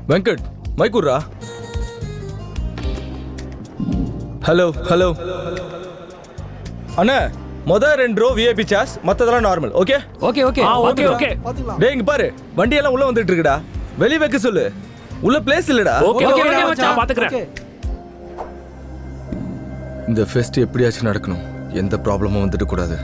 Venkat மைக்கூர்ரா. Hello hello அண்ணா, மொதல் 2 row VIP SARS, மற்றதெல்லாம் normal. Okay okay okay okay okay. டேய் இங்க பாரு, வண்டியெல்லாம் உள்ள வந்துட்டு இருக்குடா. வெளிய வைக்க சொல்லு, உள்ள பிளேஸ் இல்லடா. ஓகே ஓகே மச்சான் பாத்துக்கறேன். இந்த ஃபெஸ்ட் எப்படியாச்சும் நடக்கணும், எந்த ப்ராப்ளமும் வந்துட்டு கூடாது.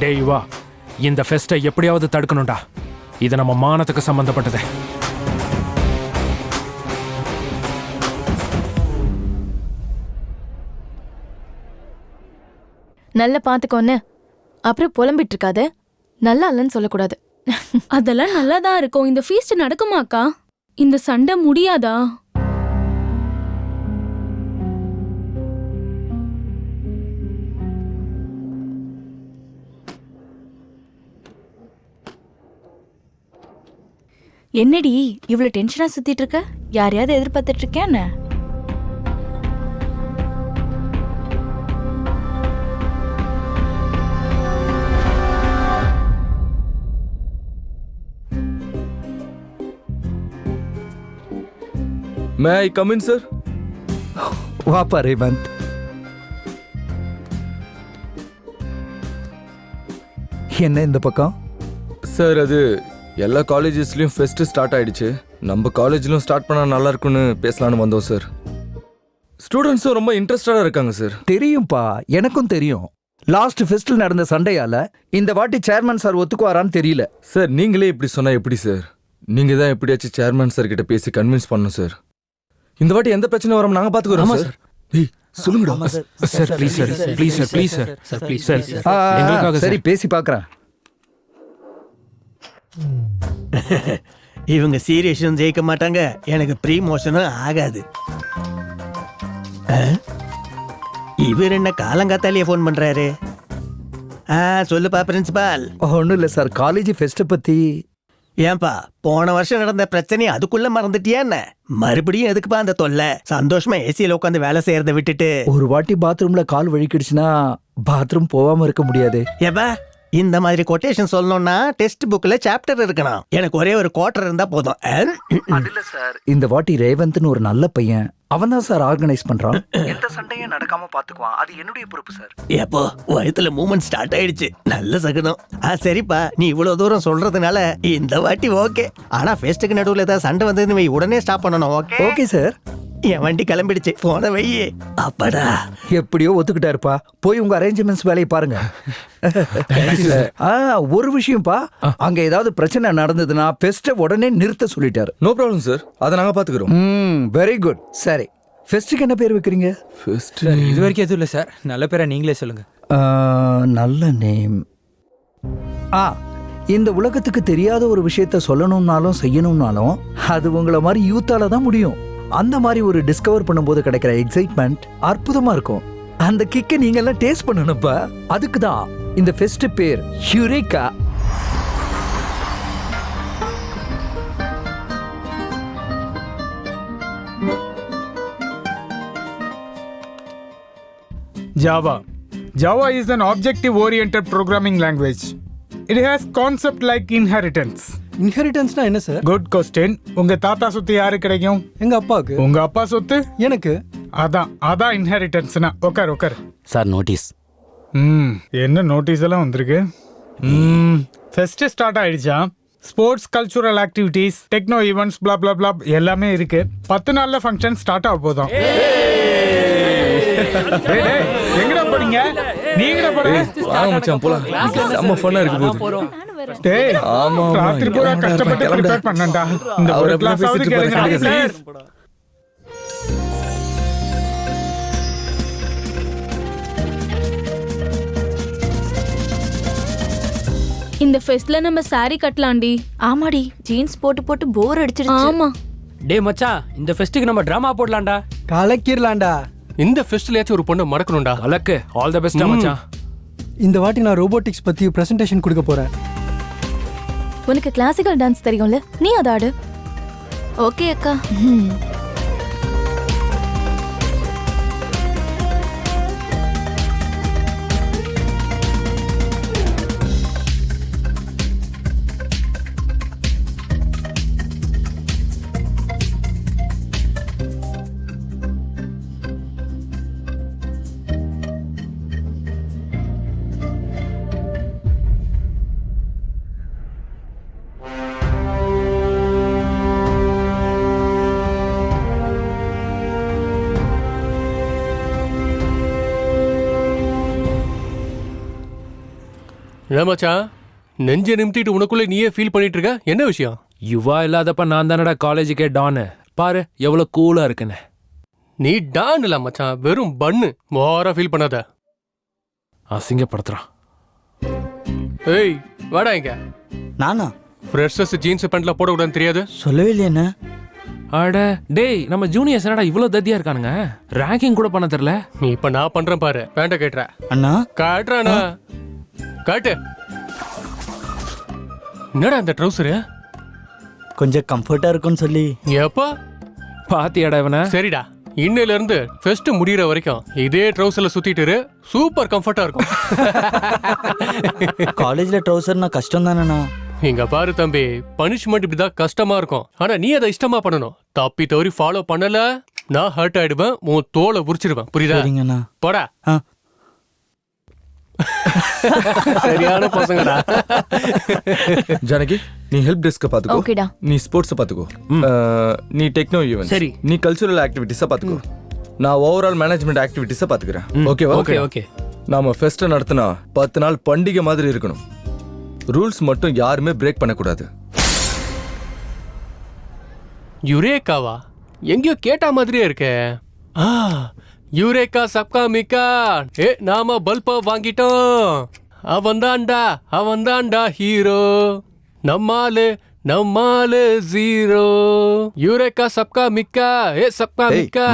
டேய் வா, இந்த ஃபெஸ்ட்டை எப்படியாவது தடுக்கணும்டா. இது நம்ம மானத்துக்கு சம்பந்தப்பட்டது. நல்ல பாத்துக்கோன்னு அப்புறம் புலம்பிட்டு இருக்காத. நல்லா இல்லைன்னு சொல்லக்கூடாது. அதெல்லாம் நல்லாதான் இருக்கும். இந்த ஃபீஸ்ட் நடக்குமாக்கா? இந்த சண்டை முடியாதா? என்னடி இவ்வளவு டென்ஷனா சுத்திட்டு இருக்க? யாரையாவது எதிர்பார்த்துட்டு இருக்கேன்? மே ஐ கம் இன் சார்? வாப்பா ரேவந்த். என்ன இந்த பக்கம்? சார் அது எல்லா காலேஜஸ்லயும் ஃபெஸ்ட் ஸ்டார்ட் ஆயிடுச்சு. நம்ம காலேஜ்லயும் ஸ்டார்ட் பண்ணா நல்லா இருக்கும்னு பேசலாம்னு வந்தோம் சார். ஸ்டூடெண்ட்ஸும் ரொம்ப இன்ட்ரெஸ்டடா இருக்காங்க சார். தெரியும்பா, எனக்கும் தெரியும். லாஸ்ட் ஃபெஸ்டில் நடந்த சண்டையால இந்த வாட்டி சேர்மன் சார் ஒத்துக்குவாரான்னு தெரியல. சார் நீங்களே இப்படி சொன்னா எப்படி சார்? நீங்க தான் எப்படியாச்சும் சேர்மன் சார் கிட்ட பேசி கன்வின்ஸ் பண்ணணும் சார். இந்த வாட்டி எந்த பிரச்சனை வரும் நாங்க பாத்துக்கிறோம் சார். ஏய் சொல்லுங்கடா sir. Please sir, please sir, please sir, sir please sir. எங்களுக்காக சரி பேசி பார்க்கறேன். இவங்க சீரியஸும் ஜெயிக்க மாட்டாங்க, எனக்கு ப்ரீமோஷனும் ஆகாது. இவர் என்ன காலங்காத்தாலேயே ஃபோன் பண்றாரு? சொல்லுப்பா பிரின்சிபால். ஒன்றும் இல்லை சார், காலேஜ் ஃபெஸ்ட்டை பற்றி. ஏன்பா போன வருஷம் நடந்த பிரச்சனையை அதுக்குள்ள மறந்துட்டியா என்ன? மறுபடியும் எதுக்குப்பா அந்த தொல்லை? சந்தோஷமா ஏசியில உட்காந்து வேலை செய்யறத விட்டுட்டு ஒரு வாட்டி பாத்ரூம்ல கால் வழிக்கிடுச்சுன்னா பாத்ரூம் போகாம இருக்க முடியாது. ஏப்பா இந்த மாதிரி கொட்டேஷன் சொல்லணும்னா டெக்ஸ்ட் புக்ல சாப்டர் இருக்கணும். எனக்கு ஒரே ஒரு குவார்டர் இருந்தா போதும். சார் இந்த வாட்டி ரேவந்த்னு ஒரு நல்ல பையன், அவன் தான் சார் ஆர்கனைஸ் பண்றான். எந்த சண்டையும் நடக்காம பாத்துக்குவான், அது என்னுடைய பொறுப்பு சார். எப்போ வயத்துல மூமெண்ட் ஸ்டார்ட் ஆயிடுச்சு, நல்ல சகுனம். சரிப்பா, நீ இவ்வளவு தூரம் சொல்றதுனால இந்த வாட்டி ஓகே. ஆனா ஃபெஸ்ட்டுக்கு நடுவுல ஏதாவது சண்டை வந்ததுன்னு உடனே ஸ்டாப் பண்ணணும். Okay okay sir. என் வண்டி கிளம்பிடுச்சு, போன வையே. அப்பாடா, எப்படியோ ஒத்துக்கிட்டாருப்பா. போய் உங்க அரேஞ்ச்மெண்ட்ஸ் வேலையை பாருங்க. ஒரு விஷயம்ப்பா, அங்க ஏதாவது பிரச்சனை நடந்ததுன்னா ஃபெஸ்ட்டை உடனே நிறுத்த சொல்லிட்டாரு. நோ ப்ராப்ளம் சார், அதை நாங்க பாத்துக்கிறோம். Very good. சரி, ஃபெஸ்ட்டுக்கு என்ன பேர் வைக்கிறீங்க? ஃபெஸ்ட் இது வரைக்கும் எதுவும் இல்லை சார். நல்ல பேரை நீங்களே சொல்லுங்க. நல்ல நேம். இந்த உலகத்துக்கு தெரியாத ஒரு விஷயத்த சொல்லணும்னாலும் செய்யணும்னாலும் அது உங்களை மாதிரி யூத்தால தான் முடியும். அந்த மாதிரி ஒரு டிஸ்கவர் பண்ணும்போது கிடைக்கிற எக்ஸைட்மெண்ட் அற்புதமா இருக்கும். அந்த கிக்கை நீங்க எல்லாம் டேஸ்ட் பண்ணணும்ப்பா. அதுக்கு தான் இந்த ஃபெஸ்ட் பேர் யூரேகா. Java. Java is an objective-oriented programming language. It has concept like inheritance. இன்ஹெரிட்டன்ஸ்னா என்ன சார்? Good question. உங்க தாத்தா சொத்து யாரு கிடைக்கும்? எங்க அப்பாவுக்கு. உங்க அப்பா சொத்து எனக்கு. அதான் இன்ஹெரிட்டன்ஸ்னா. உட்கார் சார் நோட்டீஸ். என்ன நோட்டீஸ் எல்லாம் வந்திருக்கு? ஃபெஸ்ட் ஸ்டார்ட் ஆயிடுச்சா? Sports, cultural activities, techno events, blah blah blah எல்லாமே இருக்கு. 10 நாள்ல ஃபங்க்ஷன் ஸ்டார்ட் ஆக போதும். எங்கடா போறீங்க? நீங்கடா போறீங்க? வாங்க மச்சான் போலாம். செம்ம ஃபன்னா இருக்கு போகுது. டேய் ஆமா ராத்திரி பூரா கஷ்டப்பட்டு ப்ரிப்பேர் பண்ணேன்டா. இந்த ஒரு கிளாஸாவது கேளுங்க ப்ளீஸ். இந்த ஃபெஸ்ட்ல நம்ம சாரி கட்டலாம்டி. ஆமாடி, ஜீன்ஸ் போட்டு போட்டு போர் அடிச்சிருச்சு. ஆமா. டே மச்சான், இந்த ஃபெஸ்ட்டுக்கு நம்ம டிராமா போடலாம்டா. கலக்கிரலாம்டா. இந்த ஃபெஸ்ட்லயாச்சும் ஒரு பொண்ணு மறக்கணும்டா. கலக்கு. ஆல் தி பெஸ்ட் மச்சான். இந்த வாட்டி நான் ரோபோட்டிக்ஸ் பத்தி பிரசன்டேஷன் கொடுக்க போறேன். உனக்கு கிளாசிக்கல் டான்ஸ் தெரியும்ல, நீ அதை ஆடு. ஓகே அக்கா. ஏன் மச்சான் நெஞ்சை நிமித்திட்டு உனக்குள்ள நீயே ஃபீல் பண்ணிட்டு இருக்க? என்ன விஷயம்? யுவா இல்லாதப்ப நான் தானடா காலேஜுக்கே டானு. பாரு எவ்வளவு கூலா இருக்குன்னு. நீ டான் இல்ல மச்சான், வெறும் பன்னு. ஓவரா ஃபீல் பண்ணாத. அசிங்கப்படுத்துறான். ஏய் வாடா இங்க. நானா? ஃப்ரெஷர்ஸ் ஜீன்ஸ் பேண்ட்ல போடக்கூடாதுன்னு தெரியாது? சொல்லவே இல்லையா? அட டேய், நம்ம ஜூனியர்ஸ் என்னடா இவ்வளவு தத்தியா இருக்கானுங்க? ரேங்கிங் கூட பண்ண தெரியல. நீ இப்ப நான் பண்றேன் பாரு. பேண்ட கேட்டுற. அண்ணா காட்டுறானா? காட்டு. என்னடா அந்த ட்ரௌசரு? கொஞ்சம் கம்ஃபர்ட்டா இருக்கும்னு சொல்லி. எப்பா? பாத்தியாடா இவனை? சரிடா, இன்னையில இருந்து ஃபெஸ்ட் முடியற வரைக்கும் இதே ட்ரௌசர்ல சுத்திட்டு இரு. சூப்பர் கம்ஃபர்ட்டா இருக்கும். காலேஜ்ல ட்ரௌசர்னா கஷ்டம் தானேண்ணா? இங்க பாரு தம்பி, பனிஷ்மெண்ட் இப்படிதான் கஷ்டமா இருக்கும். ஆனா நீ அதை இஷ்டமா பண்ணணும். தப்பி தவறி ஃபாலோ பண்ணல, நான் ஹர்ட் ஆயிடுவேன். உன் தோலை உரிச்சிருவேன். புரியுதா? சரிங்கண்ணா. போடா. ஆ. சரியான பசங்கடா. ஜானகி, நீ ஹெல்ப் டெஸ்க பாத்துக்கோ. ஓகேடா. நீ ஸ்போர்ட்ஸ் பாத்துக்கோ. நீ டெக்னோ ஈவென்ட். சரி. நீ கல்ச்சுரல் ஆக்டிவிட்டிஸ பாத்துக்கோ. நான் ஓவரால் மேனேஜ்மெண்ட் ஆக்டிவிட்டிஸ பாத்துக்கிறேன். ஓகேவா? Okay okay. நாம ஃபெஸ்ட் நடத்தினா 10 நாள் பண்டிகை மாதிரி இருக்கணும். ரூல்ஸ் மட்டும் யாருமே பிரேக் பண்ணக்கூடாது. யுரேகாவா? எங்கேயோ கேட்ட மாதிரியே இருக்கே. யுரேகா சப்கா மிக்கா. நாம பல்ப வாங்கிட்டோம். அவன்தான்டா ஹீரோ. நம்மாலு ஜீரோ. யுரேகா சப்கா மிக்கா. சப்கா மிக்கா.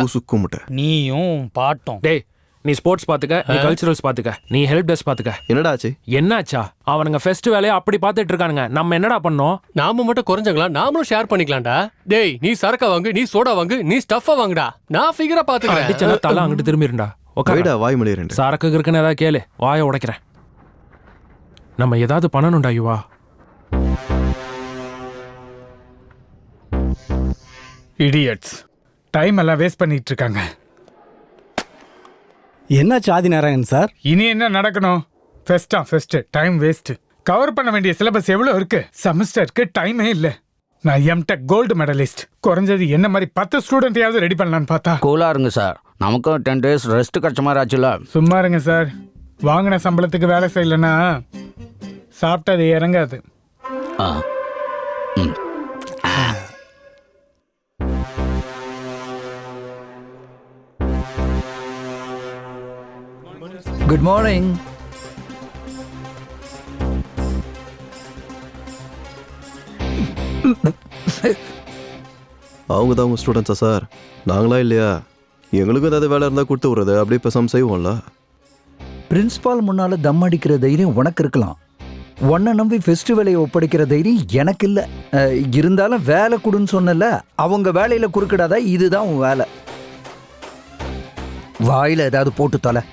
நீயும் பாட்டும். டேய், நீ ஸ்போர்ட்ஸ் பாத்துக்க, நீ கல்ச்சுரல்ஸ் பாத்துக்க, நீ ஹெல்ப் டெஸ்க் பாத்துக்க. என்னடா ஆச்சு? என்னாச்சா? அவனுங்க ஃபெஸ்ட் வேலையை அப்படி பாத்துட்டு இருக்கானுங்க. நம்ம என்னடா பண்ணோம்? நாம மட்டும் குறைஞ்சங்களா? நாமளும் ஷேர் பண்ணிக்கலாம்டா. டேய், நீ சரக்க வாங்கு, நீ சோடா வாங்கு, நீ ஸ்டஃப்ப வாங்குடா. நான் ஃபிகரா பாத்துக்கிறேன். அடிச்சனா தலை அங்கிட்டு திரும்பிருண்டா. வைடா, வாய் மொழி ரெண்டு. சரக்கு இருக்குன்னு ஏதாவது கேளு, வாயை உடைக்கிறேன். நம்ம ஏதாவது பண்ணணும்டா யுவா. இடியட்ஸ், டைம் எல்லாம் வேஸ்ட் பண்ணிட்டு இருக்காங்க. என்னாச்சு ஆதிநாராயணன் சார்? இனி என்ன நடக்கணும்? Fest time waste. கவர் பண்ண வேண்டிய சிலபஸ் எவ்வளவு இருக்கு? செமஸ்டருக்கு டைமே இல்ல. நான் எம்டெக் கோல்டு மெடலிஸ்ட். குறைஞ்சது என்ன மாதிரி 10 ஸ்டூடெண்ட்டையாவது ரெடி பண்ணலான்னு பார்த்தா. கூலா இருங்க சார், நமக்கும் 10 days ரெஸ்ட் கிடைச்ச மாதிரி ஆச்சுல. சும்மா இருங்க சார். வாங்கின சம்பளத்துக்கு வேலை செய்யலன்னா சாப்பிட்டது இறங்காது. Good morning. அவங்க தான் உங்க ஸ்டூடெண்ட்ஸா சார்? நாங்களா இல்லையா? எங்களுக்கும் ஏதாவது வேலை இருந்தால் கொடுத்து விடுறது, அப்படியே பேசாமல் செய்வோம்ல. பிரின்சிபால் முன்னால தம் அடிக்கிற தைரியம் உனக்கு இருக்கலாம். உன்னை நம்பி ஃபெஸ்டிவலை ஒப்படைக்கிற தைரியம் எனக்கு இல்லை. இருந்தாலும் வேலை கொடுன்னு சொன்னல, அவங்க வேலையில குறுக்கிடாத. இதுதான் உன் வேலை. வாயில ஏதாவது போட்டு தலை.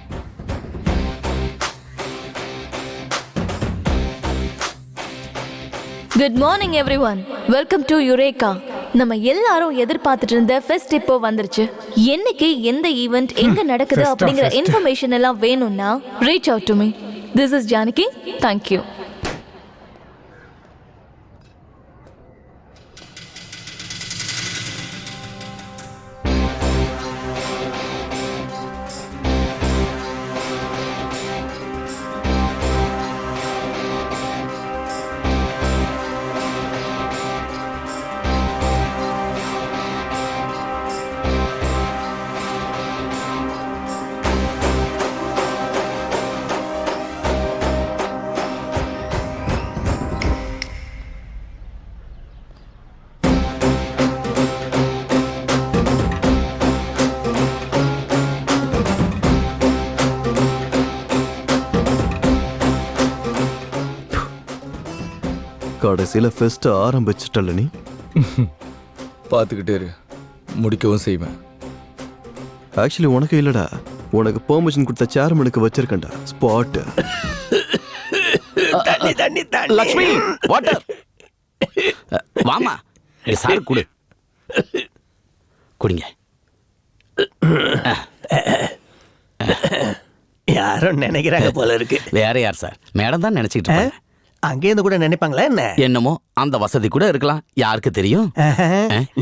Good morning everyone. Welcome to eureka. நம்ம எல்லாரும் எதிர்பார்த்துட்டு இருந்த ஃபெஸ்ட் இப்போ வந்துருச்சு. என்னைக்கு எந்த ஈவெண்ட் எங்க நடக்குது அப்படிங்கிற இன்ஃபர்மேஷன் எல்லாம் வேணும்னா reach out to me. This is Janaki. Thank you. கடைசியில் ஃபெஸ்ட் ஆரம்பிச்சிட்டல நீ. பார்த்துக்கிட்டே இரு, முடிக்கவும் செய்வேன். ஆக்சுவலி உனக்கு இல்லடா, உனக்கு பெர்மிஷன் கொடுத்த சேர்மனுக்கு வச்சிருக்கேன்டா ஸ்பாட். தண்ணி தண்ணி தண்ணி. லக்ஷ்மி வாட்டர் வாமா, சார் குடு, குடிங்க. யாரும் நினைக்கிறாங்க போல இருக்கு. வேற யார் சார், மேடம் தான் நினைச்சிட்டு இருப்பாங்க. அங்கேருந்து கூட நினைப்பாங்களா என்ன? என்னமோ அந்த வசதி கூட இருக்கலாம், யாருக்கு தெரியும்.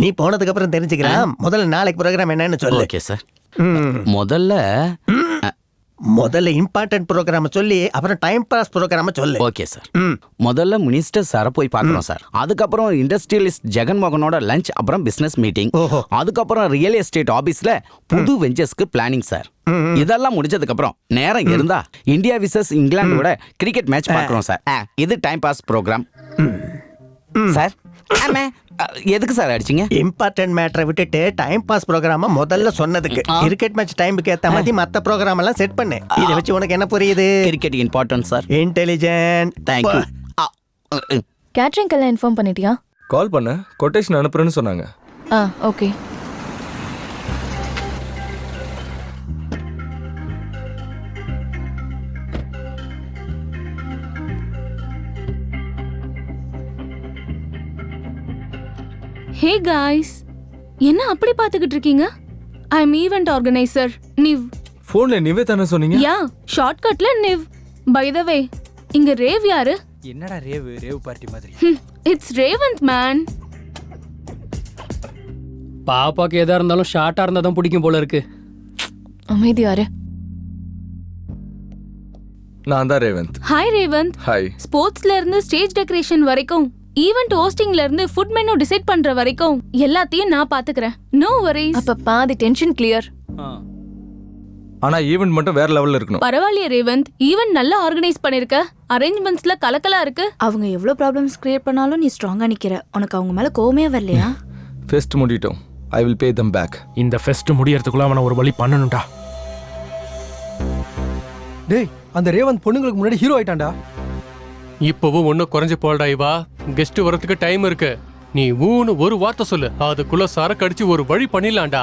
நீ போனதுக்கு அப்புறம் தெரிஞ்சுக்கலாம். முதல்ல நாளைக்கு ப்ரோக்ராம் என்னன்னு சொல்லு. Okay sir. முதல்ல இம்பார்ட்டன்ட் ப்ரோக்ராம் சொல்லி அப்புறம் டைம் பாஸ் ப்ரோக்ராம் சொல்லு. Okay sir. முதல்ல மினிஸ்டர் சாரை போய் பார்க்கணும் சார். அதுக்கப்புறம் இண்டஸ்ட்ரியலிஸ்ட் ஜெகன்மோகனோட லஞ்ச், அப்புறம் பிசினஸ் மீட்டிங், அதுக்கப்புறம் ரியல் எஸ்டேட் ஆபீஸ்ல புது வெஞ்சர்ஸ்க்கு பிளானிங் சார். இதெல்லாம் முடிஞ்சதுக்கு அப்புறம் நேரம் இருந்தா இந்தியா விசஸ் இங்கிலாந்தோட கிரிக்கெட் மேட்ச் பார்க்கறோம் சார். இது டைம் பாஸ் ப்ரோக்ராம் சார். எதுக்கு சார் அடிச்சீங்க? இம்பார்ட்டன்ட் மேட்டரை விட்டுட்டு டைம் பாஸ் ப்ரோக்ராம முதல்ல சொன்னதுக்கு. கிரிக்கெட் மேட்ச் டைமுக்கு ஏத்த மாதிரி மத்த ப்ரோக்ராம் எல்லாம் செட் பண்ணு. இத வச்சு உனக்கு என்ன புரியுது? Cricket important sir. Intelligent. Thank you. கேட்டரிங்க்கெல்லாம் இன்ஃபார்ம் பண்ணிட்டியா? கால் பண்ண, கொட்டேஷன் அனுப்புறேன்னு சொன்னாங்க. ஓகே. ஹே காய்ஸ், என்ன அப்படி பார்த்துக்கிட்டு இருக்கீங்க? ஐ அம் ஈவென்ட் ஆர்கனைசர் நிவ். ஃபோன்ல நிவே தானே சொன்னீங்க? யா, ஷார்ட்கட்ல நிவ். பை த வே, இங்க ரேவ் யாரு? என்னடா ரேவ் பார்ட்டி மாதிரி. It's Revanth man. பாப்பாக்கு எதா இருந்தாலும் ஷார்ட்டா இருந்தா தான் பிடிக்கும் போல இருக்கு. அமைதி யாரு? நான் தான் ரேவந்த். ஹாய் ரேவந்த். ஹாய். ஸ்போர்ட்ஸ்ல இருந்து ஸ்டேஜ் டெக்கரேஷன் வரைக்கும், ஈவென்ட் ஹோஸ்டிங்ல இருந்து ஃபுட் மெனு டிசைட் பண்ற வரைக்கும் எல்லாத்தையும் நான் பாத்துக்கறேன். No worries. அப்ப பாதி டென்ஷன் கிளியர். ஆனா ஈவென்ட் மட்டும் வேற லெவல்ல இருக்கணும். பரவாயில்லையே ரேவந்த், ஈவென்ட் நல்லா ஆர்கனைஸ் பண்ணிருக்க. அரேஞ்ச்மெண்ட்ஸ்ல கலக்கலா இருக்கு. அவங்க எவ்வளவு ப்ராப்ளம்ஸ் கிரியேட் பண்ணாலும் நீ ஸ்ட்ராங்கா நிக்கிற. உனக்கு அவங்க மேல கோவமே வரலையா? ஃபெஸ்ட் முடிட்டோம். I will pay them back. இந்த ஃபெஸ்ட் முடியறதுக்குள்ள அவனை ஒரு வழி பண்ணணும்டா. டேய், அந்த ரேவந்த் பொண்ணுங்களுக்கு முன்னாடி ஹீரோ ஆயிட்டான்டா. இப்பவும் ஒன்னும் குறைஞ்சு போல்டா இவா. கெஸ்ட் வரதுக்கு டைம் இருக்கு. நீ ஊன்னு ஒரு வார்த்தை சொல்லு, அதுக்குள்ள சரக்கு அடிச்சு ஒரு வழி பண்ணிடலாம்டா.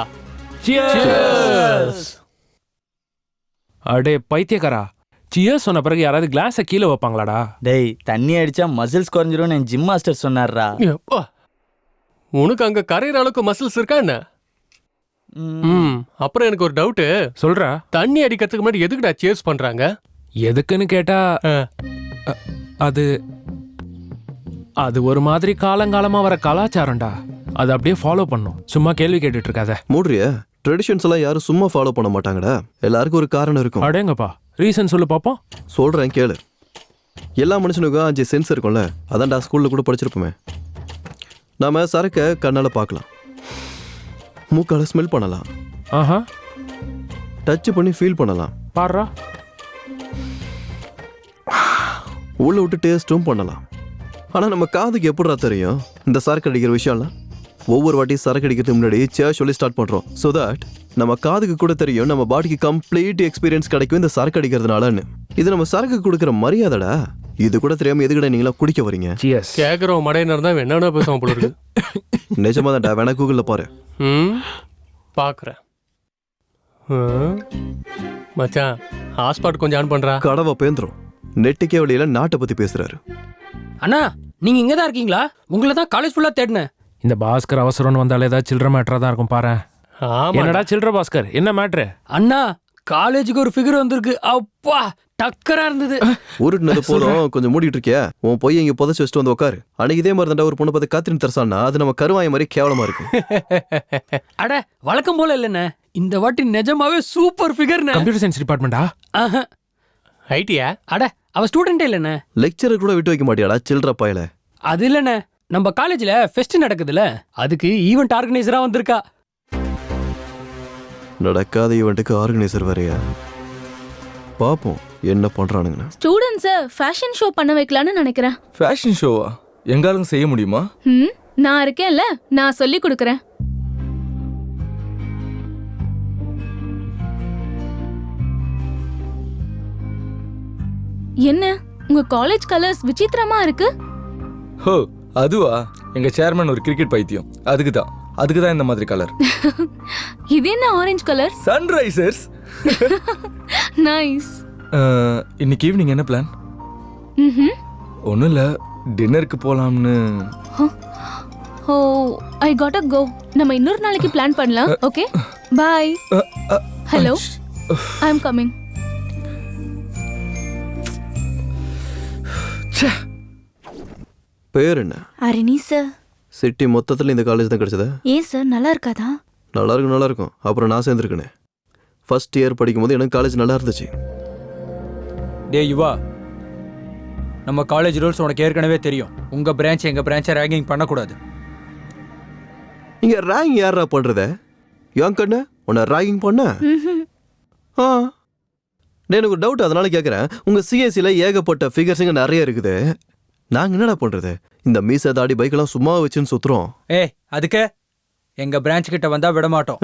அடே பைத்தியக்காரா, சியர்ஸ் சொன்ன பிறகு யாராவது கிளாஸை கீழே வைப்பாங்களாடா? டேய், தண்ணி அடிச்சா மசில்ஸ் குறைஞ்சிரும் என் ஜிம் மாஸ்டர் சொன்னார்ரா. உனக்கு அங்க கரையிற அளவுக்கு மசில்ஸ் இருக்கா என்ன? அப்புறம் எனக்கு ஒரு டவுட். சொல்றா. தண்ணி அடிக்கிறதுக்கு முன்னாடி எதுக்குடா சேர்ஸ் பண்றாங்க? எதுக்குன்னு கேட்டா அது அது ஒரு மாதிரி காலங்காலமா வர கலாச்சாரம்டா. அதை அப்படியே ஃபாலோ பண்ணும். சும்மா கேள்வி கேட்டுட்டு இருக்காத. மூடுறியா? ட்ரெடிஷன்ஸ் எல்லாம் யாரும் சும்மா ஃபாலோ பண்ண மாட்டாங்கடா. எல்லாருக்கும் ஒரு காரணம் இருக்கும். அடேங்கப்பா, ரீசன் சொல்லு பாப்போம். சொல்றேன் கேளு. எல்லா மனுஷனுக்கும் 5 சென்ஸ் இருக்கும்ல, அதான்டா ஸ்கூல்ல கூட படிச்சிருப்போமே. நாம சரக்க கண்ணால பார்க்கலாம், மூக்கால ஸ்மெல் பண்ணலாம், டச் பண்ணி ஃபீல் பண்ணலாம், பாருடா, உள்ள விட்டு டேஸ்ட்டும் பண்ணலாம். ஆனா நம்ம காதுக்கு எப்படிடா தெரியும் இந்த சரக்கு அடிக்கிற விஷயம்லாம்? ஒவ்வொரு வாட்டி சரக்கு அடிக்கிறதுக்கு முன்னாடி சேர் சொல்லி ஸ்டார்ட் பண்றோம். ஸோ தட் நம்ம காதுக்கு கூட தெரியும் நம்ம பாடிக்கு கம்ப்ளீட் எக்ஸ்பீரியன்ஸ் கிடைக்கும் இந்த சரக்கு அடிக்கிறதுனாலன்னு. இது நம்ம சரக்கு கொடுக்குற மரியாதைடா. இது கூட தெரியாம எதுக்கிட்ட நீங்களா குடிக்க வரீங்க? கேக்குறோம் மடையினர் தான் என்னன்னா பேசுவோம் போல இருக்கு. நிஜமாதான்டா, வேணா கூகுள்ல பாரு. பாக்குறேன் மச்சான். ஹாட்ஸ்பாட் கொஞ்சம் ஆன் பண்றா. கடவை பேந்துரும். நெட்டுக்கே வழியில நாட்டை பத்தி பேசுறாரு. அண்ணா, நீங்க இங்க தான் இருக்கீங்களா? உங்களை தான் காலேஜ் ஃபுல்லா தேடினேன். இந்த பாஸ்கர் அவசரம்னு வந்தாலே ஏதாவது சில்லற மேட்டரா தான் இருக்கும் பாரு. என்னடா சில்லற பாஸ்கர், என்ன மேட்ரு? அண்ணா, காலேஜுக்கு ஒரு ஃபிகர் வந்திருக்கு. அப்பா, டக்கரா இருந்தது. உருட்டுனது போதும், கொஞ்சம் மூடிட்டு இருக்கியா? உன் போய் இங்க புதைச்சு வச்சுட்டு வந்து உட்காரு. அன்னைக்கு இதே மாதிரி தாண்டா ஒரு பொண்ணு பார்த்து காத்திரின் தரசானா, அது நம்ம கருவாய மாதிரி கேவலமா இருக்கு. அட, வழக்கம் போல இல்லைண்ணே, இந்த வாட்டி நிஜமாவே சூப்பர் ஃபிகர்ண்ணே. கம்ப்யூட்டர் சயின்ஸ் டிபார்ட்மெண்டா? ஐடியா? அட, அவ ஸ்டூடெண்டே இல்லைண்ணே. லெக்சரர் கூட விட்டு வைக்க மாட்டியாடா சில்ற பாயல. அது இல்லைண்ணே, நம்ம காலேஜ்ல ஃபெஸ்ட் நடக்குதுல, அதுக்கு ஈவென்ட் ஆர்கனைசரா வந்திருக்கா. நடக்காத ஈவென்ட்டுக்கு ஆர்கனைசர் வரையா? பாப்போம் என்ன பண்றானுங்க. ஸ்டூடண்ட்ஸை ஃபேஷன் ஷோ பண்ண வைக்கலான்னு நினைக்கிறேன். ஃபேஷன் ஷோவா? எங்காலும் செய்ய முடியுமா? நான் இருக்கேன்ல, நான் சொல்லி கொடுக்குறேன். என்ன, உங்க காலேஜ் கலர்ஸ் விசித்திரமா இருக்கு. ஹோ, அதுவா? எங்க சேர்மன் ஒரு கிரிக்கெட் பைத்தியம், அதுக்கு தான். அதுக்கு தான் இந்த மாதிரி கலர். இது என்ன ஆரஞ்சு கலர்? சன்ரைசர்ஸ். நைஸ். இன்னைக்கு ஈவினிங் என்ன பிளான்? ஒன்றும் இல்லை, டின்னருக்கு போகலாம்னு. ஓ ஐ காட் கோ. நம்ம இன்னொரு நாளைக்கு பிளான் பண்ணலாம். Okay bye. Hello, I am coming. பேர் என்ன? அரிணி சார். சிட்டி மொத்தத்தில் இந்த காலேஜ் தான் கிடைச்சதா? ஏன் சார் நல்லா இருக்காதா? நல்லா இருக்கும். அப்புறம் நான் சேர்ந்துருக்கேனே. ஃபர்ஸ்ட் இயர் படிக்கும்போது எனக்கு காலேஜ் நல்லா இருந்துச்சு. டே யுவா, நம்ம காலேஜ் ரூல்ஸ் உனக்கு ஏற்கனவே தெரியும். உங்கள் பிரான்ச் எங்கள் பிரான்ச்சை ரேங்கிங் பண்ணக்கூடாது. இங்கே ரேங்கிங் யாரா பண்ணுறத? யாங் கண்ணு உன்னை ரேங்கிங் பண்ண? ஆ எனக்கு ஒரு டவுட், அதனால கேட்குறேன். உங்கள் சிஎஸ்சியில் ஏகப்பட்ட ஃபிகர்ஸுங்க நிறைய இருக்குது. நாங்கள் என்னடா பண்ணுறது? இந்த மீசை தாடி பைக்கெல்லாம் சும்மா வச்சுன்னு சுற்றுறோம். அதுக்கு எங்கள் பிரான்ச் கிட்ட வந்தால் விட மாட்டோம்.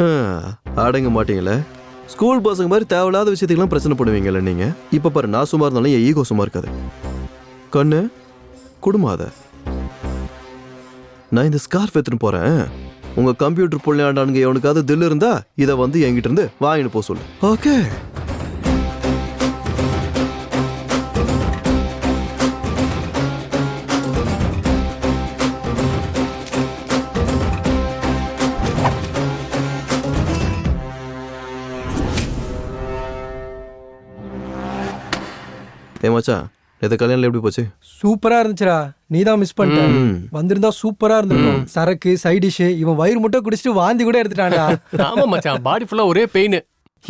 அடங்க மாட்டீங்களே. ஸ்கூல் பசங்க மாதிரி தேவையில்லாத விஷயத்துக்கெல்லாம் பிரச்சனை பண்ணுவீங்கல்ல நீங்கள். இப்போ பாரு, நான் சும்மா இருந்தாலும் என் ஈகோ சும்மா இருக்காது. கண்ணு குடுமாத. நான் இந்த ஸ்கார்ஃப் எடுத்துன்னு போகிறேன். உங்கள் கம்ப்யூட்டர் புள்ளையாண்டானுங்க எவனுக்காவது தில் இருந்தா இதை வந்து என்கிட்ட இருந்து வாங்கிட்டு போக சொல்லு. ஓகே? மச்சான், இந்த கல்யாணம் எப்படி போச்சு? சூப்பரா இருந்துச்சுடா. நீ தான் மிஸ் பண்ணிட்ட. வந்திருந்தா சூப்பரா இருந்திருக்கும். சரக்கு சைட் டிஷ். இவன் வயிறு மட்டும் குடிச்சிட்டு வாந்தி கூட எடுத்துட்டான்டா. ஆமா மச்சான், பாடி ஃபுல்லா ஒரே பெயின்.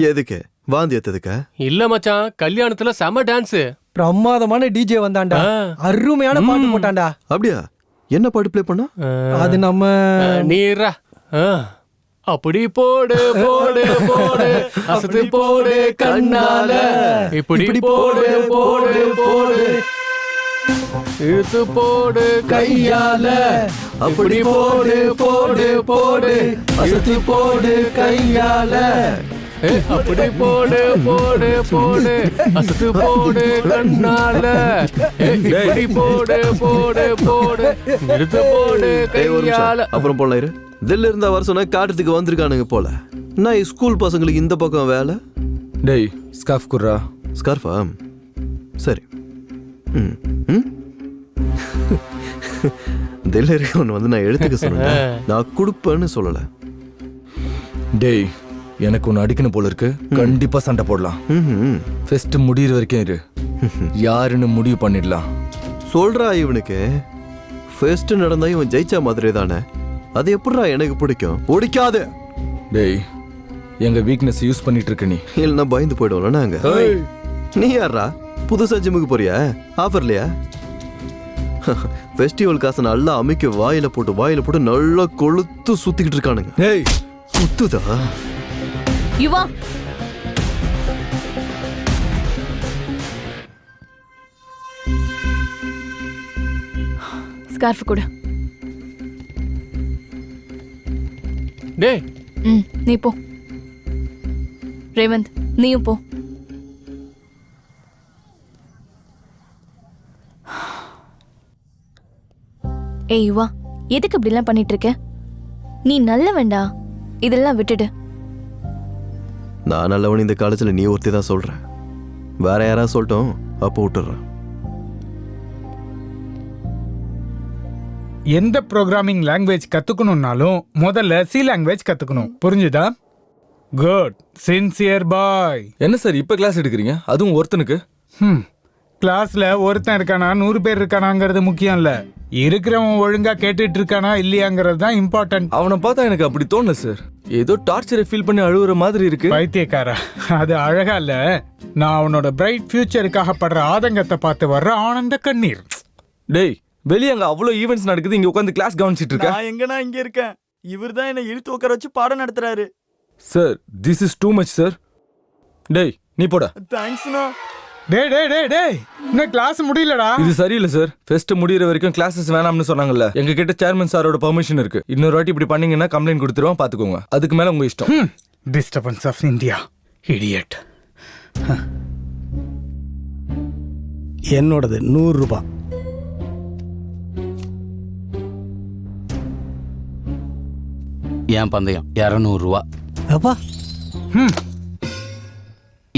எதுக்கு வாந்தி எடுத்ததுக்கா? இல்ல மச்சான், கல்யாணத்துல செம டான்ஸ். பிரமாதமான டிஜே வந்தான்டா. அருமையான பாட்டு போட்டான்டா. அப்படியா? என்ன பாட்டு ப்ளே பண்ணா? அது நம்ம நீரா. அப்படி போடு போடு போடு அசத்து போடு கண்ணால, இப்படி போடு போடு போடு இழுத்து போடு கையால, அப்படி போடு போடு போடு அசத்து போடு கையால, அப்படி போடு போடு போடு அசத்து போடு கண்ணால, இப்படி போடு போடு போடு இழுத்து போடு கையால. அப்புறம் போலாம் இரு. தில்ல இருந்தா வர சொன்னா காட்டுறதுக்கு வந்திருக்கானுங்க போல. நான் ஸ்கூல் பசங்களுக்கு இந்த பக்கம் வேலை. டேய் ஸ்கார்ஃப் குர்ரா. ஸ்கார்ஃபா? சரி. தில்ல இருக்கவன் வந்து நான் எடுத்துக்க சொன்னேன், நான் கொடுப்பேன்னு சொல்லல. டேய் எனக்கு ஒன்று அடிக்கணும் போல இருக்கு. கண்டிப்பா சண்டை போடலாம். ஃபெஸ்ட் முடியிற வரைக்கும் இரு. யாருன்னு முடிவு பண்ணிடலாம். சொல்றா இவனுக்கு. ஃபெஸ்ட் நடந்தா இவன் ஜெயிச்சா மாதிரி தானே. அது எப்படிடா எனக்கு பிடிக்கும்? பிடிக்காது. டேய் எங்க வீக்னஸ் யூஸ் பண்ணிட்டு இருக்க நீ. இல்லைன்னா பயந்து போயிடுவோம்ல நாங்க. நீ யாரா? புதுசா ஜிம்முக்கு போறியா? ஆஃபர்லையா? ஃபெஸ்டிவல் காசை நல்லா அமைக்க வாயில போட்டு நல்லா கொளுத்து சுத்திக்கிட்டு இருக்கானுங்க. டேய் குத்துதா? யுவா, ஸ்கார்ஃப் கொடு. டேய் நீ போ. ரேவந்த் நீயும் போ. ஏய் யுவா, எதுக்கு இப்படிலாம் பண்ணிட்டு இருக்க? நீ நல்ல வேண்டா, இதெல்லாம் விட்டுடு. நான் நல்லவன் இந்த காலேஜில் நீ ஒருத்தி தான் சொல்றேன். வேற யாராவது சொல்லட்டும், அப்போ விட்டுறேன். எந்த ப்ரோக்ராமிங் லாங்குவேஜ் கத்துக்கணும்னாலும் முதல்ல சி லாங்குவேஜ் கத்துக்கணும். புரிஞ்சுதா? குட் சின்சியர் பாய். என்ன சார் இப்ப கிளாஸ் எடுக்கிறீங்க? அதுவும் ஒருத்தனுக்கு? கிளாஸ்ல ஒருத்தன் இருக்கானா 100 பேர் இருக்கானாங்கிறது முக்கியம் இல்ல, இருக்கிறவன் ஒழுங்கா கேட்டுட்டு இருக்கானா இல்லையாங்கிறது தான் இம்பார்ட்டன்ட். அவனை பார்த்தா எனக்கு அப்படி தோணல சார். ஏதோ டார்ச்சரை ஃபீல் பண்ணி அழுகுற மாதிரி இருக்கு. பைத்தியக்காரா, அது அழகா இல்ல. நான் அவனோட பிரைட் ஃபியூச்சருக்காக படுற ஆதங்கத்தை பார்த்து வர்ற ஆனந்த கண்ணீர். டேய் வெளியே அங்க அவ்வளோ ஈவெண்ட்ஸ் நடக்குது, இங்க உட்காந்து கிளாஸ் கவனிச்சிட்டு இருக்க. நான் எங்கனா இங்க இருக்கேன். இவர் தான் என்ன இழுத்து உட்கார வச்சு பாடம் நடத்துறாரு. Sir this is too much sir. டேய் நீ போடா. தேங்க்ஸ்ண்ணா. டேய் டேய் டேய் டேய், இன்னும் கிளாஸ் முடியலடா. இது சரியில்லை சார். ஃபெஸ்ட் முடியிற வரைக்கும் கிளாஸஸ் வேணாம்னு சொன்னாங்கல்ல. எங்க கிட்ட சேர்மன் சாரோட பெர்மிஷன் இருக்கு. இன்னொரு வாட்டி இப்படி பண்ணீங்கன்னா கம்ப்ளைண்ட் கொடுத்துருவோம், பாத்துக்கோங்க. அதுக்கு மேல உங்க இஷ்டம். Disturbance of India idiot. என்னோடது 100 ரூபாய். என் பந்தயம் 200 ரூபா. அப்பா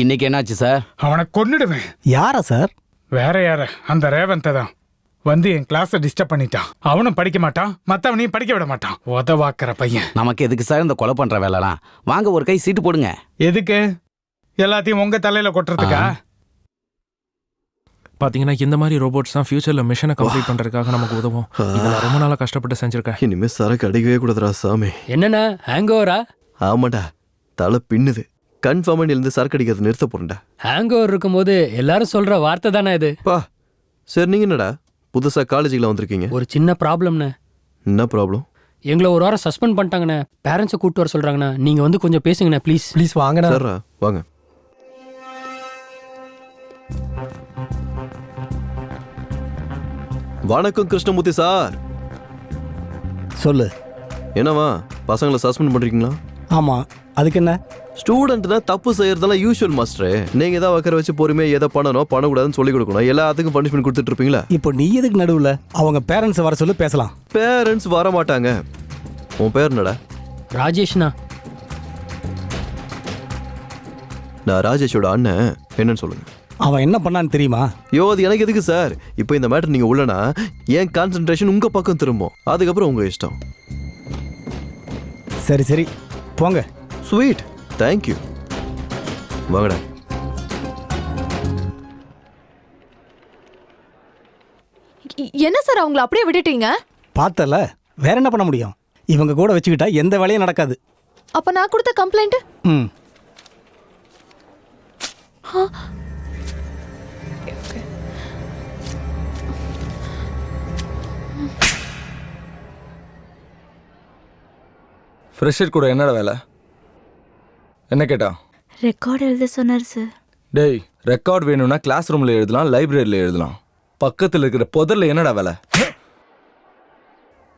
இன்னைக்கு என்னாச்சு சார்? அவனை கொன்னுடுவேன். யாரா சார்? வேற யார? அந்த ரேவந்தை தான் வந்து என் கிளாஸை டிஸ்டர்ப் பண்ணிட்டான். அவனும் படிக்க மாட்டான், மற்றவனையும் படிக்க விட மாட்டான். உதவாக்குற பையன். நமக்கு எதுக்கு சார் இந்த கொலை பண்ற வேலைலாம்? வாங்க ஒரு கை சீட்டு போடுங்க. எதுக்கு? எல்லாத்தையும் உங்க தலையில கொட்டுறதுக்கா? பாத்தீங்கன்னா இந்த மாதிரி ரோபோட்ஸ் தான் ஃபியூச்சர்ல மிஷனை கம்ப்ளீட் பண்றதுக்காக நமக்கு உதவும். இதெல்லாம் ரொம்ப நாளா கஷ்டப்பட்டு செஞ்சிருக்கேன். இனிமே சரக்கு அடிக்கவே கூடாதுடா சாமி. என்னண்ணா ஹேங் ஓவரா? ஆமாடா, தலை பின்னுது. கன்ஃபார்மா இருந்து சரக்கு அடிக்கிறது நிறுத்த போறேன்டா. ஹேங் ஓவர் இருக்கும்போது எல்லாரும் சொல்ற வார்த்தை தானே இது. பா சரி, நீங்க என்னடா புதுசா காலேஜுக்குள்ள வந்திருக்கீங்க? ஒரு சின்ன ப்ராப்ளம்ண்ணே. என்ன ப்ராப்ளம்? எங்களை ஒரு வாரம் சஸ்பெண்ட் பண்ணிட்டாங்கண்ணே. பேரண்ட்ஸை கூப்பிட்டு வர சொல்றாங்கண்ணா. நீங்க வந்து கொஞ்சம் பேசுங்கண்ணே ப்ளீஸ். ப்ளீஸ் வாங்கண்ணா. சரிடா வாங்க. வணக்கம் கிருஷ்ணமூர்த்தி சார். சொல்லு. என்னவா பசங்களை சஸ்பெண்ட் பண்றீங்களா? ஆமா, அதுக்கு என்ன? ஸ்டூடெண்ட்னா தப்பு செய்யறதெல்லாம் யூஷுவல் மாஸ்டரே. நீங்க ஏதாவது வைக்கிற வச்சு பொறுமையா எதை பண்ணணும் பண்ணக்கூடாதுன்னு சொல்லி கொடுக்கணும். எல்லாத்துக்கும் பனிஷ்மெண்ட் கொடுத்துட்டு இருப்பீங்களா? இப்போ நீ எதுக்கு நடுவில்? அவங்க பேரண்ட்ஸ் வர சொல்லி பேசலாம். பேரண்ட்ஸ் வர மாட்டாங்க. உன் பேர் என்னடா? ராஜேஷ்ண்ணா. நான் ராஜேஷோட அண்ணன். என்னன்னு சொல்லுங்க. அவன் என்ன பண்ணான்னு தெரியுமா? யோ அது எனக்கு எதுக்கு சார்? இப்போ இந்த மேட்டர் நீங்க உள்ளனா ஏன் கான்சென்ட்ரேஷன் உங்க பக்கம் திரும்பும். அதுக்கப்புறம் உங்க இஷ்டம். சரி சரி போங்க. Sweet, thank you. வாங்கடா. என்ன சார் அவங்கள அப்படியே விட்டுட்டீங்க? பார்த்தல, வேற என்ன பண்ண முடியும்? இவங்க கூட வச்சுக்கிட்டா எந்த வேலையும் நடக்காது. அப்ப நான் கொடுத்த கம்ப்ளைண்ட்? ம். ஃப்ரெஷர் கூட என்னடா வேலை? என்ன கேட்டா? ரெக்கார்ட் எழுத சொன்னார் சார். டேய், ரெக்கார்ட் வேணும்னா கிளாஸ் ரூம்ல எழுதலாம், லைப்ரரியில எழுதலாம். பக்கத்தில் இருக்கிற புதர்ல என்னடா வேலை?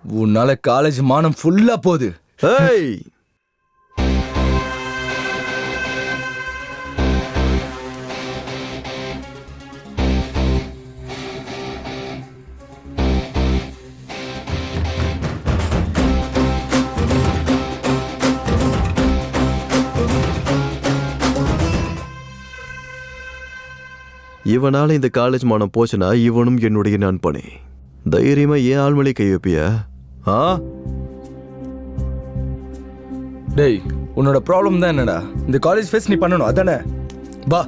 உன்னால காலேஜ் மானம் ஃபுல்லா போகுது. ஏய், இவனால இந்த காலேஜ் மானம் போச்சுன்னா இவனும் என்னுடைய நண்பனே. தைரியமா ஏன் ஆள்மொழி கை வைப்பியா? ஆ டேய், உன்னோட ப்ராப்ளம் தான் என்னடா? இந்த காலேஜ் ஃபெஸ்ட் நீ பண்ணணும் அதானே? வா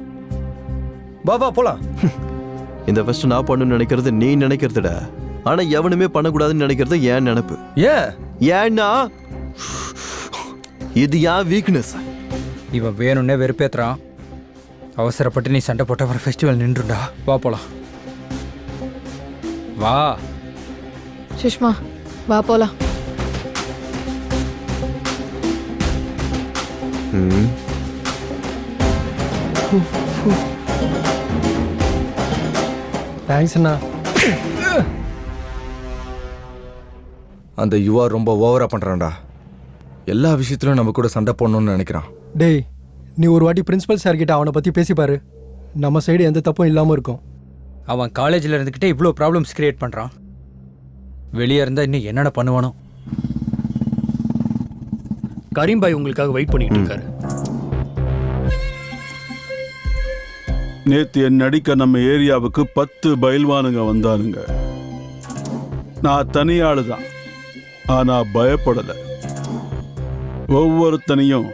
வா வா போலாம். இந்த ஃபெஸ்ட் நான் பண்ணணும்னு நினைக்கிறது நீ நினைக்கிறதுடா. ஆனா எவனுமே பண்ணக்கூடாதுன்னு நினைக்கிறது ஏன் நினைப்பு. ஏன்னா இது ஏன் வீக்னஸ். இவன் வேணும்னே வெறுப்பேத்துறான். அவசரப்பட்டு நீ சண்டை போட்ட அப்புறம் ஃபெஸ்டிவல் நின்றுடா. வா போலாம். வா சுஷ்மா, வா போலாம். தேங்க்ஸ் அண்ணா. அந்த யுவா ரொம்ப ஓவரா பண்றான்டா. எல்லா விஷயத்திலும் நம்ம கூட சண்டை போடணும்னு நினைக்கிறான். டேய், நீ ஒரு வாட்டி பிரின்சிபல் சார் கிட்ட அவனை பற்றி பேசிப்பாரு. நம்ம சைடு எந்த தப்பும் இல்லாமல் இருக்கும். அவன் காலேஜில் இருந்துக்கிட்டே இவ்வளோ ப்ராப்ளம்ஸ் கிரியேட் பண்ணுறான். வெளியே இருந்தால் இன்னும் என்னென்ன பண்ணுவானோ. கரீம்பாய் உங்களுக்காக வெயிட் பண்ணிட்டு இருக்காரு. நேத்து என் நடிக்க நம்ம ஏரியாவுக்கு 10 பயில்வானுங்க வந்தானுங்க. நான் தனியாளு தான், ஆனா பயப்படல. ஒவ்வொருத்தனையும்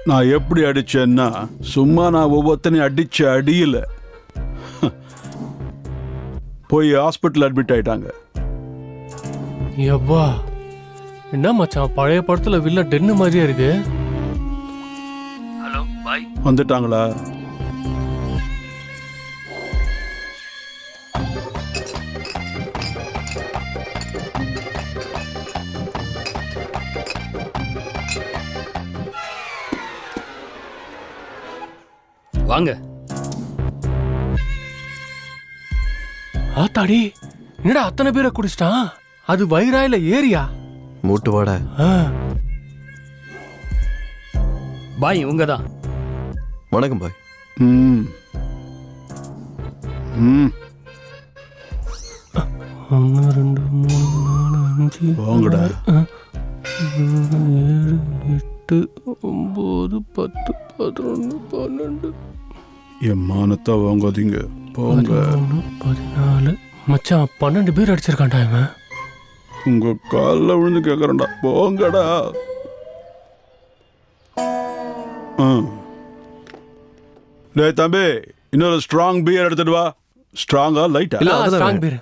நான் எப்படி அடிச்சேன்னா, சும்மா நான் ஒவ்வொருத்தனையும் அடிச்ச அடியில போய் ஹாஸ்பிட்டல் அட்மிட் ஆயிட்டாங்க. எப்பா என்ன மச்சான், பழைய படத்துல வில்ல டென்னு மாதிரியே இருக்கு. ஹலோ பாய், வந்துட்டாங்களா? வாங்க. ஆத்தாடி, என்னடா அத்தனை பேரை குடிச்சிட்டான்? அது வயிறா இல்ல ஏரியா? மூட்டு வாடா. பாய் இவங்க தான். வணக்கம் பாய். ம் ம் 1 2 3 4 5 வாங்கடா. 8 9 10 11 12 என் மானத்தை வாங்காதீங்க போங்க. 14 மச்சான் 12 பேர் அடிச்சிருக்கான்டா இவன். உங்க காலில் விழுந்து கேட்குறேன்டா போங்கடா. டேய் தம்பி, இன்னொரு ஸ்ட்ராங் பியர் எடுத்துட்டு வா. ஸ்ட்ராங்கா லைட்டா? Strong beer.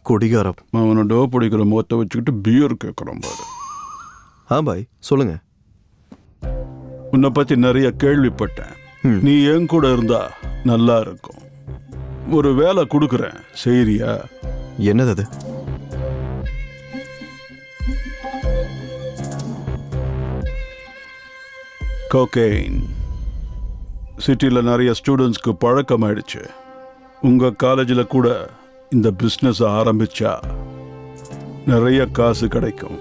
குடிகாரம் அவனை டோ பிடிக்கிற முகத்தை வச்சுக்கிட்டு பியர் கேட்குறான் பாரு. பாய் சொல்லுங்க. உன்னை பத்தி நிறைய கேள்விப்பட்டேன். நீ என் கூட இருந்தா நல்லா இருக்கும். ஒரு வேலை கொடுக்குறேன், செய்றியா? என்னது அது? கோகெயின். சிட்டியில் நிறைய ஸ்டூடெண்ட்ஸ்க்கு பழக்கமாயிடுச்சு. உங்கள் காலேஜில் கூட இந்த பிஸ்னஸ் ஆரம்பிச்சா நிறைய காசு கிடைக்கும்.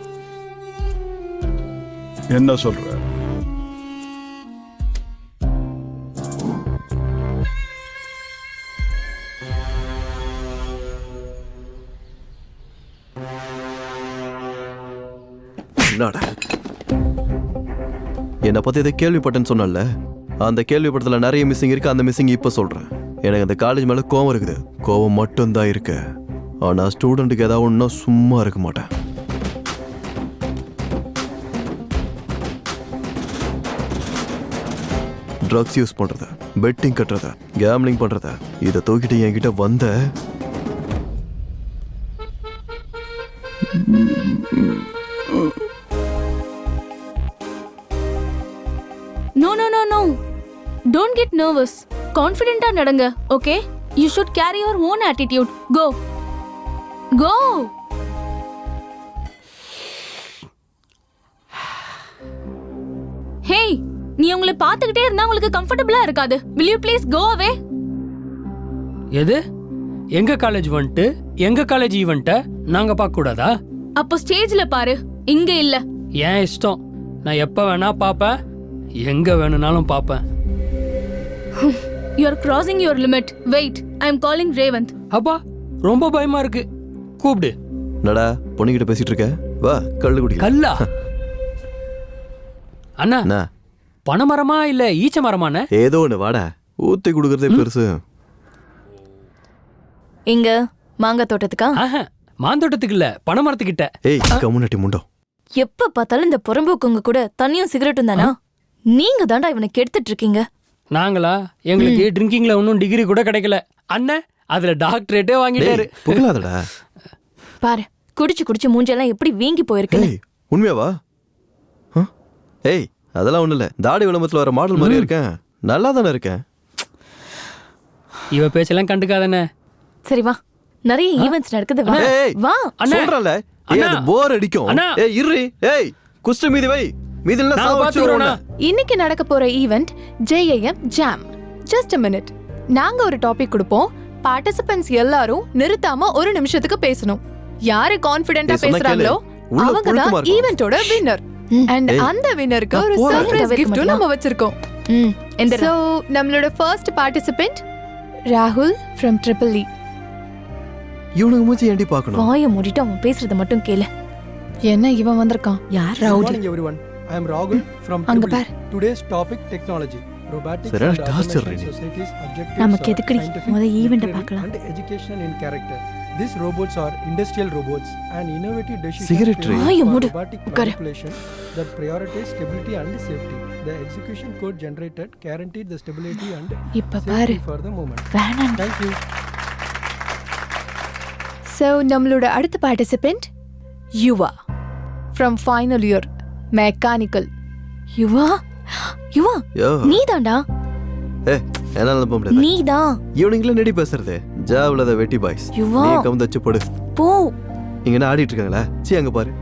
என்ன சொல்ற? என்னை பத்தி இதை கேள்விப்பட்டேன்னு சொன்னல, அந்த கேள்விப்பட்டதுல நிறைய மிஸ்ஸிங் இருக்கு. அந்த மிஸ்ஸிங் இப்ப சொல்றேன். எனக்கு அந்த காலேஜ் மேல கோவம் இருக்குது. கோவம் மட்டும்தான் இருக்கு. ஆனா ஸ்டூடெண்ட்டுக்கு ஏதாவது ஒன்றா சும்மா இருக்க மாட்டேன். ட்ரக்ஸ் யூஸ் பண்றத, பெட்டிங் கட்டுறத, கேம்லிங் பண்றத, இதை தூக்கிட்டு என்கிட்ட வந்த No, no, no, no. Don't get nervous. Confident-ஆ நடங்க, okay? You should carry your own attitude. Go. Go. Hey, நீ உங்களை பார்த்துக்கிட்டே இருந்தா உங்களுக்கு கம்ஃபர்டபுளா இருக்காது. Will you please go away? எது? எங்க காலேஜ் வந்துட்டு எங்க காலேஜ் ஈவெண்ட்டை நாங்க பார்க்க கூடாதா? அப்போ ஸ்டேஜ்ல பாரு, இங்க இல்ல. ஏன் இஷ்டம். நான் எப்ப வேணா பாப்பேன், எங்க வேணும்னாலும் பாப்பேன். You are crossing your limit. Wait, I am calling Revant. அப்பா ரொம்ப பயமா இருக்கு. கூப்பிடு. நடா, பொண்ணுகிட்ட பேசிட்டு இருக்க. வா, கள்ளு குடி. கல்லா? அண்ணா, பனைமரமா இல்ல ஈச்ச மரமாண்ணே? ஏதோ ஒன்று, வாடா. ஊத்தி கொடுக்கறதே பெருசு. இங்க மாங்காய் தோட்டத்துக்கா? மாந்தோட்டத்துக்கு இல்ல, பனைமரத்துக்கிட்ட. ஏய், கம்முனட்டி முண்டோ. எப்ப பார்த்தாலும் இந்த புறம்போக்குங்க கூட தண்ணியும் சிகரெட்டும் தானா? நீங்க தாண்டா இவனை கெடுத்துட்டு இருக்கீங்க. நாங்களா? எங்களுக்கு ட்ரிங்கிங்ல ஒன்னும் டிகிரி கூட கிடைக்கல. அண்ணன் அதுல டாக்டரேட்டே வாங்கிட்டாரு. புகழாதடா. பாரு, குடிச்சு குடிச்சு மூஞ்செல்லாம் எப்படி வீங்கி போயிருக்கு. உண்மையாவா? ஏய், அதெல்லாம் ஒண்ணு இல்ல. தாடி விளம்பரத்துல வர மாடல் மாதிரி இருக்கேன். நல்லா தானே இருக்கேன். இவ பேச்செல்லாம் கண்டுக்காதண்ணே. சரி வா, நிறைய ஈவென்ட்ஸ் நடக்குது. வா வா. சொல்றல, ஏய் அது போர் அடிக்கும். ஏய் இருறி. ஏய் குஸ்ட் மீதி வை. மீதில சாவச்சுறோனா. இன்னைக்கு நடக்க போற event JIM jam. Just a minute. நாங்க ஒரு டாபிக் கொடுப்போம். பார்ட்டிசிபென்ட்ஸ் எல்லாரும் நிறுத்தாம ஒரு நிமிஷத்துக்கு பேசணும். யாரு கான்ஃபிடென்ட்டா பேசுறாங்களோ அவங்க தான் ஈவென்ட்டோட வின்னர். அண்ட் அந்த வின்னருக்கு ஒரு சர்ப்ரைஸ் gift நம்ம வச்சிருக்கோம். சோ நம்மளோட ஃபர்ஸ்ட் பார்ட்டிசிபென்ட் ராகுல் from EEE. இவனுக்கு மூஞ்சி ஏண்டி பார்க்கணும்? வாயை மூடிட்டு அவன் பேசுறத மட்டும் கேளு. என்ன இவன் வந்திருக்கான்? யார்? Good morning everyone. I am Rahul from அங்க EEE. Bar. Today's topic technology. Robotics Sir, and torture automation reading. society's objectives நமக்கு are எதுக்குடி? scientific, முத ஈவென்ட் literary பார்க்கலாம். and education in character. These robots are industrial robots and innovative decisions Cigarette taken வாயை for mood. robotic உட்காரு. manipulation that prioritize stability and safety. The execution code generated guaranteed the stability and இப்ப பாரு. safety for the moment. வேணாம். Thank you. So நம்மளோட அடுத்த participant Yuva from final year மெக்கானிக்கல். Yuva, Yuva yo. நீதான்டா. ஏய், என்னால நம்ப முடியாது. நீதான். இவனுங்களே நடி பேசுறது. ஜாவ்ல வெட்டி பாய்ஸ். யுவா. நீ கவுந்தச்சு போடு. போ. இங்க என்ன ஆடிட்டு இருக்காங்களா? சீ, அங்க பாரு.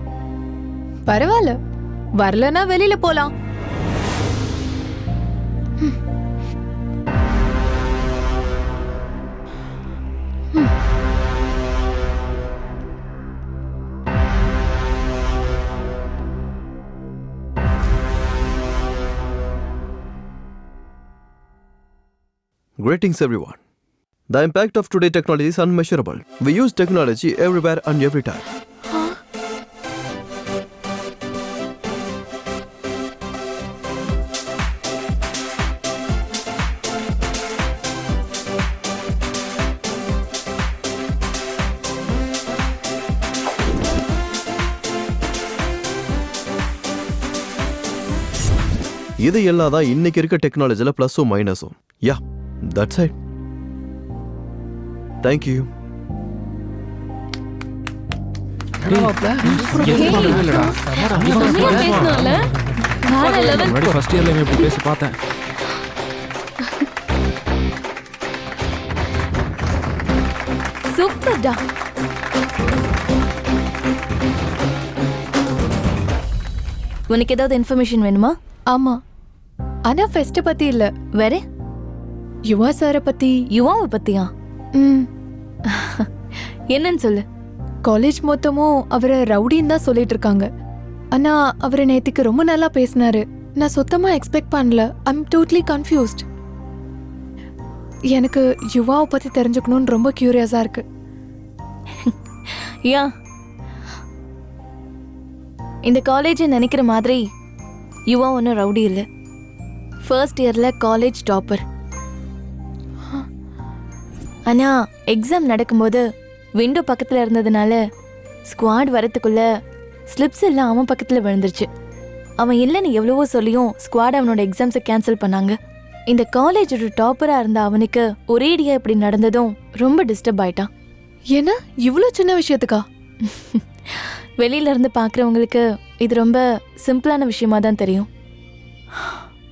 பரவாயில்ல, வரலனா வெளியில போலாம். Greetings everyone. The impact of today technology is unmeasurable. We use technology everywhere and every time. இது எல்லாம் தான் இன்னைக்கு இருக்க டெக்னாலஜில பிளஸும் மைனஸும். யா, தட்ஸ் இட். தேங்க்யூ. ஃபர்ஸ்ட் இயர்ல இப்படி பேசி பார்த்தேன். சூப்பர்டா. உனக்கு ஏதாவது இன்ஃபர்மேஷன் வேணுமா? ஆமா, ஆனா ஃபெஸ்ட் பத்தி இல்ல, வேற யுவா சாரை பத்தி. யுவாவை பத்தியா? என்னன்னு சொல்லு. காலேஜ் மொத்தமும் அவரை ரவுடின்னு தான் சொல்லிட்டு இருக்காங்க. ஆனா அவரை நேத்திக்கு ரொம்ப நல்லா பேசினாரு. நான் சுத்தமா எக்ஸ்பெக்ட் பண்ணல. I'm totally confused. எனக்கு யுவாவை பத்தி தெரிஞ்சுக்கணும்னு ரொம்ப கியூரியஸா இருக்கு. யா, இந்த காலேஜ் நினைக்கிற மாதிரி யுவா ஒன்றும் ரவுடி இல்லை. ஃபர்ஸ்ட் இயர்ல காலேஜ் டாப்பர். ஆனா எக்ஸாம் நடக்கும்போது விண்டோ பக்கத்துல இருந்ததுனால ஸ்குவாட் வரத்துக்குள்ள ஸ்லிப்ஸ் எல்லாம் அவன் பக்கத்துல விழுந்துருச்சு. அவன் இல்லைன்னு எவ்வளவோ சொல்லியும் ஸ்குவாட் அவனோட எக்ஸாம்ஸை கேன்சல் பண்ணாங்க. இந்த காலேஜோட டாப்பரா இருந்த அவனுக்கு ஒரேடியா இப்படி நடந்ததும் ரொம்ப டிஸ்டர்ப் ஆயிட்டான். ஏன்னா இவ்வளோ சின்ன விஷயத்துக்கா? வெளியில இருந்து பார்க்குறவங்களுக்கு இது ரொம்ப சிம்பிளான விஷயமா தான் தெரியும்.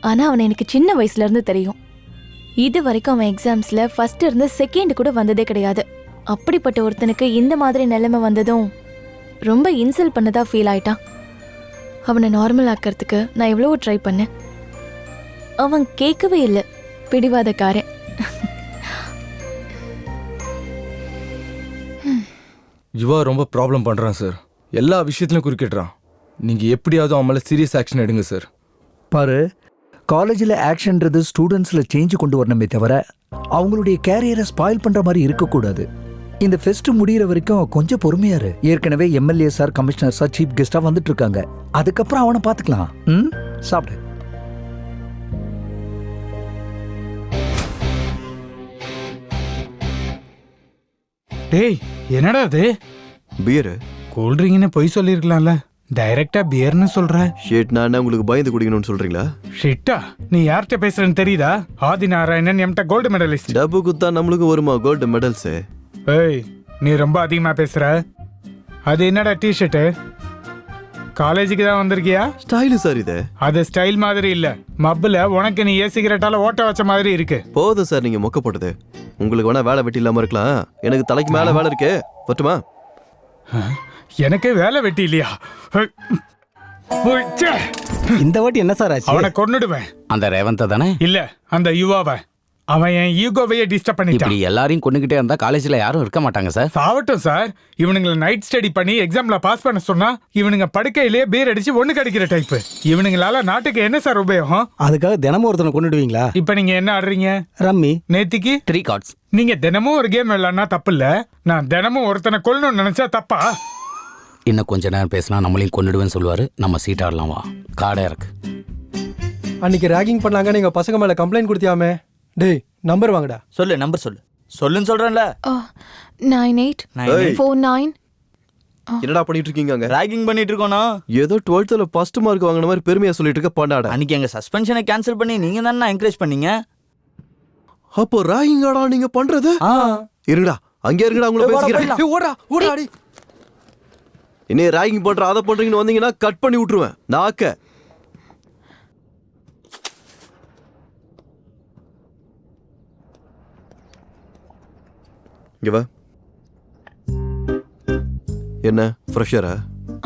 ஆனா அவனை எனக்கு சின்ன வயசுல இருந்து தெரியும். இது வரைக்கும் அவன் எக்ஸாம்ஸ்ல ஃபர்ஸ்ட் இருந்து செகண்ட் கூட வந்ததே கிடையாது. அப்படிப்பட்ட ஒருத்தனுக்கு இந்த மாதிரி நிலைமை வந்ததும் ரொம்ப இன்சல்ட் பண்ணதா ஃபீல் ஆயிட்டான். அவனை நார்மல் ஆக்கிறதுக்கு நான் எவ்வளவோ ட்ரை பண்ணேன். அவன் கேட்கவே இல்லை. பிடிவாதக்காரன். யுவா ரொம்ப ப்ராப்ளம் பண்றான் சார். எல்லா விஷயத்திலும் குறுக்கிடுறான். நீங்க எப்படியாவது அவன் மேல சீரியஸ் ஆக்ஷன் எடுங்க சார். பாரு, காலேஜில் ஆக்ஷன்றது ஸ்டூடெண்ட்ஸில் சேஞ்ச் கொண்டு வரணுமே தவிர அவங்களுடைய கேரியரை ஸ்பாயில் பண்ணுற மாதிரி இருக்கக்கூடாது. இந்த ஃபெஸ்ட் முடிகிற வரைக்கும் கொஞ்சம் பொறுமையாரு. ஏற்கனவே MLA sir, commissioner sir chief கெஸ்டாக வந்துட்டு இருக்காங்க. அதுக்கப்புறம் அவனை பார்த்துக்கலாம். சாப்பிடு. டேய், என்னடா அது? பியர். கூல்ட்ரிங்க்னு பொய் சொல்லியிருக்கலாம்ல. டைரக்டா பியர்னு சொல்ற. ஷிட், நான் உங்களுக்கு பயந்து குடிக்கணும்னு சொல்றீங்களா? ஷிட்டா, நீ யார்கிட்ட பேசுறன்னு தெரியுதா? ஆதி நாராயணன் எம்ட கோல்டு மெடலிஸ்ட். டப்பு குத்தா நம்மளுக்கு வருமா கோல்டு மெடல்ஸ்? ஏய், நீ ரொம்ப அதிகமா பேசுற. அது என்னடா டிஷர்ட்? காலேஜுக்கு தான் வந்திருக்கியா? ஸ்டைலு சார் இது. அது ஸ்டைல் மாதிரி இல்ல. மப்புல உனக்கு நீ சிகரெட்டால ஓட்ட வச்ச மாதிரி இருக்கு. போதும் சார், நீங்க மொக்க போட்டது. உங்களுக்கு வேணா வேலை வெட்டி இல்லாம இருக்கலாம். எனக்கு தலைக்கு மேல வேலை இருக்கு. பட்டுமா? எனக்கு வேலை வெட்டி இல்லையா? இந்த வாட்டி என்ன சார் ஆச்சு? அவனை கொன்னுடுவேன். அந்த ரேவந்த தானே? இல்ல, அந்த யுவாவை. அவன் என் ஈகோவையே டிஸ்டர்ப் பண்ணிட்டான். இப்படி எல்லாரையும் கொண்டுகிட்டே இருந்தா காலேஜ்ல யாரும் இருக்க மாட்டாங்க சார். சாவட்டும் சார். இவனுங்களை நைட் ஸ்டடி பண்ணி எக்ஸாம்ல பாஸ் பண்ண சொன்னா இவனுங்க படுக்கையிலேயே பீர் அடிச்சு ஒண்ணு கிடைக்கிற டைப். இவனுங்களால நாட்டுக்கு என்ன சார் உபயோகம்? அதுக்காக தினமும் ஒருத்தனை கொண்டுடுவீங்களா? இப்ப நீங்க என்ன ஆடுறீங்க? ரம்மி. நேத்திக்கு 3 கார்ட்ஸ். நீங்க தினமும் ஒரு கேம் விளையாடுனா தப்பு இல்ல. நான் தினமும் ஒருத்தனை கொல்லணும்னு நினைச்சா தப்பா? இன்னும் கொஞ்ச நேரம் பேசினா நம்மளையும் கொண்டுடுவேன்னு சொல்லுவாரு. நம்ம சீட் ஆடலாம் வா. காடே இருக்கு. அன்னைக்கு ராகிங் பண்ணாங்க, நீங்க பசங்க மேல கம்ப்ளைண்ட் கொடுத்தியாமே. டேய், நம்பர் வாங்கடா. சொல்லு, நம்பர் சொல்லு. சொல்லுன்னு சொல்றேன்ல. 9849. என்னடா பண்ணிட்டு இருக்கீங்க அங்க? ராகிங் பண்ணிட்டு இருக்கோனா? ஏதோ 12th ஃபர்ஸ்ட் மார்க் வாங்கின மாதிரி பெருமையா சொல்லிட்டு இருக்க பண்ணாட. அன்னைக்கு எங்க சஸ்பென்ஷனை கேன்சல் பண்ணி நீங்க தானே என்கரேஜ் பண்ணீங்க. அப்போ ராகிங்காடா நீங்க பண்றது? இருங்கடா, அங்கே இருங்கடா, உங்களை பேசிக்கிறேன். ஓடா ஓடா அடி. இன்னே ராகிங் பண்ற அதை பண்றீங்கன்னு வந்தீங்கன்னா கட் பண்ணி விட்டுருவேன் நாக்க. என்ன ஃப்ரெஷரா?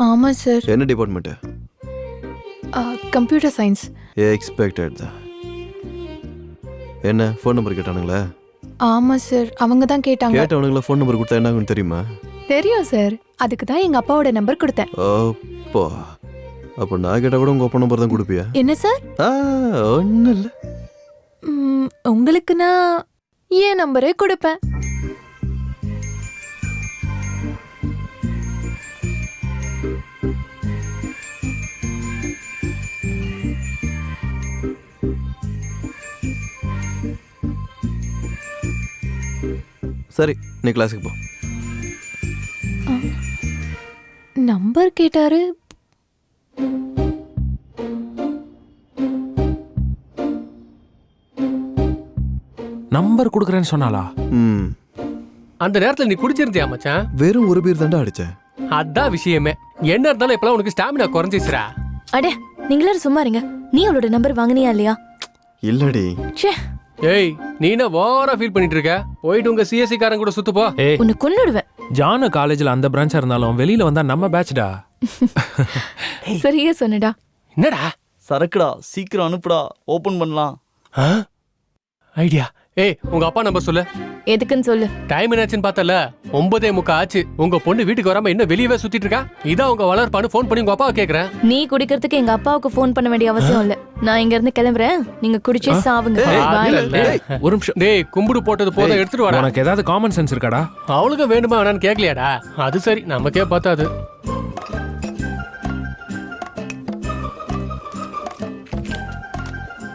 ஆமா சார். என்ன டிபார்ட்மெண்ட்? Computer science. எக்ஸ்பெக்டட் தான். என்ன ஃபோன் நம்பர் கேட்டானுங்களா? ஆமா சார், அவங்க தான் கேட்டாங்க. கேட்டவனுங்களா ஃபோன் நம்பர் கொடுத்தா என்ன ஆகும்னு தெரியுமா? தெரியும் சார். அதுக்கு தான் எங்க அப்பாவோட நம்பர் கொடுத்தேன். அப்போ அப்போ நான் கேட்டா கூட உங்க அப்பா நம்பர் தான் கொடுப்பியா? என்ன சார்? ஒன்றும் இல்லை. உங்களுக்கு நான் என் நம்பரே கொடுப்பேன். சரி, நீ கிளாஸுக்கு போ. நம்பர் கேட்டாரு. நம்பர் கொடுக்குறேன்னு சொன்னாளா? ம் அந்த நேரத்துல நீ குடிச்சிருந்தியா மச்சான்? வெறும் ஒரு பீர் தாண்டா அடிச்சேன். அதான் விஷயமே. என்ன இருந்தாலும் இப்பலாம் உனக்கு ஸ்டாமினா குறைஞ்சிச்சுடா. அடே நீங்களாரும் சும்மா இருங்க. நீ அவளோட நம்பர் வாங்குனியா இல்லையா? இல்லடி. ச்சே. ஏய் நீ என்ன ஓவரா ஃபீல் பண்ணிட்டு இருக்க? போயிட்டு உங்க சிஎஸ்சி காரங்க கூட சுத்து போ. ஏய் உன்னை கொன்னுடுவேன். ஜானு காலேஜ்ல அந்த பிரான்ச்சா இருந்தாலும் வெளியில வந்தா நம்ம பேட்ச்டா. சரியா சொன்னடா. என்னடா? சரக்குடா, சீக்கிரம் அனுப்புடா, ஓபன் பண்ணலாம். ஐடியா. ஏய் உங்க அப்பா நம்பர் சொல்லு. எதுக்குன்னு சொல்லு. டைம் என்னாச்சுன்னு பார்த்தல 9:45 ஆச்சு. உங்க பொண்ணு வீட்டுக்கு வராம என்ன வெளியவே சுத்திட்டு இருக்கா? இதான் உங்க வளர்ப்பான்னு ஃபோன் பண்ணி உங்க அப்பாவை கேக்குறேன். நீ குடிக்கிறதுக்கு எங்க அப்பாவுக்கு ஃபோன் பண்ண வேண்டிய அவசியம் இல்ல. நான் இங்க இருந்து கிளம்புறேன். நீங்க குடிச்சே சாவுங்க. ஒரு நிமிஷம். டேய் கும்பிடு போட்டது போத எடுத்துட்டு வாடா. உனக்கு ஏதாவது காமன் சென்ஸ் இருக்காடா? அவளுக்கு வேணுமா வேணான்னு கேட்கலையாடா? அது சரி நமக்கே பார்த்தாது.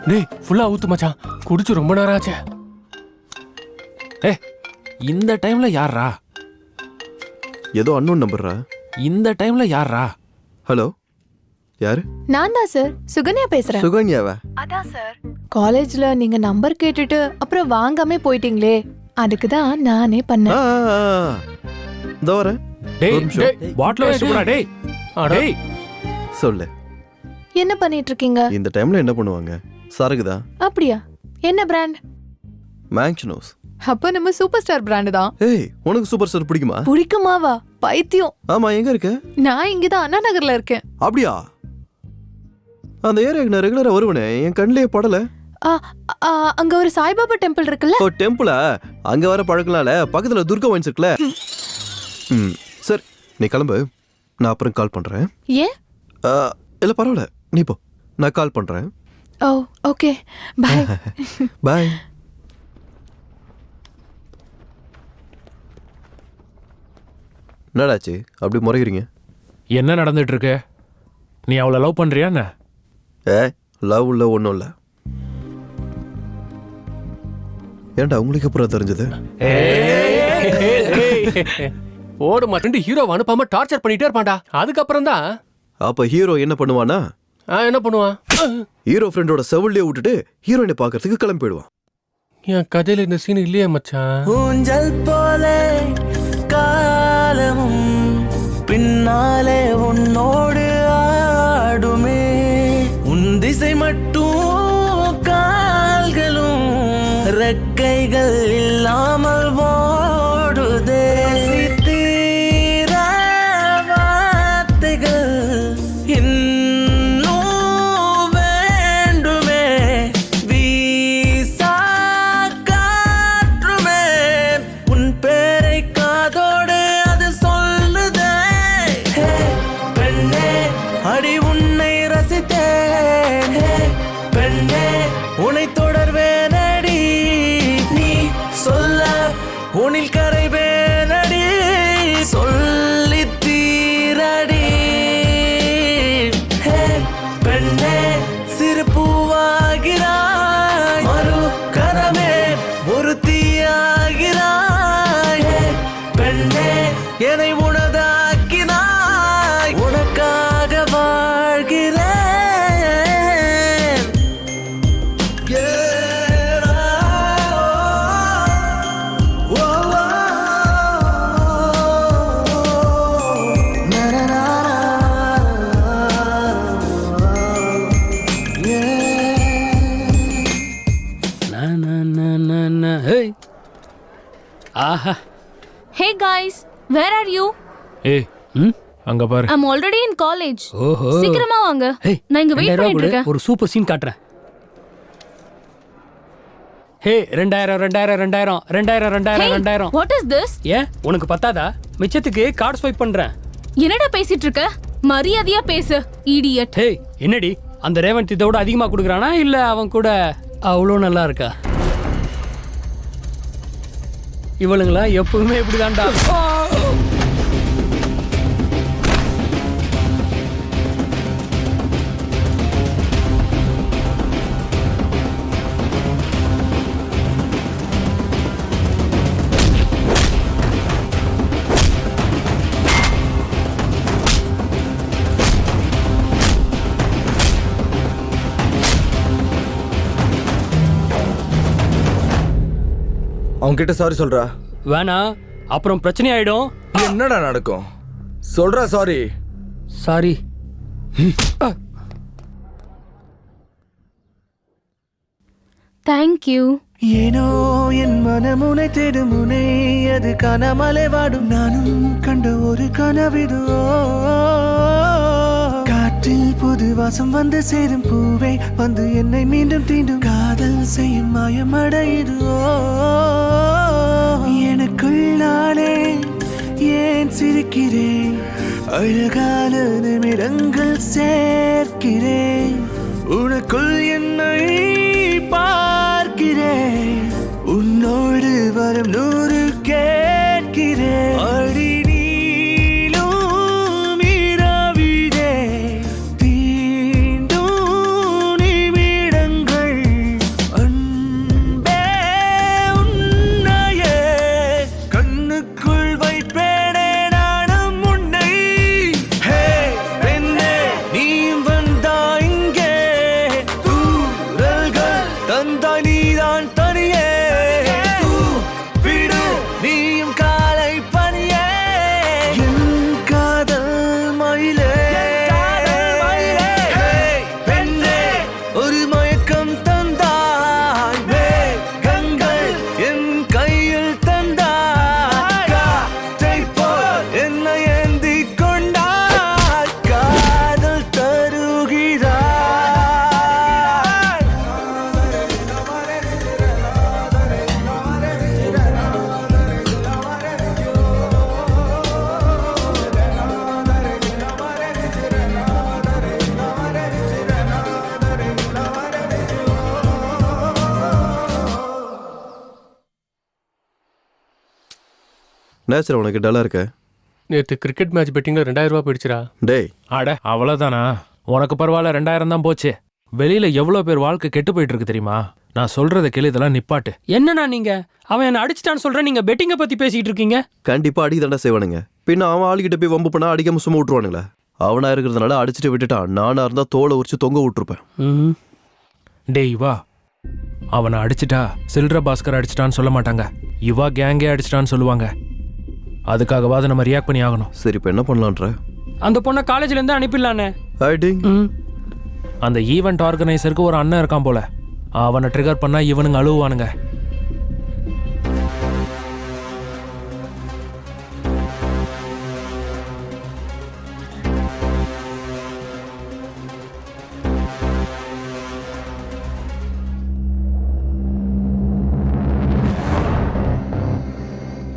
டேய் ஃபுல்லா ஊத்து மச்சான். குடிச்சு ரொம்ப நேரம் ஆச்சு. இந்த டைம்ல யாரா? ஏதோ அன்னோன் நம்பர்ரா. இந்த டைம்ல யாரா? ஹலோ யாரு? நான் தான் சார், சுகன்யா பேசுறேன். சுகன்யாவா? அதான் சார். காலேஜ்ல நீங்க நம்பர் கேட்டுட்டு அப்புறம் வாங்காம போயிட்டீங்களே, அதுக்கு தான் நானே பண்ணேன். இதோ வரேன். டேய் பாட்டில் வச்சுடா. டேய் டேய் சொல்லு. என்ன பண்ணிட்டு இருக்கீங்க? இந்த டைம்ல என்ன பண்ணுவாங்க? சரக்குதான். அப்படியா? என்ன பிராண்ட்? மேங்க்னோஸ். அப்ப நம்ம சூப்பர் ஸ்டார் பிராண்ட் தான். ஏய் உனக்கு சூப்பர் ஸ்டார் பிடிக்குமா? பிடிக்குமாவா? பைத்தியம். ஆமா எங்க இருக்க? நான் இங்கதான் அண்ணா நகர்ல இருக்கேன். அப்படியா? அந்த ஏரியாக்கு நான் ரெகுலரா வருவனே, என் கண்ணிலே படல. அங்க ஒரு சாய்பாபா டெம்பிள் இருக்குல்ல? ஓ டெம்பிளா? அங்க வர பழக்கலாம்ல. பக்கத்துல துர்கா வைன்ஸ் இருக்குல்ல. சரி நீ கிளம்பு, நான் அப்புறம் கால் பண்றேன். ஏன்? இல்ல பரவாயில்ல, நீ போ, நான் கால் பண்றேன். ஓ ஓகே பை. பை. என்னடாச்சு அப்படி முறைகிறீங்க? என்ன நடந்துட்டு இருக்கு? நீ அவளை லவ் பண்றியா என்ன? லவ் இல்ல, ஒன்றும் இல்லை. ஏன்டா உங்களுக்கு அப்புறம் தெரிஞ்சது? ஓடு மாட்டேன் ஹீரோ அனுப்பாம டார்ச்சர் பண்ணிட்டே இருப்பான்டா. அதுக்கப்புறம் தான். அப்ப ஹீரோ என்ன பண்ணுவானா? என்ன பண்ணுவான்? ஹீரோ ஃப்ரெண்டோட செவிலே விட்டுட்டு ஹீரோயினை பார்க்கறதுக்கு கிளம்பி போயிடுவான். என் கதையில இந்த சீன் இல்லையே மச்சான். ஊஞ்சல் போலே காலமும் பின்னாலே உன்னோடு ஆடுமே, உன் திசை மட்டும் கால்களும் ரெக்கைகள் இல்லாமல் ஓடுதே. சித்திர வார்த்தைகள் இன்னும் வேண்டுமே, வீசா காற்றுமே உன் பேரை காதோடு அது சொல்லுதே. பெண்ணே அடி உன்னை ரசித்தேன், பெண்ணே உன்னை தொடர்வேனடி, நீ சொல்ல உன்னில் கரைவேனடி, சொல்லி தீரடி. பெண்ணே சிறு பூவாகிறாய், மறு கரமே ஒரு தீயாகிறாய். பெண்ணே என்னை உனதாக்கினாய், உனக்காக வாழ்கிறேன். ஆஹா. Hey guys, where are you? ஏய் அங்க பாரு. I'm already in college. ஓஹோ. சீக்கிரமா வாங்க. ஏய், நான் இங்க வெயிட் 2000 பண்ணிட்டு கொடு, இருக்கேன். ஒரு சூப்பர் சீன் காட்டுறேன். ஹே 2000 2000 2000 2000 2000 Hey, 2000. what is this? ஏன் உனக்கு பத்தாதா? மிச்சத்துக்கு கார்டு ஸ்வைப் பண்றேன். என்னடா பேசிட்டு இருக்க? மரியாதையா பேசு, இடியட். ஹே என்னடி அந்த ரேவந்த் இதோட அதிகமா கொடுக்குறானா இல்ல அவன் கூட அவ்வளோ நல்லா இருக்கா? இவளுங்களா எப்பவுமே இப்படிதான்டா. உன்கிட்ட சாரி சொல்றா. வேணா அப்புறம் பிரச்சனை ஆயிடும். என்னடா நடக்கும் சொல்றா. சாரி. சாரி. தேங்க்யூ. ஏனோ என் மனமுனை தேடும் முனை அது காணாமலே வாடும் நானும் கண்ட ஒரு கனவிதுவோ காற்றில் புது வாசம் வந்து சேரும் பூவே வந்து என்னை மீண்டும் தீண்டும் காதல் செய்யும் மாயமடையுதுவோ எனக்குள் நானே ஏன் சிரிக்கிறேன் அழகான நிமிடங்கள் சேர்க்கிறேன் உனக்குள் என்னை பார்க்கிறேன் உன்னோடு வரும் 100 கேட்கிறேன் அடி நீளும் இரவிலே தீண்டும் நிமிடங்கள் அன்பே உன்னையே கண்ணுக்குள் வைப்பேனே நானும் உன்னை ஹே பெண்ணே நீ வந்தா இங்கே தூரல்கள் தந்தா நீதான் தனியே விடு நீயும் காலை பனியே என் காதல் மயிலே பெண்ணே ஒரு மயக்கம் தந்தாய் மேகங்கள் என் கையில் தந்தாய் காற்றை போல் என்னை ஏந்தி கொண்டாய் காதல் தருகிறாய் நேச்சர் உனக்கு டல்லா இருக்க. நேற்று கிரிக்கெட் மேட்ச் பெட்டிங்ல 2000 ரூபாய் போயிடுச்சுடா. டேய் அட அவ்வளோதானா? உனக்கு பரவாயில்ல, 2000 தான் போச்சு. வெளியில எவ்வளோ பேர் வாழ்க்கை கெட்டு போயிட்டு இருக்கு தெரியுமா? நான் சொல்றத கேளு, இதெல்லாம் நிப்பாட்டு. என்னண்ணா நீங்க அவன் என்ன அடிச்சிட்டான்னு சொல்றேன், நீங்க பெட்டிங்கை பத்தி பேசிட்டு இருக்கீங்க. கண்டிப்பா அடி தண்டை செய்வானுங்க. பின்ன அவன் ஆளுகிட்ட போய் வம்பு பண்ணா அடிக்காம சும்மா விட்டுருவானுங்களா? அவனா இருக்கிறதுனால அடிச்சுட்டு விட்டுட்டான். நானா இருந்தா தோலை உரிச்சு தொங்க விட்டுருப்பேன். டேய் வா, அவனை அடிச்சிட்டா சில்ற பாஸ்கர் அடிச்சிட்டான்னு சொல்ல மாட்டாங்க, இவா கேங்கே அடிச்சிட்டான்னு சொல்லுவாங்க. அதுக்காகவாது நம்ம ரியாக்ட் பண்ணி ஆகணும். சரி இப்போ என்ன பண்ணலான்ற? அந்த பொண்ணை காலேஜ்ல இருந்து அனுப்பிடலானே. அந்த ஈவெண்ட் ஆர்கனைசருக்கு ஒரு அண்ணன் இருக்கான் போல, அவனை ட்ரிகர் பண்ணா இவனுங்க அழுவானுங்க.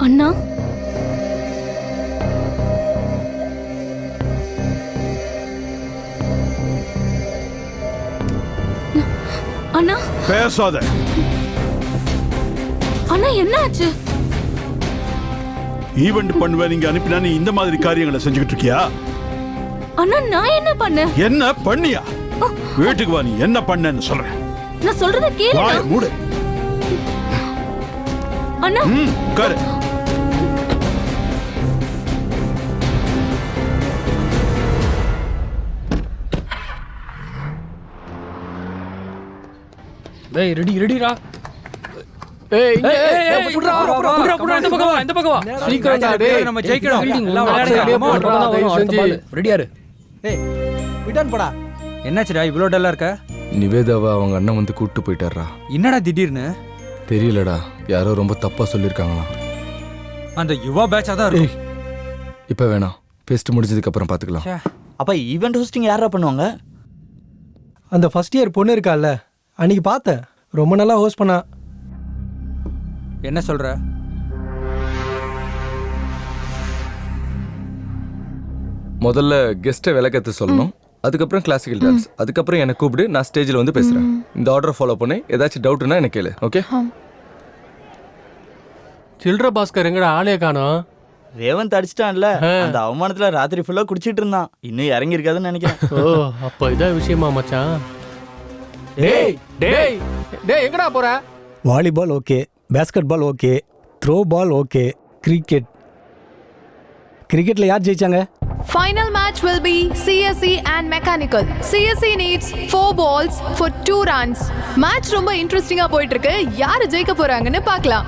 அண்ணா அண்ணா பேசாத. அண்ணா என்ன ஆச்சு? ஈவெண்ட் பண்ணுவேன் நீங்க அனுப்பினா நீ இந்த மாதிரி காரியங்களை செஞ்சுக்கிட்டு இருக்கியா? அண்ணா நான் என்ன பண்ணேன்? என்ன பண்ணியா? வீட்டுக்கு வா, நீ என்ன பண்ணேன்னு சொல்றேன். நான் சொல்றத கேளு. வாயை மூடு. அண்ணா உட்காரு. டேய் ரெடிடா. ஏய் புட்றா இந்த பக்கம் வா, இந்த பக்கம் வா. சீக்கிரம்டா டேய், நம்ம ஜெயிக்கணும். எல்லாம் விளையாடுங்க. ரெடியா இரு. ஏய் விடான் போடா. என்னாச்சுடா இவ்ளோ டல்லா இருக்க? நிவேதாவை அவங்க அண்ணன் வந்து கூப்பிட்டு போயிட்டாரா. என்னடா திடீர்னு? தெரியலடா, யாரோ ரொம்ப தப்பா சொல்லியிருக்காங்களாம். அந்த யுவா பேட்சா தான் இருக்கு. இப்போ வேணாம், ஃபெஸ்ட் முடிஞ்சதுக்கு அப்புறம் பார்த்துக்கலாம். அப்ப ஈவெண்ட் ஹோஸ்டிங் யாரா பண்ணுவாங்க? அந்த ஃபர்ஸ்ட் இயர் பொண்ணு இருக்கால்ல, அன்னைக்கு பார்த்தேன், ரொம்ப நல்லா ஹோஸ்ட் பண்ணா. என்ன சொல்ற? முதல்ல கெஸ்ட்டை விளக்கத்தை சொல்லணும், அதுக்கப்புறம் கிளாசிக்கல் டான்ஸ், அதுக்கப்புறம் என்னை கூப்பிடு, நான் ஸ்டேஜில் வந்து பேசுகிறேன். இந்த ஆர்டரை ஃபாலோ பண்ணி ஏதாச்சும் டவுட்னா எனக்கு கேளு. ஓகே? சில்ற பாஸ்கர் எங்கடா ஆளே காணோம்? ரேவந்த் அடிச்சிட்டான்ல, அந்த அவமானத்துல ராத்திரி ஃபுல்லா குடிச்சிட்டு இருந்தான். இன்னும் இறங்கி இருக்காதுன்னு நினைக்கிறேன். ஓ அப்ப இதான் விஷயமா மச்சான். டேய் டேய் டேய் எங்கடா போற? Volleyball okay, basketball okay, throwball okay, கிரிக்கெட்ல யார் ஜெயிச்சாங்க? Final match will be CSE and Mechanical. CSE needs 4 balls for 2 runs. Match ரொம்ப இன்ட்ரெஸ்டிங்கா போயிட்டு இருக்கு. யாரு ஜெயிக்க போறாங்கன்னு பார்க்கலாம்.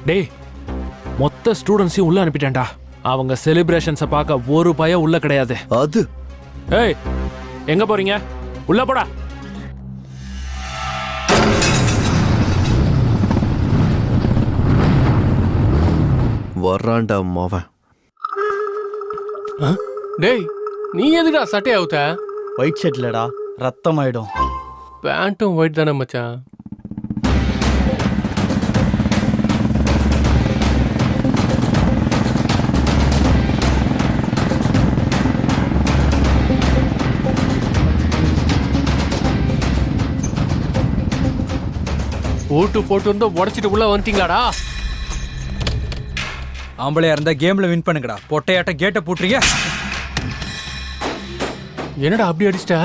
டேய் மொத்த ஸ்டூடெண்ட்ஸையும் உள்ள அனுப்பிட்டேன்டா. அவங்க செலிப்ரேஷன்ஸை பார்க்க ஒரு பயம் உள்ள கிடையாது. அது ஏய் எங்க போறீங்க? உள்ள போடா. வர்றான்டா மாவன். டேய் நீ எதுடா சட்டை அவுத்த? ஒயிட் ஷர்ட்லடா, ரத்தம் ஆயிடும். பேண்ட்டும் ஒயிட் தானே மச்சான். ஓட்டு போட்டு வந்து உடச்சிட்டு உள்ள வந்துட்டீங்களாடா? ஆம்பளையா இருந்தா கேம்ல வின் பண்ணுங்கடா. பொட்டையாட்ட கேட்ட போட்டுறீங்க. என்னடா அப்படி அடிச்சிட்ட?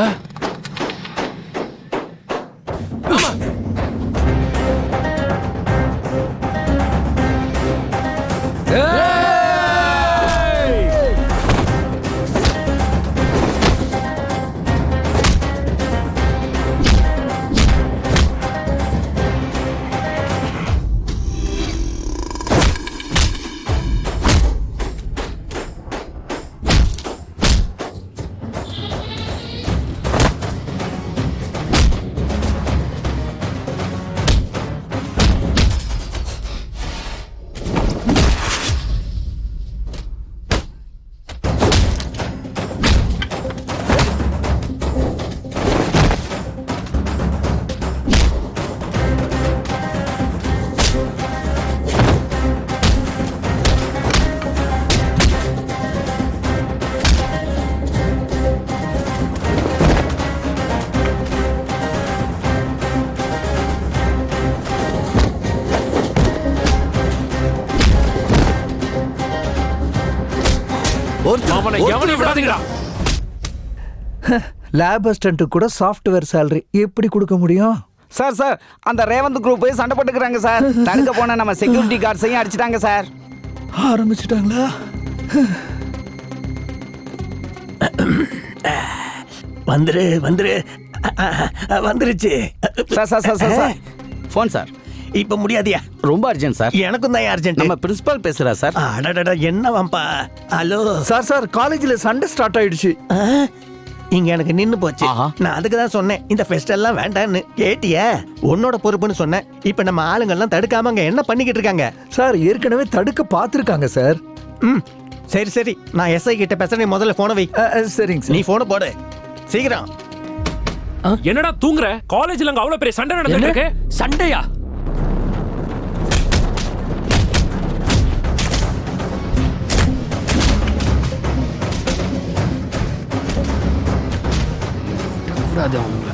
லேப் அசிஸ்டன்ட் கூட சாஃப்ட்வேர் சேலரி எப்படி கொடுக்க முடியும்? சார் சார் அந்த ரேவந்த் குரூப் சண்டை போட்டுக்கிறாங்க சார். தடுக்க போன நம்ம செக்யூரிட்டி கார்ட்ஸையும் அடிச்சிட்டாங்க சார். ஆரம்பிச்சிட்டாங்களா? வந்துரு வந்துரு வந்துருச்சு. Sir sir sir sir sir phone sir. இப்ப முடியாதியா? ரொம்ப அர்ஜென்ட் சார். எனக்கும் தான் அர்ஜென்ட். நம்ம பிரின்சிபல் பேசுறா சார். அடடட என்னவாம்பா? ஹலோ சார் சார் காலேஜ்ல சண்டை ஸ்டார்ட் ஆயிடுச்சு. இங்க எனக்கு நின்னு போச்சு. நான் அதுக்கு தான் சொன்னேன் இந்த ஃபெஸ்ட் எல்லாம் வேண்டான்னு. கேட்டியா? உன்னோட பொறுப்புன்னு சொன்னேன். இப்ப நம்ம ஆளுங்க எல்லாம் தடுக்காம அங்க என்ன பண்ணிக்கிட்டு இருக்காங்க? சார் ஏற்கனவே தடுக்க பாத்துருக்காங்க சார். சரி சரி நான் எஸ்ஐ கிட்ட பேசுறேன். நீ முதல்ல போனை வை. சரிங்க சார். நீ போனை போடு சீக்கிரம். என்னடா தூங்குற? காலேஜ்ல அங்க அவ்வளவு பெரிய சண்டை நடந்துட்டு இருக்கு. சண்டையா? கூடாது அவங்கள.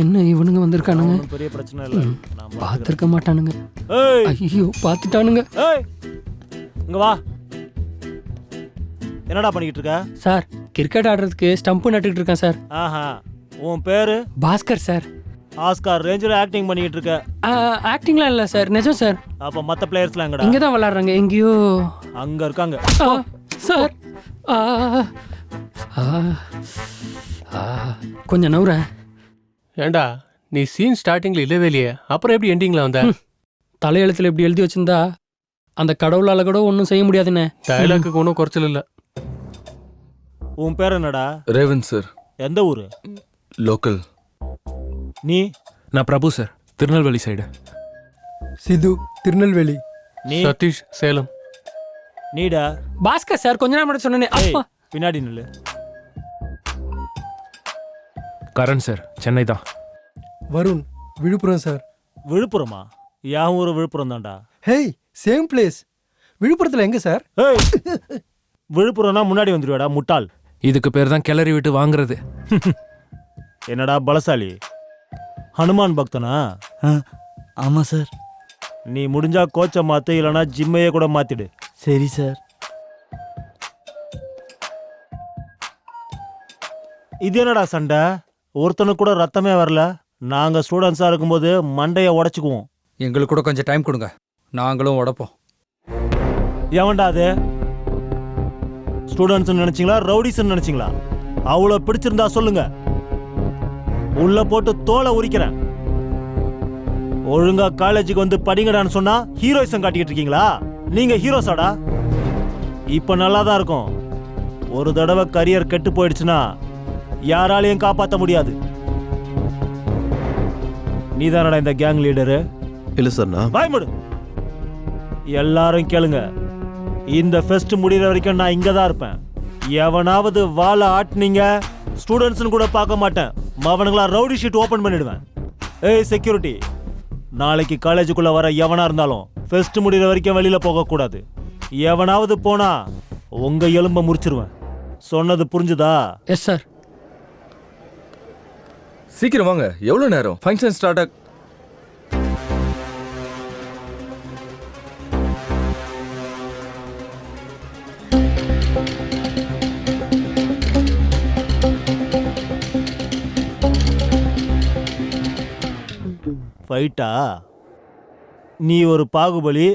என்ன இவனுங்க வந்திருக்கானுங்க? பெரிய பிரச்சனை இல்ல. பார்த்திருக்க மாட்டானுங்க. ஐயோ பார்த்துட்டானுங்க. இங்க வா. என்னடா பண்ணிக்கிட்டு இருக்க? சார் கிரிக்கெட் ஆடுறதுக்கு ஸ்டம்ப் நட்டுக்கிட்டு இருக்கேன் சார். ஆஹா. உன் பேரு? பாஸ்கர் சார். ஆஸ்கார் ரேஞ்சில் ஆக்டிங் பண்ணிக்கிட்டு இருக்க. ஆக்டிங்லாம் இல்லை சார், நிஜம் சார். அப்போ மற்ற பிளேயர்ஸ்லாம் எங்கடா? இங்கே தான் விளாட்றாங்க. எங்கேயோ அங்கே இருக்காங்க சார். கொஞ்சம் நவுறேன். ஏண்டா நீ சீன் ஸ்டார்டிங்ல இல்லவே இல்லையே, அப்புறம் எப்படி எண்டிங்ல வந்த? தலையெழுத்துல இப்படி எழுதி வச்சிருந்தா அந்த கடவுளால கூட ஒன்றும் செய்ய முடியாதுண்ணே. டயலாக்கு ஒன்றும் குறைச்சல் இல்லை. உன் பேர் என்னடா? Raven sir. எந்த ஊரு? லோக்கல். நீ? நான் பிரபு சார், திருநெல்வேலி சைடு. சிது, திருநெல்வேலி. நீ? சதீஷ், சேலம். நீடா? பாஸ்கர் சார், கொஞ்ச நேரம் மட்டும் சொன்னேனே. பின்னாடி நில்லு. கரண் சார், சென்னை தான். வருண், விழுப்புரம் சார். விழுப்புரமா? என் ஊர் விழுப்புரம் தான்டா. Hey, same place. விழுப்புரத்தில் எங்க சார்? விழுப்புரம்னா முன்னாடி வந்துடுவாடா முட்டாள். இதுக்கு பேர் தான் கிளறி விட்டு வாங்குறது. என்னடா பலசாலி, ஹனுமான் பக்தனா? ஆமா சார். நீ முடிஞ்சா கோச்சை மாத்து, இல்லைனா ஜிம்மையே கூட மாத்திடு. சரி சார். இது என்னடா சண்டை? ஒருத்தனுக்கு கூட ரத்தமே வரல. நாங்க ஸ்டூடெண்ட்ஸா இருக்கும்போது மண்டையை உடைச்சுக்குவோம். எங்களுக்கு கூட கொஞ்சம் டைம் கொடுங்க, நாங்களும் உடைப்போம். எவன்டா அது? ஸ்டூடெண்ட்ஸ் நினைச்சீங்களா, ரவுடிஸ் நினைச்சீங்களா? அவ்வளோ பிடிச்சிருந்தா சொல்லுங்க, உள்ள போட்டு தோலை உரிக்கிறேன். ஒழுங்கா காலேஜுக்கு வந்து படிங்கடான்னு சொன்னா ஹீரோயிசம் காட்டிக்கிட்டு இருக்கீங்களா? நீங்க ஹீரோஸாடா? இப்ப நல்லா தான் இருக்கும். ஒரு தடவை கரியர் கெட்டு போயிடுச்சுன்னா யாராலையும் காப்பாற்ற முடியாது. நீதானடா இந்த கேங் லீடரு? இல்ல சார், நான் பயமுடு. எல்லாரும் கேளுங்க, இந்த ஃபெஸ்ட் முடிகிற வரைக்கும் நான் இங்க தான் இருப்பேன். எவனாவது வாழை ஆட்டினீங்க, ஸ்டூடெண்ட்ஸ்னு கூட பார்க்க மாட்டேன். அவனுங்களா ரவுடி ஷீட் ஓபன் பண்ணிடுவேன். ஏய் செக்யூரிட்டி, நாளைக்கு காலேஜுக்குள்ள வர எவனா இருந்தாலும் ஃபெஸ்ட் முடிகிற வரைக்கும் வெளியில போக கூடாது. எவனாவது போனா உங்க எலும்ப முறிச்சிருவேன். சொன்னது புரிஞ்சுதா? Yes sir. சீக்கிரம் வாங்க, எவ்வளவு நேரம்? ஃபங்க்ஷன் ஸ்டார்ட் ஆக ஃபைட்டா? நீ ஒரு பாகுபலி,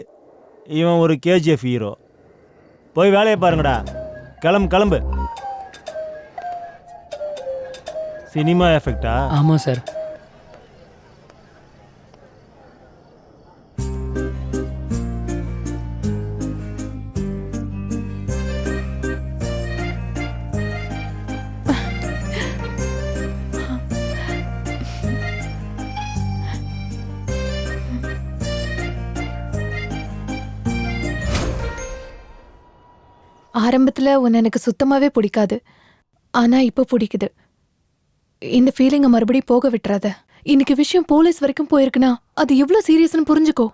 இவன் ஒரு கேஜிஎஃப் ஹீரோ. போய் வேலையை பாருங்கடா. கிளம்பு கிளம்பு. சினிமா எஃபெக்டா? ஆமாம் சார். ஆரம்பத்துல உன்னை எனக்கு சுத்தமாவே பிடிக்காது, ஆனா இப்ப பிடிக்குது. இந்த ஃபீலிங்கை மறுபடியும் போக விட்டுறாத. இன்னைக்கு விஷயம் போலீஸ் வரைக்கும் போயிருக்குன்னா அது எவ்வளவு சீரியஸ்னு புரிஞ்சுக்கோ.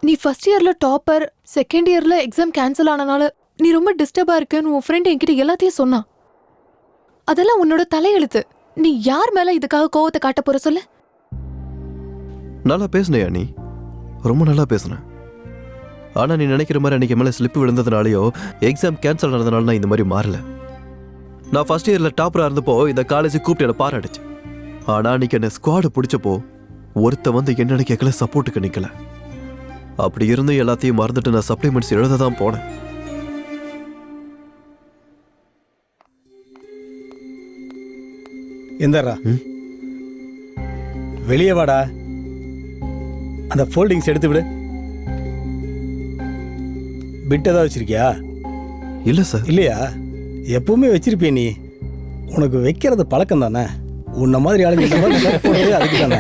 நீ ஃபர்ஸ்ட் இயர்ல டாப்பர், செகண்ட் இயர்ல எக்ஸாம் கேன்சல் ஆனனால நீ ரொம்ப டிஸ்டர்பா இருக்குன்னு உன் ஃப்ரெண்ட் என்கிட்ட எல்லாத்தையும் சொன்னான். அதெல்லாம் உன்னோட தலையெழுத்து. நீ யார் மேல இதுக்காக கோவத்தை காட்ட போற சொல்லு? நல்லா பேசுனையா நீ? ரொம்ப நல்லா பேசுன. ஆனா நீ நினைக்கிற மாதிரி அன்னைக்கு மேலே ஸ்லிப் விழுந்ததுனாலயோ எக்ஸாம் கேன்சல் ஆனதுனால நான் இந்த மாதிரி மாறல. நான் ஃபர்ஸ்ட் இயர்ல டாப்பரா இருந்தப்போ இந்த காலேஜ் கூப்பிட்டு என்ன பாராட்டுச்சு. ஆனா அன்னைக்கு என்ன ஸ்குவாடு பிடிச்சப்போ ஒருத்த வந்து என்னன்னு கேட்கல, சப்போர்ட்டுக்கு நிக்கல. அப்படி இருந்து எல்லாத்தையும் மறந்துட்டு நான் சப்ளிமெண்ட்ஸ் எழுத தான் போனேன். எந்தரா வெளியே வாடா. அந்த ஃபோல்டிங்ஸ் எடுத்து விடு. பிட் ஏதாவது வச்சிருக்கியா? இல்ல சார். இல்லையா? எப்பவுமே வச்சிருப்பிய நீ. உனக்கு வைக்கிறது பழக்கம் தானே. உன்ன மாதிரி ஆளுங்க இந்த மாதிரி லவ் போடுறதே அதுக்கு தானே.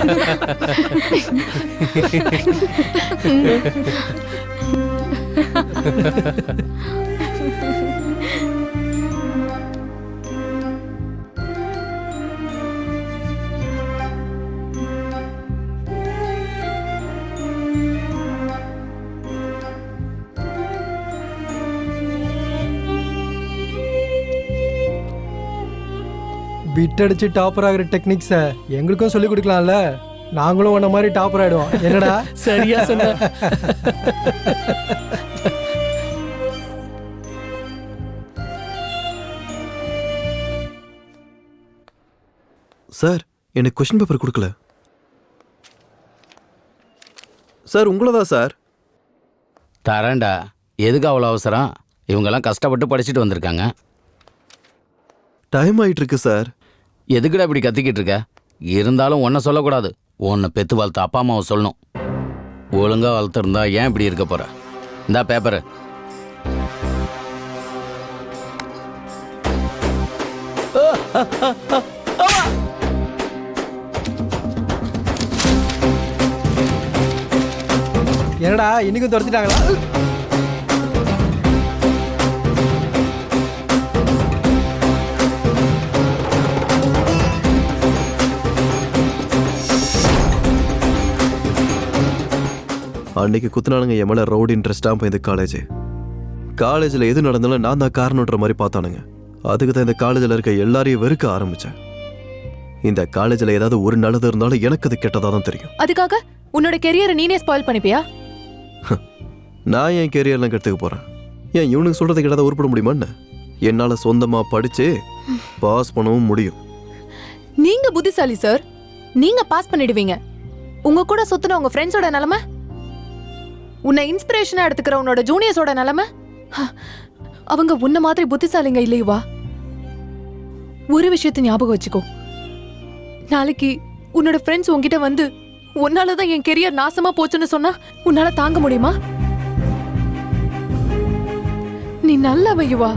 பிட் அடிச்சு டாப்பர் ஆகிற டெக்னிக்ஸை எங்களுக்கும் சொல்லி கொடுக்கலாம்ல. நாங்களும் உன்ன மாதிரி டாப்பர் ஆயிடுவோம். என்னடா? சரியா சொன்ன. சார், எனக்கு கொஸ்டின் பேப்பர் கொடுக்கல சார். உங்களதான் சார். தரேன்டா. எதுக்கு அவ்வளோ அவசரம்? இவங்கெல்லாம் கஷ்டப்பட்டு படிச்சுட்டு வந்திருக்காங்க. டைம் ஆயிட்டு இருக்கு சார். எதுக்குடா இப்படி கத்திக்கிட்டு இருக்க? இருந்தாலும் ஒன்றை சொல்லக்கூடாது. உன்னை பெத்து வளர்த்த அப்பா அம்மாவை சொல்லணும். ஒழுங்கா வளர்த்துருந்தா ஏன் இப்படி இருக்க போற? இந்தா பேப்பரு. என்னடா இன்னைக்கும் துரத்திட்டாங்களா? அன்னைக்கு குத்துனானுங்க என் மேல ரவுடி இன்ட்ரெஸ்டாக போய் இந்த காலேஜில் எது நடந்தாலும் நான் தான் காரணன்ற மாதிரி பார்த்தானுங்க. அதுக்கு தான் இந்த காலேஜில் இருக்க எல்லாரையும் வெறுக்க ஆரம்பித்தேன். இந்த காலேஜில் ஏதாவது ஒரு நல்லது இருந்தாலும் எனக்கு அது கெட்டதாக தான் தெரியும். அதுக்காக உன்னோட கெரியரை நீனே ஸ்பாயில் பண்ணிப்பியா? நான் என் கெரியர்லாம் கெடுத்துக்க போகிறேன். ஏன் இவனுக்கு சொல்கிறதுக்கு ஏதாவது உருப்பட முடியுமான்னு? என்னால் சொந்தமாக படித்து பாஸ் பண்ணவும் முடியும். நீங்க புத்திசாலி சார். நீங்க பாஸ் பண்ணிடுவீங்க. உங்க கூட சுத்தின உங்க ஃப்ரெண்ட்ஸோட நிலைமை, உன்னை இன்ஸ்பிரேஷனா எடுத்துக்கிற உன்னோட ஜூனியர்ஸோட நிலைமை, அவங்க உன்ன மாதிரி புத்திசாலிங்க இல்லையுவா? ஒரு விஷயத்தை ஞாபகம் வச்சுக்கோ. நாளைக்கு உன்னோட ஃப்ரெண்ட்ஸ் உன்கிட்ட வந்து உன்னாலதான் என் கெரியர் நாசமா போச்சுன்னு சொன்னா உன்னால தாங்க முடியுமா? நீ நல்லவையுவா.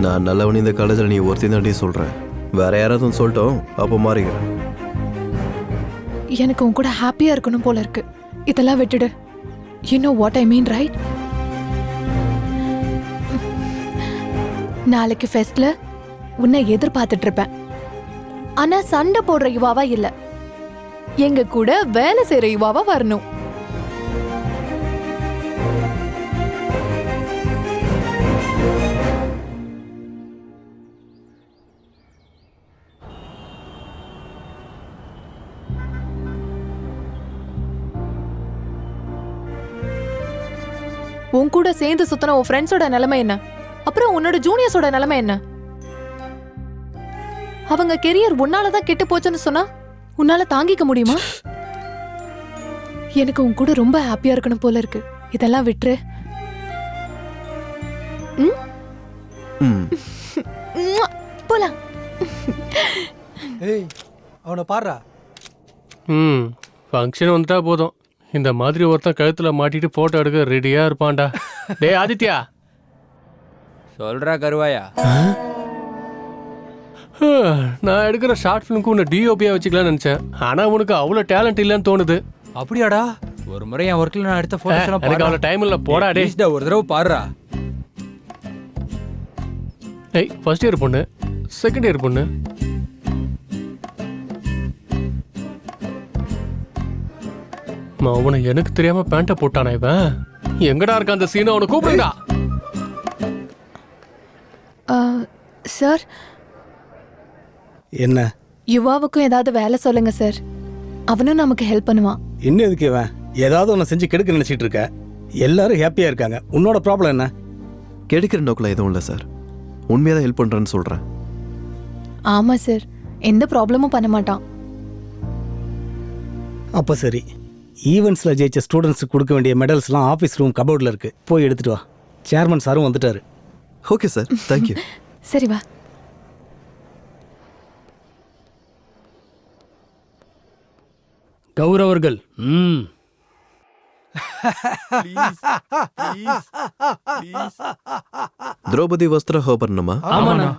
நான் நல்லவன் இந்த காலேஜில் நீ ஒருத்தி தாண்டி சொல்கிறேன். வேற யாராவது சொல்லட்டும், அப்போ மாறிக்கிறேன். எனக்கு உன் கூட ஹாப்பியா இருக்கணும் போல இருக்கு. இதெல்லாம் விட்டுடு. You know what I mean, right? நாளைக்கு ஃபெஸ்ட்ல உன்னை எதிர்பார்த்துட்டு இருப்பேன். ஆனா சண்டை போடுற யுவாவா இல்ல, எங்க கூட வேலை செய்யற யுவாவா வரணும். உன் கூட சேர்ந்து சுத்தின உன் ஃப்ரெண்ட்ஸோட நிலைமை என்ன? அப்புறம் உன்னோட ஜூனியர்ஸோட நிலைமை என்ன? அவங்க கெரியர் உன்னாலதான் கெட்டு போச்சுன்னு சொன்னா உன்னால தாங்கிக்க முடியுமா? எனக்கு உன் கூட ரொம்ப ஹாப்பியா இருக்கணும் போல இருக்கு. இதெல்லாம் விட்டுரு. போலாம். ஏய், அவனை பாடுறா. ஃபங்க்ஷன் வந்துட்டா போதும். இந்த மாதிரி ஒருத்தன் கழுத்துல மாட்டிட்டு போட்டோ எடுக்க ரெடியா இருப்பான்டா. டேய் ஆதித்யா, சொல்றா கருவாயா. நான் எடுக்கிற ஷார்ட் ஃபிலிம்க்கு உன்னை டிஓபியா வச்சுக்கலாம்னு நினைச்சேன். ஆனா உனக்கு அவ்வளவு டேலண்ட் இல்லைன்னு தோணுது. அப்படியாடா? ஒரு முறை என் ஒர்க்ல நான் எடுத்த போட்டோஸ் எல்லாம் எனக்கு அவ்வளவு டைம் இல்ல. போடா டேய். ஒரு தடவை பாடுறா. ஏய், ஃபர்ஸ்ட் இயர் பொண்ணு, செகண்ட் இயர் பொண்ணு. அவனை எனக்கு தெரியாம பேண்ட போட்டானா இவன்? எங்கடா இருக்க அந்த சீனை? அவனை கூப்பிடுடா. சார், என்ன? யுவாவுக்கும் ஏதாவது வேலை சொல்லுங்க சார். அவனும் நமக்கு ஹெல்ப் பண்ணுவான். இன்னும் எதுக்கு இவன் ஏதாவது ஒன்று செஞ்சு கெடுக்க நினைச்சிட்டு இருக்க? எல்லாரும் ஹாப்பியா இருக்காங்க. உன்னோட ப்ராப்ளம் என்ன? கெடுக்கிற நோக்கில் எதுவும் இல்லை சார். உண்மையாக தான் ஹெல்ப் பண்ணுறேன்னு சொல்கிறேன். ஆமா சார், எந்த ப்ராப்ளமும் பண்ண மாட்டான். அப்போ சரி, ஈவெண்ட்ஸில் ஜெயிச்ச ஸ்டூடெண்ட்ஸுக்கு கொடுக்க வேண்டிய மெடல்ஸ்லாம் ஆஃபீஸ் ரூம் கபோர்டில் இருக்கு. போய் எடுத்துட்டு வா. சேர்மன் சாரும் வந்துட்டாரு. Okay sir, thank you. சரி வா. கௌரவர்கள். திரௌபதி வஸ்திர ஹோபர்ணமா? ஆமாண்ணா.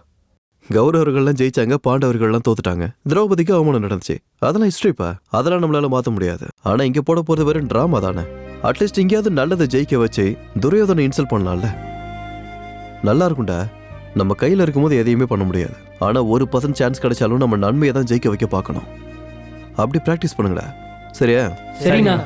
கௌரவர்கள்லாம் ஜெயிச்சாங்க, பாண்டவர்கள்லாம் தோத்துட்டாங்க. திரௌபதிக்கு அவமானம் நடந்துச்சு. அதெல்லாம் ஹிஸ்டரிப்பா, அதெல்லாம் நம்மளால மாற்ற முடியாது. ஆனா இங்க போட போறது வெறும் டிராமா தானே. அட்லீஸ்ட் இங்கேயாவது நல்லதை ஜெயிக்க வச்சு துரியோதனை இன்சல்ட் பண்ணலாம்ல. நல்லா இருக்கும்டா. நம்ம கையில இருக்கும்போது எதையுமே பண்ண முடியாது. ஆனா 1% சான்ஸ் கிடைச்சாலும் நம்ம நன்மையை தான் ஜெயிக்க வைக்க பார்க்கணும். அப்படி பிராக்டிஸ் பண்ணுங்கடா. சரியா? சரிண்ணா.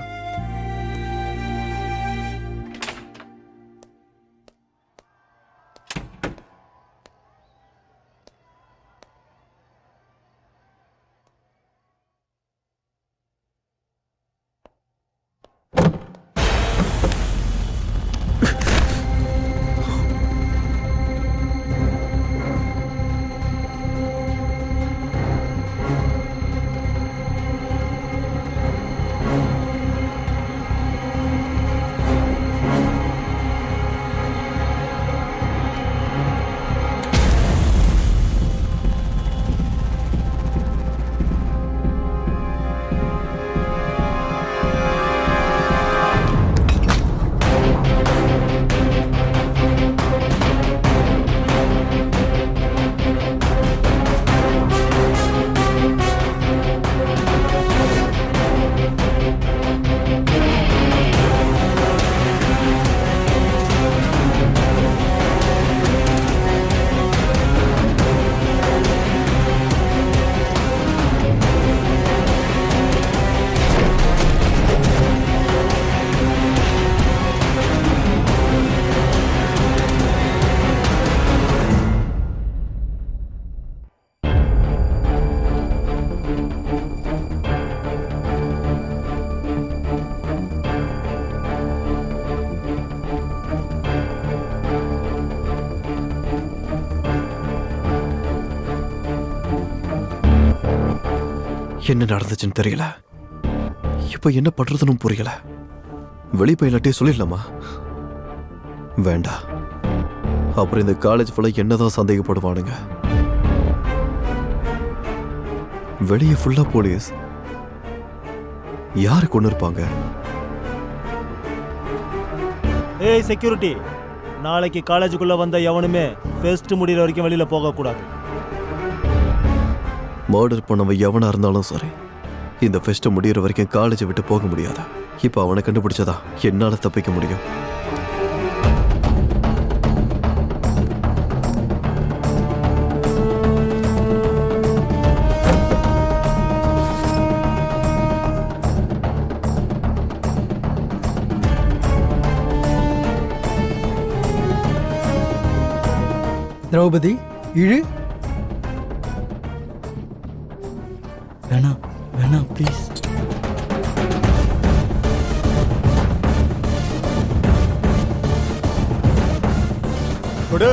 என்ன நடந்துச்சுன்னு தெரியல. இப்ப என்ன பண்றதுன்னு புரியல. வெளி பயிலாட்டே சொல்லிடலாமா? வேண்டாம். அப்புறம் இந்த காலேஜ் ஃபுல்லா என்னதான் சந்தேகப்படுவானுங்க. வெளியே ஃபுல்லா போலீஸ். யாரு கொண்டு இருப்பாங்க? ஏய் செக்யூரிட்டி, நாளைக்கு காலேஜுக்குள்ள வந்த எவனுமே ஃபெஸ்ட் முடிகிற வரைக்கும் வெளியில போக கூடாது. மர்டர் பண்ணவன் எவனா இருந்தாலும் சரி, இந்த ஃபெஸ்ட் முடிகிற வரைக்கும் காலேஜை விட்டு போக முடியாது. இப்போ அவனை கண்டுபிடிச்சதா என்னால தப்பிக்க முடியும். திரௌபதி இழு. வேணாம் வேணாம் ப்ளீஸ். கொடு.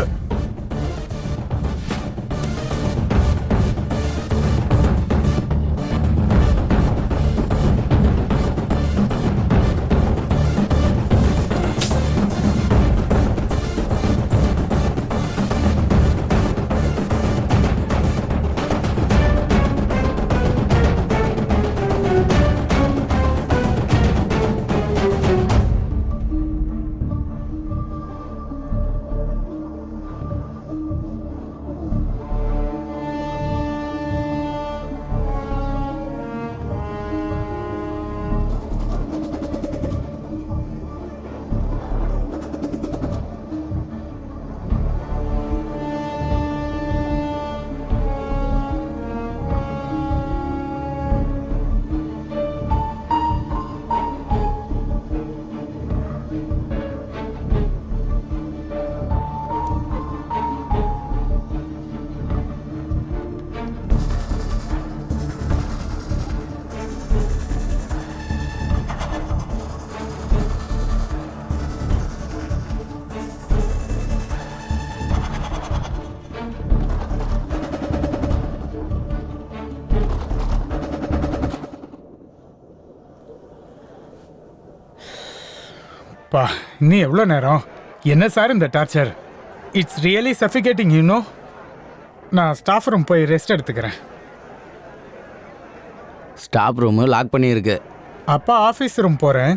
பா, இன்னும் எவ்வளோ நேரம்? என்ன சார் இந்த torture? It's really suffocating you know. நான் ஸ்டாஃப் ரூம் போய் ரெஸ்ட் எடுத்துக்கிறேன். ஸ்டாஃப் ரூமு லாக் பண்ணியிருக்கு. அப்பா ஆஃபீஸ் ரூம் போகிறேன்.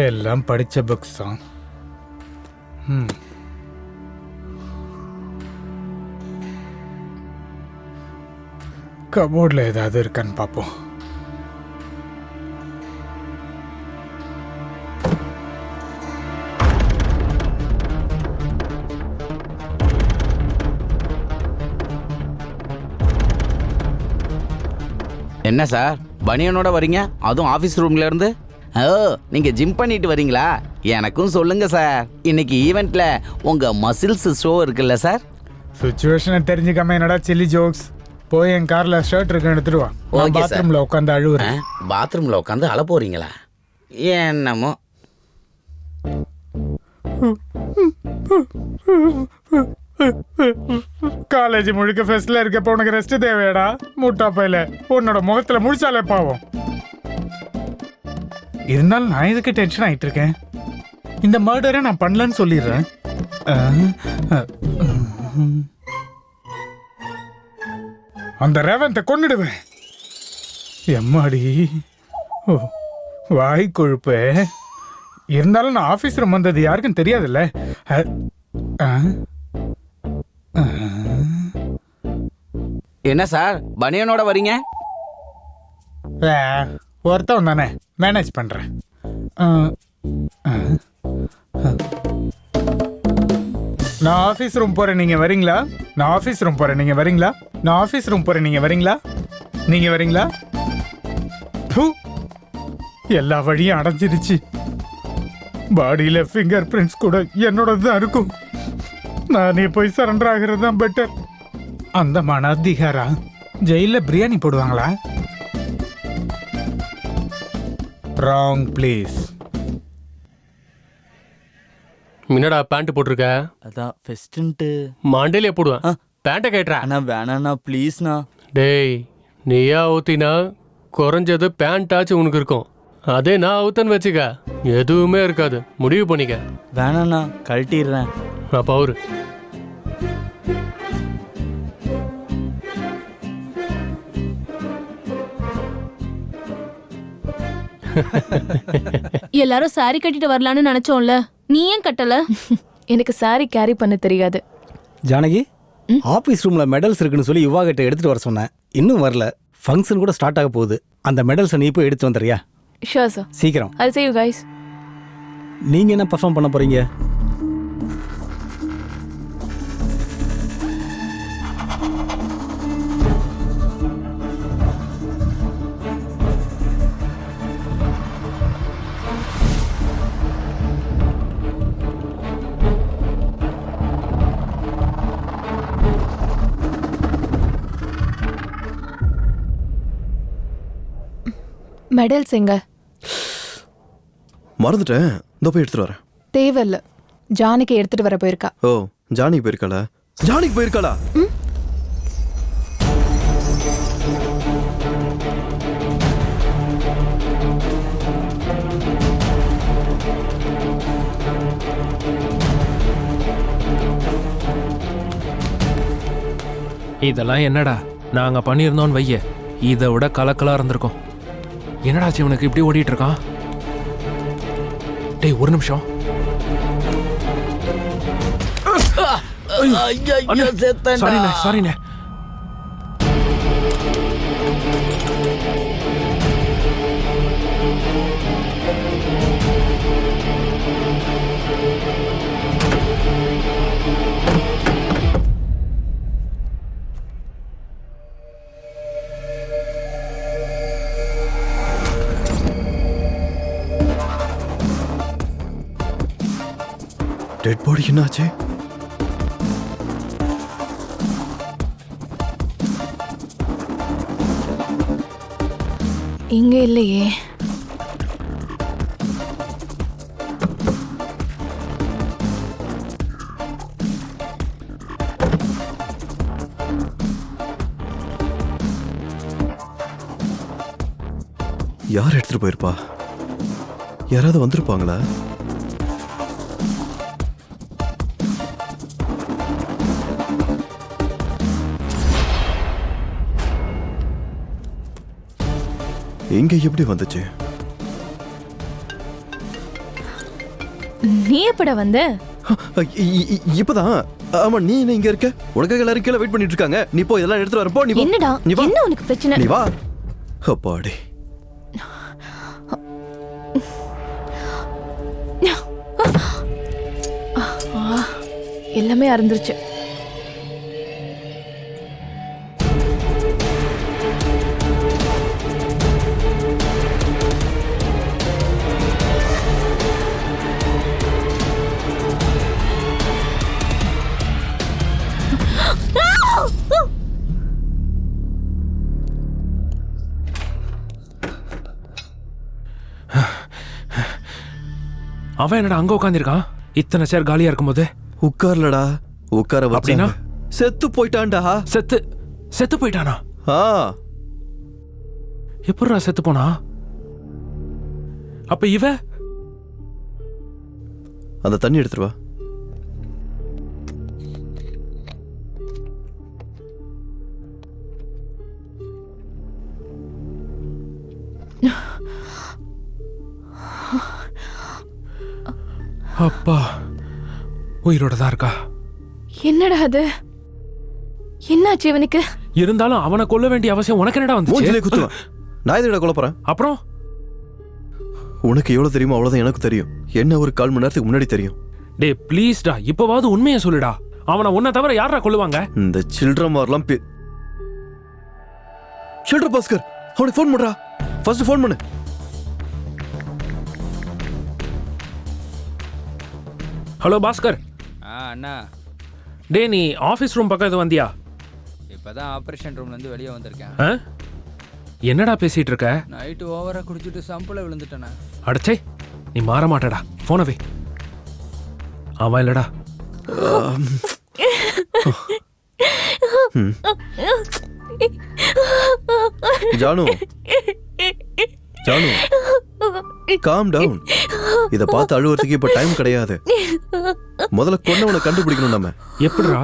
எல்லாம் படித்த புக்ஸ் தான். கபோர்டில் ஏதாவது இருக்கான்னு பார்ப்போம். என்ன சார் பனியனோட வரீங்க, அதுவும் ஆஃபீஸ் ரூம்ல இருந்து? ஓ, நீங்க ஜிம் பண்ணிட்டு வரீங்களா? எனக்கும் சொல்லுங்க சார். இன்னைக்கு ஈவெண்ட்ல உங்க மசில்ஸ் ஷோ இருக்குல்ல சார்? சிச்சுவேஷனை தெரிஞ்சுக்காம என்னடா சில்லி ஜோக்ஸ். போய் என் கார்ல ஷர்ட் இருக்கு எடுத்துட்டு வா. பாத்ரூம்ல உட்காந்து அழுவுறேன். பாத்ரூம்ல உட்காந்து அழ போறீங்களா? என்னமோ. காலேஜ் முழுக்க ஃபெஸ்ட்ல இருக்கப்ப உனக்கு ரெஸ்ட் தேவையாடா? முட்டா பையில உன்னோட முகத்துல முடிச்சாலே பாவம். இருந்தாலும் நான் இதுக்கு டென்ஷன் ஆயிட்டு இருக்கேன். இந்த மர்டரை நான் பண்ணலன்னு சொல்லிடுறேன். அந்த ரேவந்தை கொன்னுடுவேன். எம்மாடி, ஓ வாய் கொழுப்பு. இருந்தாலும் நான் ஆஃபீஸ் ரூம் வந்தது யாருக்கும் தெரியாதுல்ல. என்ன சார் பனியனோட வரீங்க? ஒருத்தவன் தானே, மேனேஜ் பண்றேன். நான் ஆஃபீஸ் ரூம் போறேன், நீங்க வரீங்களா? நான் ஆஃபீஸ் ரூம் போறேன், நீங்க வரீங்களா? நான் ஆஃபீஸ் ரூம் போறேன், நீங்க வரீங்களா? நீங்க வரீங்களா? ப்பு. எல்லா வழியும் அடைஞ்சிருச்சு. பாடியில ஃபிங்கர் பிரிண்ட்ஸ் கூட என்னோட தான் இருக்கும். நானே போய் சரண்டர் ஆகிறது தான் பெட்டர். அந்த மனாதிகாரா ஜெயில பிரியாணி போடுவாங்களா? Wrong place. என்னடா பேண்ட் போட்டிருக்க? அதான் ஃபெஸ்ட்ன்ட்டு மண்டையிலே போடுவேன். பேண்ட்டை கேட்டுறா. அண்ணா வேணாண்ணா ப்ளீஸ்ண்ணா. டேய் நீயா ஊத்தினா குறைஞ்சது பேண்டாச்சும் உனக்கு இருக்கும். அதே நான் அவுத்தன்னு வச்சுக்க எதுவுமே இருக்காது. முடிவு பண்ணிக்க. வேணாண்ணா கழட்டிடுறேன். அப்போ அவரு எல்லாரும் சாரி கட்டிட்டு வரலான்னு நினைச்சோம்ல, நீ ஏன் கட்டல? எனக்கு சாரி கேரி பண்ண தெரியாது. ஜானகி, ஆபீஸ் ரூம்ல மெடல்ஸ் இருக்குன்னு சொல்லி யுவா கிட்ட எடுத்துட்டு வர சொன்னேன். இன்னும் வரல. ஃபங்க்ஷன் கூட ஸ்டார்ட் ஆக போகுது. அந்த மெடல்ஸை நீ போய் எடுத்து வந்துறியா? Sure sir. சீக்கிரம். I'll see you guys. நீங்க என்ன பெர்ஃபார்ம் பண்ண போறீங்க? மெடல்ஸ் எங்க? மறந்துட்டேன். இந்த போய் எடுத்துட்டு வரேன். தேவையில்ல. ஜானிக்கு எடுத்துட்டு வர போயிருக்கா. ஓ ஜானிக்கு போயிருக்காளா? ஜானிக்கு போயிருக்காளா? இதெல்லாம் என்னடா நாங்க பண்ணியிருந்தோன்னு வைய, இதை விட கலக்கலா இருந்திருக்கும். என்னடா இவனுக்கு இப்படி ஓடிட்டு இருக்கான்? டேய் ஒரு நிமிஷம். சாரிண்ணே சாரிண்ணே. டெட் பாடி என்னாச்சு? இங்க இல்லையே. யார் எடுத்துட்டு போயிருப்பா? யாராவது வந்திருப்பாங்களா? எங்க எப்படி வந்துச்சு? நீ எப்பட வந்த? இப்பதான். ஆமா நீ என்ன இங்க இருக்க? உனக்காக எல்லாரும் கீழே வெயிட் பண்ணிட்டு இருக்காங்க. நீ போய் இதெல்லாம் எடுத்துட்டு வர போ. நீ என்னடா? நீ வா. என்ன உனக்கு பிரச்சனை? நீ வா. அப்பாடி. எல்லாமே அறந்துருச்சு. அவன் என்னடா அங்க உட்காந்துருக்கான்? இத்தனை சேர் காலியா இருக்கும்போது உட்கார்லடா. உட்கார அப்படின்னா செத்து போயிட்டான்டா. செத்து போயிட்டானா? எப்படா செத்து போனா? அப்ப இவ அந்த தண்ணி எடுத்துட்டு வா. அப்பா உயிரோட தான் இருக்கா? என்னடா அது? என்னாச்சு இவனுக்கு? இருந்தாலும் அவனை கொல்ல வேண்டிய அவசியம் உனக்கு என்னடா மூஞ்சிலே வந்துச்சு? குத்துவேன். நான் எதுக்கிட்ட கொல்ல போறேன்? அப்புறம் உனக்கு எவ்வளவு தெரியுமோ அவ்வளவுதான் எனக்கு தெரியும். என்ன ஒரு 1/4 மணி நேரத்துக்கு முன்னாடி தெரியும். டேய் ப்ளீஸ்டா, இப்பவாவது உண்மையை சொல்லுடா. அவனை உன்னை தவிர யாரா கொல்லுவாங்க? இந்த சில்ட்ர மாதிரிலாம் சில்ட்ர பாஸ்கர், அவனுக்கு ஃபோன் பண்றா. ஃபர்ஸ்ட் ஃபோன் பண்ணு. ஹலோ பாஸ்கர். அண்ணா, டேய் நீ ஆஃபீஸ் ரூம் பக்கம் எதுவும் வந்தியா? இப்பதான் ஆபரேஷன் ரூம்ல இருந்து வெளியே வந்திருக்கேன். ஆ? என்னடா பேசிட்டு இருக்க? நைட்டு ஓவரா குடிச்சிட்டு சம்பளம் விழுந்துட்டேண்ணா. அடச்சே, நீ மாற மாட்டடா. போனவே அவன் இல்லடா. Janu, Janu, calm down. இத பார்த்து அழுவறதுக்கு இப்ப டைம் கிடையாது. முதல்ல கொன்னவனை கண்டுபிடிக்கணும் நம்ம. எப்படிடா?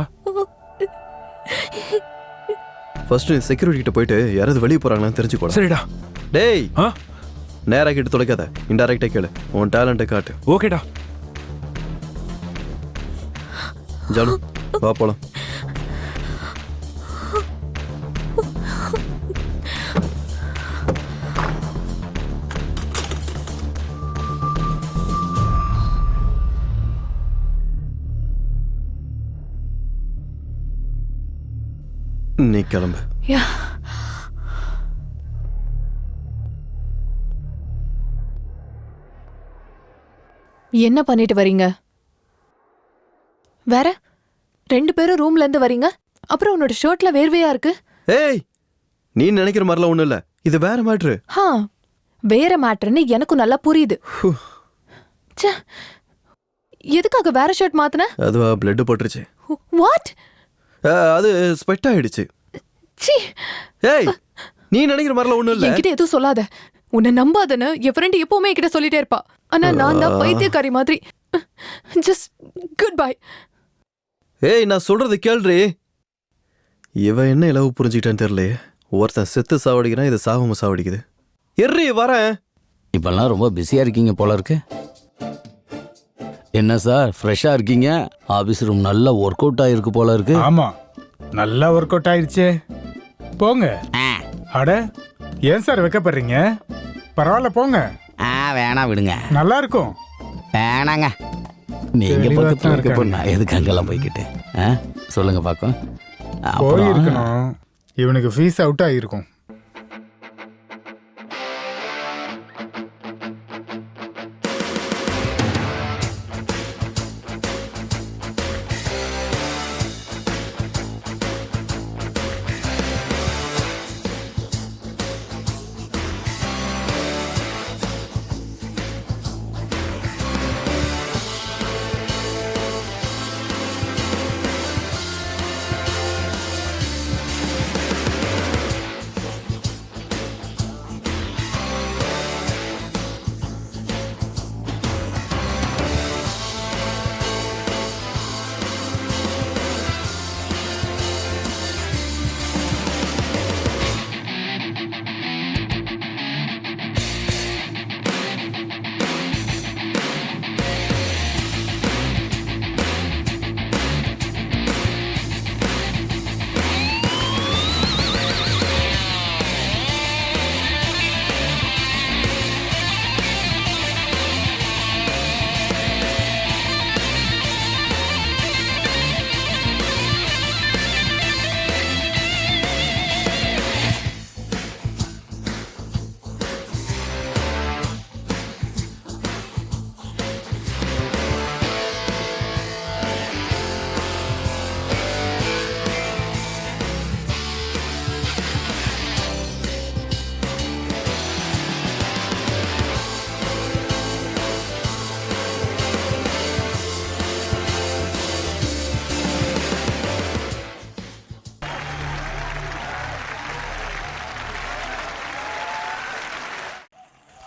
ஃபர்ஸ்ட் நீ செக்யூரிட்டி கிட்ட போயிட்டு யாராவது வெளியே போறாங்களான்னு தெரிஞ்சுக்கோ. சரிடா. டேய், நேரா கிட்ட தொலைக்காத, இன்டைரக்டா கேளு. உன் டேலண்ட்டை காட்டு. ஓகேடா. ஜானு, வா போலாம். நீ கிளம்பு. என்ன பண்ணிட்டு வரீங்க? வேற 2 பேரும் ரூம்ல இருந்து வரீங்க. அப்புறம் உன்னோட ஷர்ட்ல வேர்வையா இருக்கு. ஏய், நீ நினைக்கிற மாதிரிலாம் ஒண்ணும் இல்ல. இது வேற மேட்ரு. வேற மேட்டர்னு எனக்கும் நல்லா புரியுது. ச்சே, எதுக்காக வேற ஷர்ட் மாத்துன? அதுவா பிளட் போட்டுருச்சு. வாட்? அது ஸ்வெட் ஆயிடுச்சு. சீ. ஏய், நீ நினைக்கிற மாதிரிலாம் ஒண்ணும் இல்ல. என்கிட்ட எதுவும் சொல்லாத. உன்னை நம்பாதன்னு என் ஃப்ரெண்ட் எப்பவுமே என்கிட்ட சொல்லிட்டே இருப்பா. ஆனா நான் தான் பைத்தியக்காரி மாதிரி. Just good bye. ஏய், நான் சொல்றது கேள்றி. இவ என்ன இளவு புரிஞ்சுக்கிட்டான்னு தெரியலையே. ஒருத்தன் செத்து சாவடிக்கிறான், இது சாவம சாவடிக்குது. எர்ரி வரேன். இப்பெல்லாம் ரொம்ப பிஸியா இருக்கீங்க போல இருக்கு. என்ன சார், ஃப்ரெஷ்ஷா இருக்கீங்க? ஆபீஸ் ரூம் நல்லா ஒர்க் அவுட் ஆயிருக்கு போல இருக்கு. ஆமா, நல்லா ஒர்க் அவுட் ஆயிடுச்சு. போங்க. அட, ஏன் சார் வைக்கப்படுறீங்க? பரவாயில்ல போங்க. வேணாம் விடுங்க. நல்லா இருக்கும். வேணாங்க. நீங்க பக்கத்துல இருக்க நான் எதுக்கு அங்கெல்லாம் போய்கிட்டு? சொல்லுங்க பாக்கும். போயிருக்கணும். இவனுக்கு ஃபீஸ் அவுட் ஆகிருக்கும்.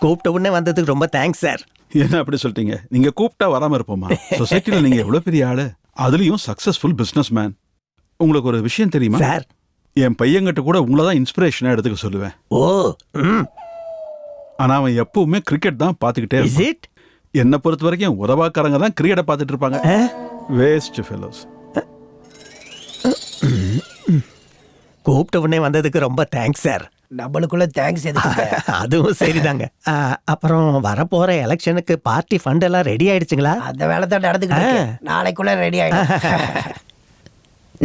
கூப்பிட்ட உடனே வந்ததுக்கு ரொம்ப தேங்க்ஸ் சார். என்ன அப்படி சொல்லிட்டீங்க? நீங்க கூப்பிட்டா வராம இருப்போமா? சொசைட்டில நீங்க எவ்வளவு பெரிய ஆளு, அதுலயும் சக்சஸ்ஃபுல் பிசினஸ் மேன். உங்களுக்கு ஒரு விஷயம் தெரியுமா சார்? என் பையன்கிட்ட கூட உங்களை தான் இன்ஸ்பிரேஷனா எடுத்துக்க சொல்லுவேன். ஆனா அவன் எப்பவுமே கிரிக்கெட் தான் பாத்துக்கிட்டே இருப்பான். என்ன பொறுத்த வரைக்கும் உதவாக்காரங்க தான் கிரிக்கெட்டை பார்த்துட்டு இருப்பாங்க. Waste fellows. கூப்பிட்ட உடனே வந்ததுக்கு ரொம்ப தேங்க்ஸ் சார். நம்மளுக்குள்ள தேங்க்ஸ் எதுக்கு? அதுவும் சரிதாங்க. அப்புறம் வரப்போற எலெக்ஷனுக்கு பார்ட்டி ஃபண்ட் எல்லாம் ரெடி ஆயிடுச்சுங்களா? அந்த வேலை தான் நடந்துக்கிட்டு நாளைக்குள்ள ரெடி ஆயிடும்.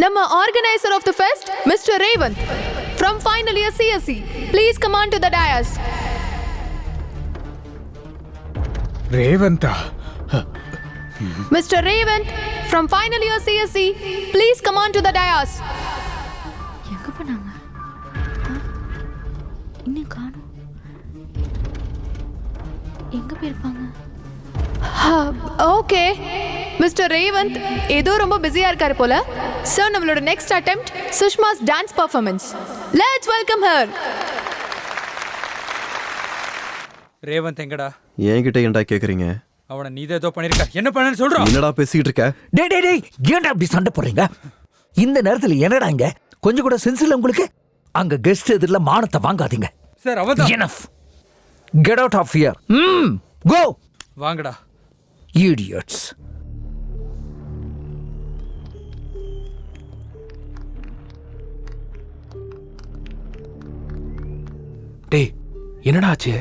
நம்ம organiser of the fest mister Revanth from final year CSE, please come on to the dais. ரேவந்தா, Mr. Revant from final year CSE, please come on to the dais. எங்க போனாங்க? இன்னும் காணோம். எங்க போயிருப்பாங்க? ஓகே மிஸ்டர் ரேவந்த் ஏதோ ரொம்ப பிஸியா இருக்காரு போல. சோ நம்மளோட next attempt Sushma's dance performance. Let's welcome her. Revanth எங்கடா? என்கிட்ட ஏன்டா கேக்குறீங்க? அவனை நீ ஏதோ பண்ணிருக்க. என்ன பண்ணன்னு சொல்றா? என்னடா பேசிட்டு இருக்க? டேய் ஏன்டா அப்படி சண்டை போடுறீங்க? இந்த நேரத்துல என்னடா இங்க கொஞ்சம் கூட சென்ஸ் இல்ல உங்களுக்கு? அங்க கெஸ்ட் எதிரில மானத்தை வாங்காதீங்க. சார் அவதான். Enough. Get out of here. Go. வாங்கடா. Idiots. டேய் என்னடா ஆச்சு?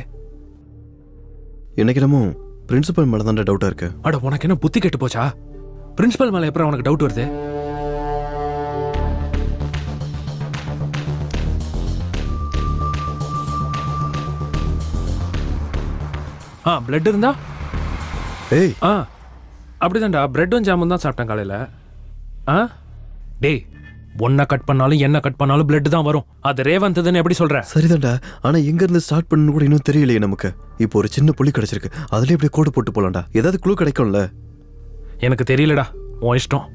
எனக்கு என்னமோ பிரின்சிபல் மேல தான் டவுட்டா இருக்கு. அட உனக்கு என்ன புத்தி கெட்டு போச்சா? பிரின்சிபல் மேல எப்பறம் உனக்கு டவுட் வருது? பிளட் இருந்தா? டேய் அப்படிதான்டா, பிரெட்டும் ஜாமுன் தான் சாப்பிட்டேன் காலையில. டேய் ஒன்ன கட் பண்ணாலும் என்ன கட் பண்ணாலும் பிளட் தான் வரும். அது ரேவந்த்னு எப்படி சொல்ற? சரிதான்டா, ஆனா எங்க இருந்து ஸ்டார்ட் பண்ணனும் கூட இன்னும் தெரியலையே நமக்கு. இப்போ ஒரு சின்ன புள்ளி கிடைச்சிருக்கு, அதுல இப்படி கோடு போட்டு போலாம்டா. ஏதாவது க்ளூ கிடைக்கும்ல? எனக்கு தெரியலடா, உன் இஷ்டம்.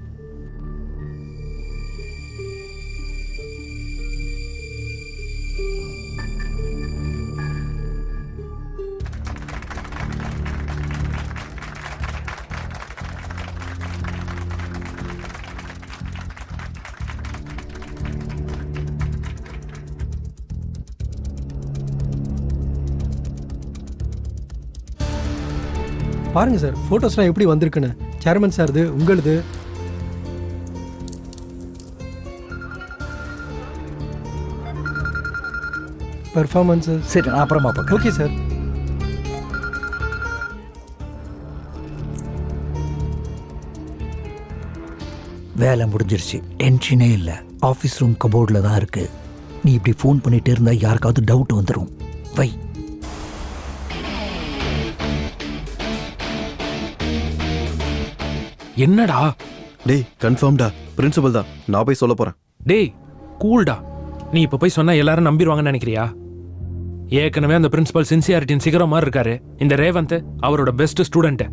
பாருங்க சார், போட்டோஸ்லாம் எப்படி வந்திருக்குன்னு. சேர்மன் சார்து, உங்களுது. பெர்ஃபார்மன்ஸ். சரி, நான் அப்புறமா பார்க்கறேன். Okay sir. வேலை முடிஞ்சிருச்சு, டென்ஷனே இல்லை. ஆஃபீஸ் ரூம் கபோர்டில் தான் இருக்கு. நீ இப்படி ஃபோன் பண்ணிட்டே இருந்தா யாருக்காவது டவுட் வந்துடும். வை. என்னடா? டேய் கன்ஃபார்ம்டா, பிரின்சிபல் தான். நான் போய் சொல்ல போறேன். டேய் கூல்டா. நீ இப்ப போய் சொன்னா எல்லாரும் நம்பிடுவாங்கன்னு நினைக்கிறியா? ஏற்கனவே அந்த பிரின்சிபல் சின்சியாரிட்டின் சிகரம் மாதிரி இருக்காரு. இந்த ரேவந்த் அவரோட பெஸ்ட் ஸ்டூடெண்ட்.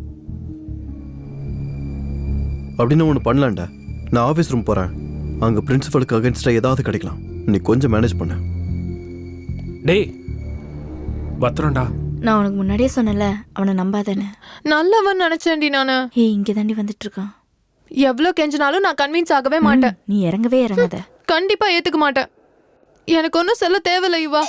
அப்படின்னு ஒன்று பண்ணலாம்டா. நான் ஆஃபீஸ் ரூம் போறேன். அங்க பிரின்சிபலுக்கு அகைன்ஸ்டா ஏதாவது கிடைக்கலாம். நீ கொஞ்சம் மேனேஜ் பண்ண. டேய் பத்திரம்டா. நான் உனக்கு முன்னாடியே சொன்னல, அவனை நம்பாதேன்னு. நல்லவன் நினைச்சேன்டி நானு. இங்க தாண்டி வந்துட்டு இருக்கான். எவ்வளவு கெஞ்சினாலும் நான் கன்வின்ஸ் ஆகவே மாட்டேன். நீ இறங்கவே இறங்காத. கண்டிப்பா ஏத்துக்க மாட்டேன். எனக்கு ஒன்றும் சொல்ல தேவையில்லை இவா.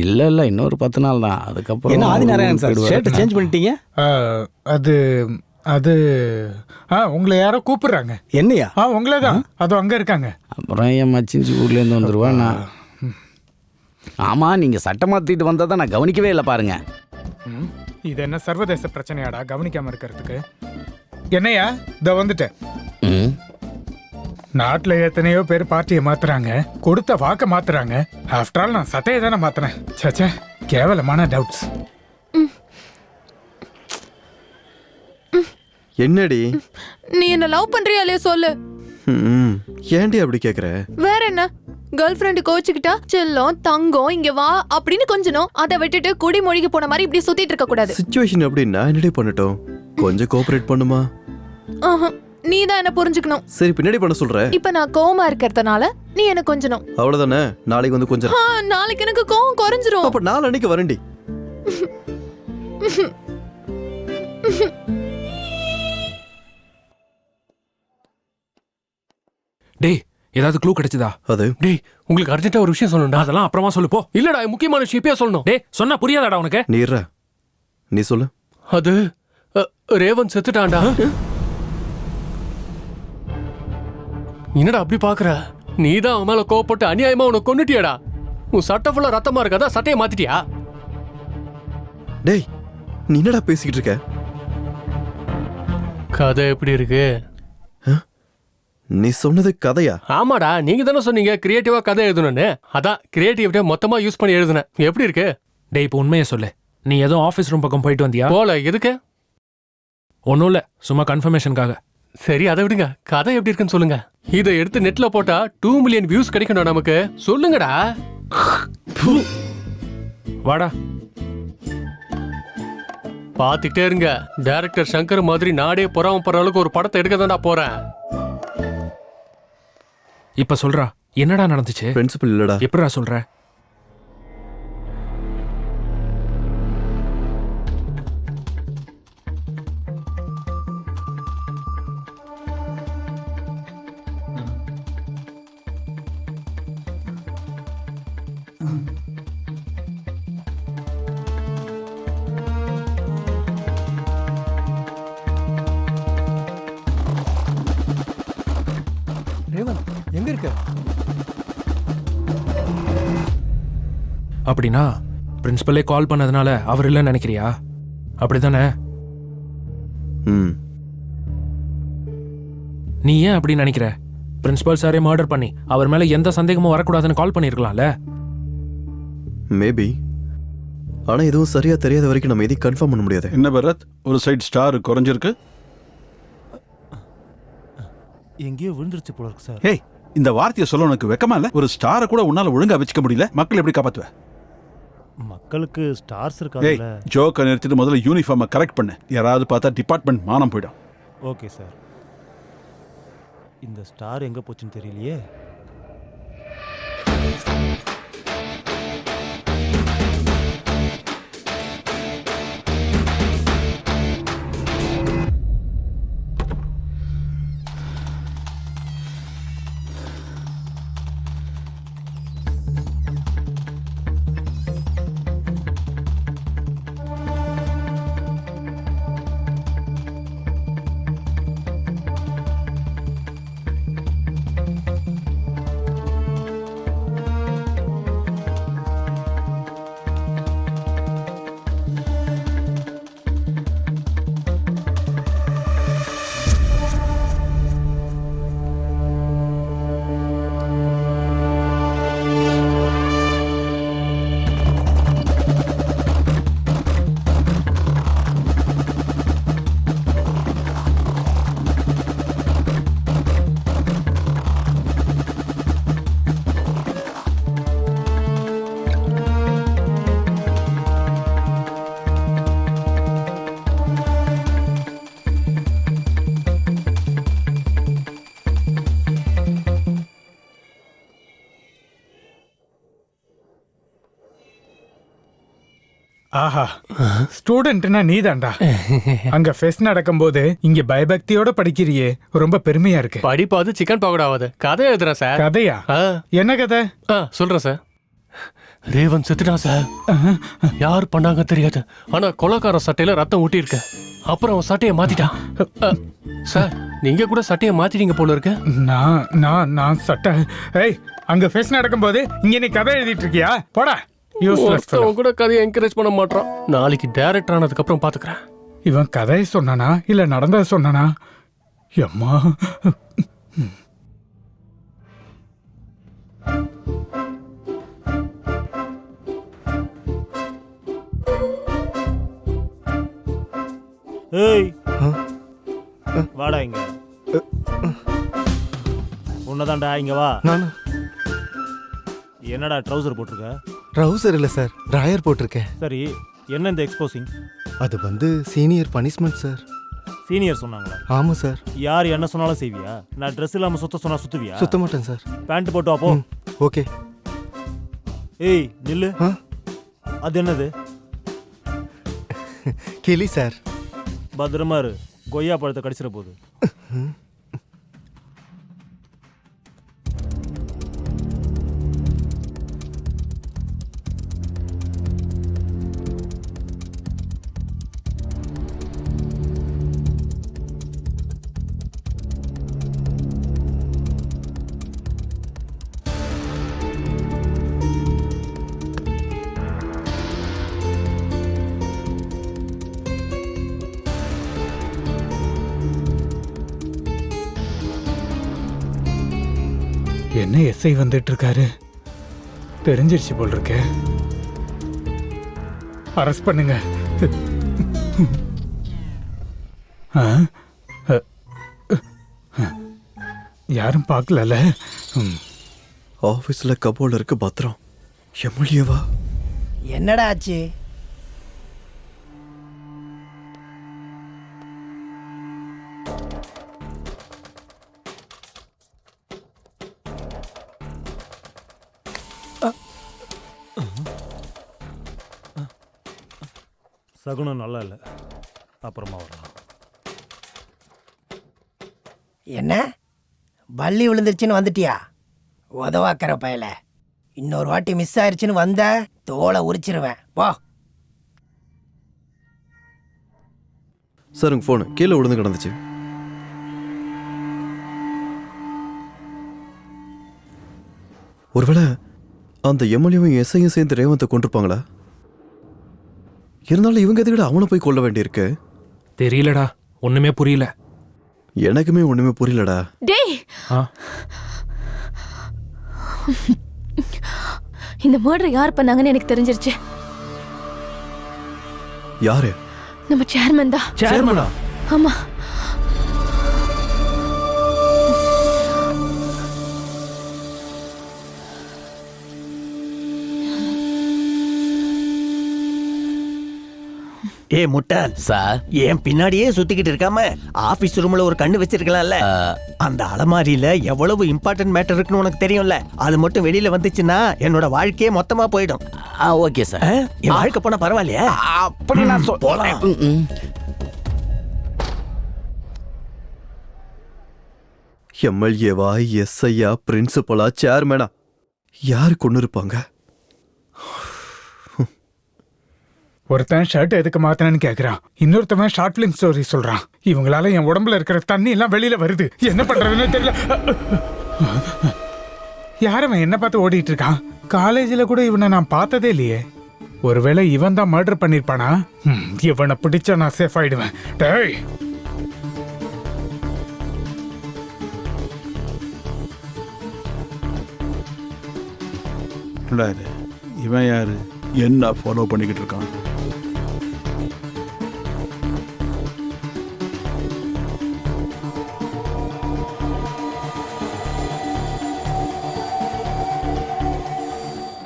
இல்ல இன்னொரு 10 நாள் தான். அதுக்கப்புறம் என்ன ஆதிநாராயணன் சார் ஷர்ட் சேஞ்ச் பண்ணிட்டீங்க? அது அது உங்களை யாரோ கூப்பிடுறாங்க. என்னையா? உங்களே தான். அது அங்க இருக்காங்க. அப்புறம் என் மச்சிஞ்சி ஊர்லேருந்து வந்துருவா. நான் ஆமா, நீங்க சட்டை மாத்திட்டு வந்தா தான் நான் கவனிக்கவே இல்லை பாருங்க. இது என்ன சர்வதேச பிரச்சனையாடா கவனிக்காம இருக்கிறதுக்கு? என்னையா இத வந்துட்டேன். நாட்டுல எத்தனையோ பேர் பார்ட்டியை மாத்துறாங்க, கொடுத்த வாக்க மாத்துறாங்க. ஆஃப்டர் ஆல் நான் சட்டையை தானே மாத்தினேன். சச்சே, கேவலமான டவுட்ஸ். என்னடி? நீ என்ன லவ் பண்றியா இல்லையா சொல்லு. ஏன்டி அப்படி கேக்குற? வேற என்ன, கேர்ள் ஃப்ரெண்டு கோச்சுக்கிட்டா செல்லம் தங்கம் இங்க வா அப்படின்னு கொஞ்சணும். அதை விட்டுட்டு குடி மொழிக்கு போன மாதிரி இப்படி சுத்திட்டு இருக்க கூடாது. சிச்சுவேஷன் அப்படி நான் என்னடி பண்ணட்டும்? கொஞ்சம் கோஆபரேட் பண்ணுமா? நீ தான் என்ன புரிஞ்சுக்கணும். சரி பின்னாடி பண்ண சொல்ற. இப்ப நான் கோவமா இருக்கிறதுனால நீ என்ன கொஞ்சணும். அவ்வளவுதானே. நாளைக்கு வந்து கொஞ்சம். நாளைக்கு எனக்கு கோவம் குறைஞ்சிரும். அப்ப நாளைக்கு வரேன்டி. டேய் ஏதாவது க்ளூ கிடைச்சதா? அது டேய் உங்களுக்கு அர்ஜென்ட்டா ஒரு விஷயம் சொல்லணும்டா. அதெல்லாம் அப்புறமா சொல்லு போ. இல்லடா முக்கியமான விஷயம் இப்பயே சொல்லணும். டேய் சொன்னா புரியாதாடா உனக்கு? நீ சொல்லு. அது ரேவன் செத்துட்டான்டா. என்னடா அப்படி பாக்குற? நீதான் அவன் மேல கோவப்பட்டு அநியாயமா உன்னை கொன்னுட்டியாடா. உன் சட்டை ஃபுல்லா ரத்தமா இருக்காதா? சட்டையை மாத்திட்டியா? டேய் நீ என்னடா பேசிக்கிட்டு இருக்க? கதை எப்படி இருக்கு? நீ சொன்னது கதையா? ஆமாடா, நீங்க தானே சொன்னீங்க கிரியேட்டிவா கதை எழுதணும்னு. அதான் கிரியேட்டிவிட்டியை மொத்தமா யூஸ் பண்ணி எழுதுனேன். எப்படி இருக்கு? டேய் இப்போ உண்மையை சொல்லு. நீ ஏதோ ஆஃபீஸ் ரூம் பக்கம் போயிட்டு வந்தியா? போல. எதுக்கு? ஒன்றும் இல்லை, சும்மா கன்ஃபர்மேஷனுக்காக. சரி அதை விடுங்க. கதை எப்படி இருக்குன்னு சொல்லுங்க. இதை எடுத்து நெட்ல போட்டா 2 மில்லியன் வியூஸ் கிடைக்கணும் நமக்கு. சொல்லுங்கடா. வாடா. பாத்துக்கிட்டே இருங்க. டைரக்டர் சங்கர் மாதிரி நாடே பொறாமப்படுற அளவுக்கு ஒரு படத்தை எடுக்க தான்டா போறேன். இப்ப சொல்றா, என்னடா நடந்துச்சு? பிரின்சிபல் இல்லடா. எப்படிடா சொல்ற? ரேவந்த் எங்க இருக்க? அப்படின்னா பிரின்சிபலே கால் பண்ணதுனால அவர் இல்லைன்னு நினைக்கிறியா? அப்படிதானே? நீ ஏன் அப்படி நினைக்கிற? பிரின்சிபல் சாரே மர்டர் பண்ணி அவர் மேல எந்த சந்தேகமும் வரக்கூடாதுன்னு கால் பண்ணிருக்கலாம்ல. மேபி. ஆனா எதுவும் சரியா தெரியாத வரைக்கும் நம்ம எதையும் கன்ஃபார்ம் பண்ண முடியாது. என்ன பரத், ஒரு சைடு ஸ்டார் குறைஞ்சிருக்கு. எங்கேயோ விழுந்துருச்சு போல இருக்கு சார். ஏய், இந்த வார்த்தையை சொல்ல உனக்கு வெக்கமா இல்ல? ஒரு ஸ்டாரை கூட உன்னால ஒழுங்கா வச்சுக்க முடியல. மக்கள் எப்படி காப்பாத்துவ? மக்களுக்கு ஸ்டார்ஸ் ஏய், இருக்காதுல்ல. ஜோக்கை நிறுத்திட்டு முதல்ல யூனிஃபார்மை கரெக்ட் பண்ணு. யாராவது பார்த்தா டிபார்ட்மெண்ட் மானம் போயிடும். Okay sir. இந்த ஸ்டார் எங்க போச்சுன்னு தெரியலையே. ஆஹா, ஸ்டூடெண்ட்னா நீதான்டா. அங்க ஃபெஸ்ட் நடக்கும்போது இங்க பயபக்தியோட படிக்கிறியே, ரொம்ப பெருமையா இருக்கு. படிப்பாவது சிக்கன் பகோடாவது. கதை எழுதுறேன் சார். கதையா? என்ன கதை? சொல்றேன் சார். ரேவன் செத்துட்டான் சார். யார் பண்ணாங்க தெரியாது. ஆனா கொலைக்கார சட்டையில ரத்தம் ஊட்டி இருக்கு. அப்புறம் அவன் சட்டையை மாத்திட்டான். சார் நீங்க கூட சட்டையை மாத்திட்டீங்க போல இருக்கு. நான் சட்டை. ஏய், அங்க ஃபெஸ்ட் நடக்கும்போது இங்க நீ கதை எழுதிட்டு இருக்கியா? போடா. ஒருத்தவன் கூட கதையை என்கரேஜ் பண்ண மாட்டான். நாளைக்கு டைரக்டர் ஆனதுக்கு அப்புறம் பாத்துக்கிறேன். இவன் கதையை சொன்னானா இல்ல நடந்ததை சொன்னானா? அம்மா. ஏய், வாடா இங்க. உன்னதான்டா, இங்க வா. என்னடா ட்ரவுசர் போட்டிருக்க? ட்ரவுசர் இல்லை சார், ட்ராயர் போட்டிருக்கேன். சரி, என்ன இந்த எக்ஸ்போசிங்? அது வந்து சீனியர் பனிஷ்மெண்ட் சார். சீனியர் சொன்னாங்களா? ஆமா சார். யார் என்ன சொன்னாலும் செய்வியா? நான் ட்ரெஸ் இல்லாம சுத்த சொன்னா சுத்துவியா? சுத்த மாட்டேன் சார். பேண்ட் போட்டு வா போ. ஓகே. ஏய் நில்லு. அது என்னது? கிளி சார். பத்திரமா இரு, கொய்யா பழத்தை கடிச்சிட போகுது. என்ன எஸ்ஐ வந்துட்டு இருக்காரு? தெரிஞ்சிருச்சு போல் இருக்க. அரெஸ்ட் பண்ணுங்க. யாரும் பார்க்கல. ஆபீஸ்ல கபோர்டு இருக்கு, பத்திரம். எம்எல்ஏவா? என்னடா ஆச்சு? சகுனம் நல்லா இல்லை, அப்புறமா வரலாம். என்ன பள்ளி விழுந்துருச்சுன்னு வந்துட்டியா? உதவாக்கிற பயல. இன்னொரு வாட்டி மிஸ் ஆயிடுச்சுன்னு வந்த தோலை உரிச்சிருவேன். வா. சார் உங்க போன் கீழே விழுந்து கிடந்துச்சு. ஒருவேளை அந்த எம்எல்ஏவும் எஸ்ஐயும் சேர்ந்து ரேவந்தை கொண்டிருப்பாங்களா? இருந்தாலும் இவங்க எதுக்கிட்ட அவனை போய் கொல்ல வேண்டியிருக்கு? தெரியலடா, ஒண்ணுமே புரியல. எனக்குமே ஒண்ணுமே புரியலடா. டேய், இந்த மர்டர் யார் பண்ணாங்கன்னு எனக்கு தெரிஞ்சிருச்சு. யாரு? நம்ம சேர்மன் தான். சேர்மனா? ஆமா. ஏ முட்டாள் சார், ஏன் பின்னாடியே சுத்திக்கிட்டு இருக்காம ஆபீஸ் ரூம்ல ஒரு கண்ணு வச்சிருக்கலாம்ல? அந்த அலமாரியில எவ்வளவு இம்பார்ட்டன்ட் மேட்டர் இருக்குன்னு உனக்கு தெரியும்ல. அது மட்டும் வெளியில வந்துச்சுன்னா என்னோட வாழ்க்கையே மொத்தமா போயிடும். Okay sir. என் வாழ்க்கை போனா பரவாயில்லையா? அப்படி நான் போலாம். எம்எல்ஏவா, எஸ்ஐயா, பிரின்சிபலா, சேர்மேனா, யாரு கொண்டு இருப்பாங்க? ஒருத்தன் ஷர்ட் எதுக்கு மாத்தினு கேக்குறான், இன்னொருத்தவன் ஷார்ட் பிலிம் ஸ்டோரி சொல்றான். இவங்களால என் உடம்புல இருக்கிற தண்ணி எல்லாம் வெளியில வருது. என்ன பண்றதுன்னு தெரியல. யாரவன் என்ன பார்த்து ஓடிட்டு இருக்கான்? காலேஜ்ல கூட இவனை நான் பார்த்ததே இல்லையே. ஒருவேளை இவன் தான் மர்டர் பண்ணிருப்பானா? இவனை பிடிச்சா நான் சேஃப் ஆயிடுவேன். டேய், இவன் யாரு? என்ன ஃபாலோ பண்ணிக்கிட்டு இருக்கான்?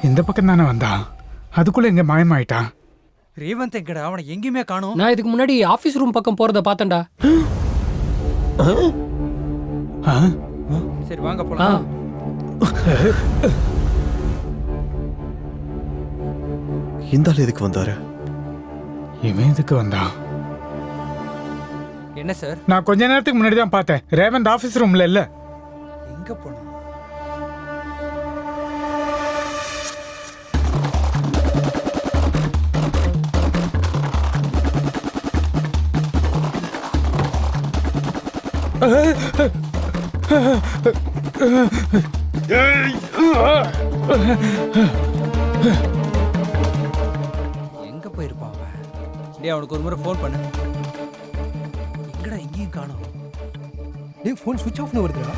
இந்த பக்கம் தானே வந்தான். அதுக்குள்ள எங்க மாயமாயிட்டான். ரேவந்த் எங்கடா? அவனை எங்கேயுமே காணோம். நான் இதுக்கு முன்னாடி ஆபீஸ் ரூம் பக்கம் போறத பார்த்தேன்டா. சரி வாங்க போலாம். இந்த ஆள் எதுக்கு வந்தாரு? இவன் எதுக்கு வந்தான்? என்ன சார்? நான் கொஞ்ச நேரத்துக்கு முன்னாடி தான் பார்த்தேன். ரேவந்த் ஆபீஸ் ரூம்ல இல்ல. எங்க போன? எங்க போயிருப்பான் அவன்? டேய், அவனுக்கு ஒரு முறை ஃபோன் பண்ணு. எங்கடா எங்கேயும் காணோம். டேய், ஃபோன் ஸ்விட்ச் ஆஃப்னு வருதுடா.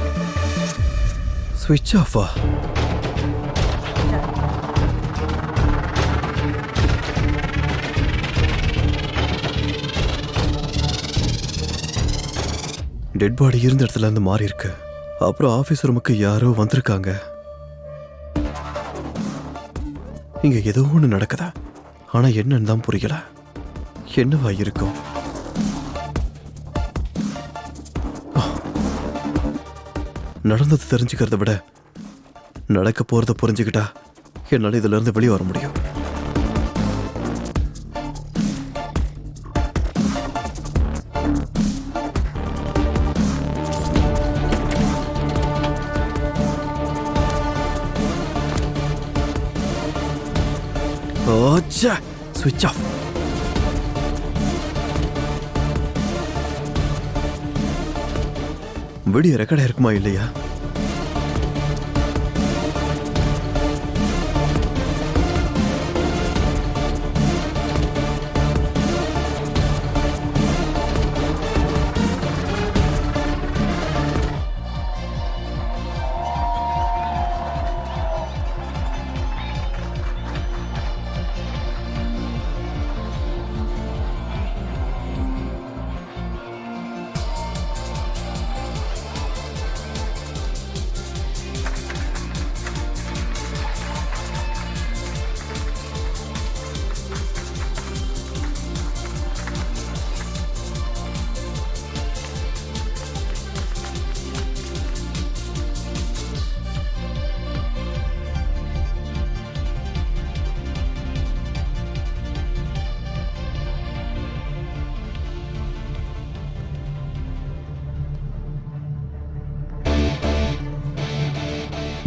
ஸ்விட்ச் ஆஃபா? டெட் பாடி இருந்த இடத்துல இருந்து மாறி இருக்கு. அப்புறம் ஆபீஸ் ரூமுக்கு யாரோ வந்திருக்காங்க. இங்க ஏதோ ஒண்ணு நடக்குதா? ஆனா என்னன்னு தான் புரியல. என்னவா இருக்கும்? நடந்தது தெரிஞ்சுக்கிறத விட நடக்க போறத புரிஞ்சுக்கிட்டா என்னால இதுல இருந்து வெளியே வர முடியும். ஸ்விட்ச் ஆஃப். வீடியோ ரெக்கார்டா இருக்குமா இல்லையா?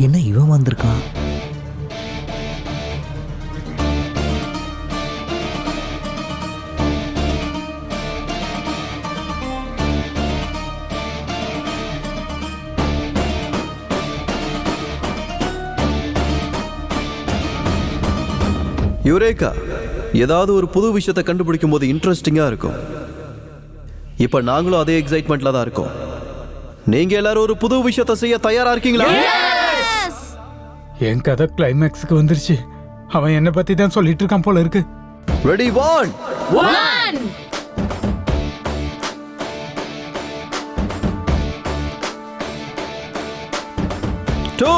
என்ன இவன் வந்திருக்கான்? யுரேகா, ஏதாவது ஒரு புது விஷயத்தை கண்டுபிடிக்கும் போது இன்ட்ரெஸ்டிங்கா இருக்கும். இப்ப நாங்களும் அதே எக்ஸைட்மெண்ட்ல தான் இருக்கோம். நீங்க எல்லாரும் ஒரு புது விஷயத்தை செய்ய தயாரா இருக்கீங்களா? என் கதை கிளைமேக்ஸுக்கு வந்துருச்சு. அவன் என்ன பத்தி தான் சொல்லிட்டு இருக்கான் போல இருக்கு. ரெடி 1 2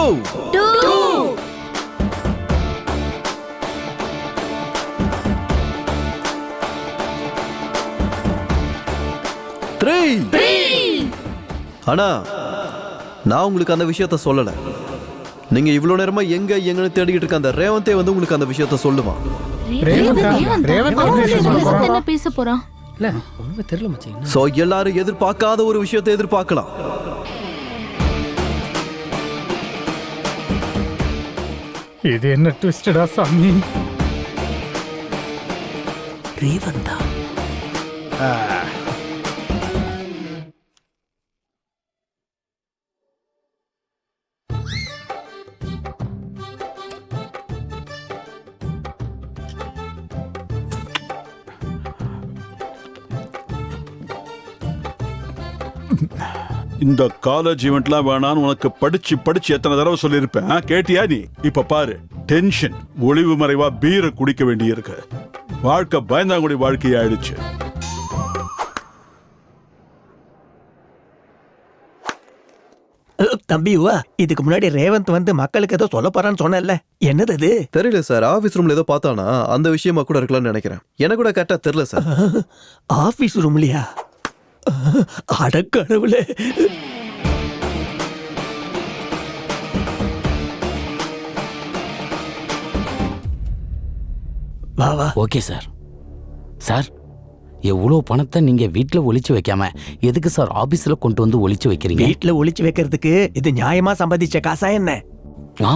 3. ஆனா நான் உங்களுக்கு அந்த விஷயத்த சொல்லல. நீங்க இவ்வளவு நேரமா எங்கன்னு தேடிக்கிட்டு இருக்க அந்த ரேவந்தே வந்து உங்களுக்கு அந்த விஷயத்த சொல்லுவான். என்ன பேச போறான்? இல்ல ஒண்ணுமே தெரியல மச்சான். சோ எல்லாரும் எதிர்பார்க்காத ஒரு விஷயத்தை எதிர்பார்க்கலாம். இது என்ன ட்விஸ்டடா சாமி? ரேவந்தா இந்த காலேஜ் ஈவெண்ட்லாம் வேணான்னு உனக்கு படிச்சு படிச்சு எத்தனை தடவை சொல்லியிருப்பேன், கேட்டியா நீ? இப்ப பாரு, டென்ஷன், ஒளிவு மறைவா பீரை குடிக்க வேண்டியிருக்கு. வாழ்க்கை பயந்தாங்குடி வாழ்க்கையாயிடுச்சு. தம்பிவா, இதுக்கு முன்னாடி ரேவந்த் வந்து மக்களுக்கு ஏதோ சொல்ல போறான்னு சொன்னல, என்னது அது? தெரியல சார். ஆபீஸ் ரூம்ல ஏதோ பார்த்தானா, அந்த விஷயமா கூட இருக்கலாம்னு நினைக்கிறேன். எனக்கு கூட கரெக்டா தெரியல சார். ஆபீஸ் ரூம்லயா? அடக்கடவுளே. வா வா. Okay sir. சார், எவ்வளோ பணத்தை நீங்க வீட்டில் ஒளிச்சு வைக்காம எதுக்கு சார் ஆபீஸ்ல கொண்டு வந்து ஒளிச்சு வைக்கிறீங்க? வீட்டுல ஒளிச்சு வைக்கிறதுக்கு இது நியாயமா சம்பாதிச்ச காசா என்ன?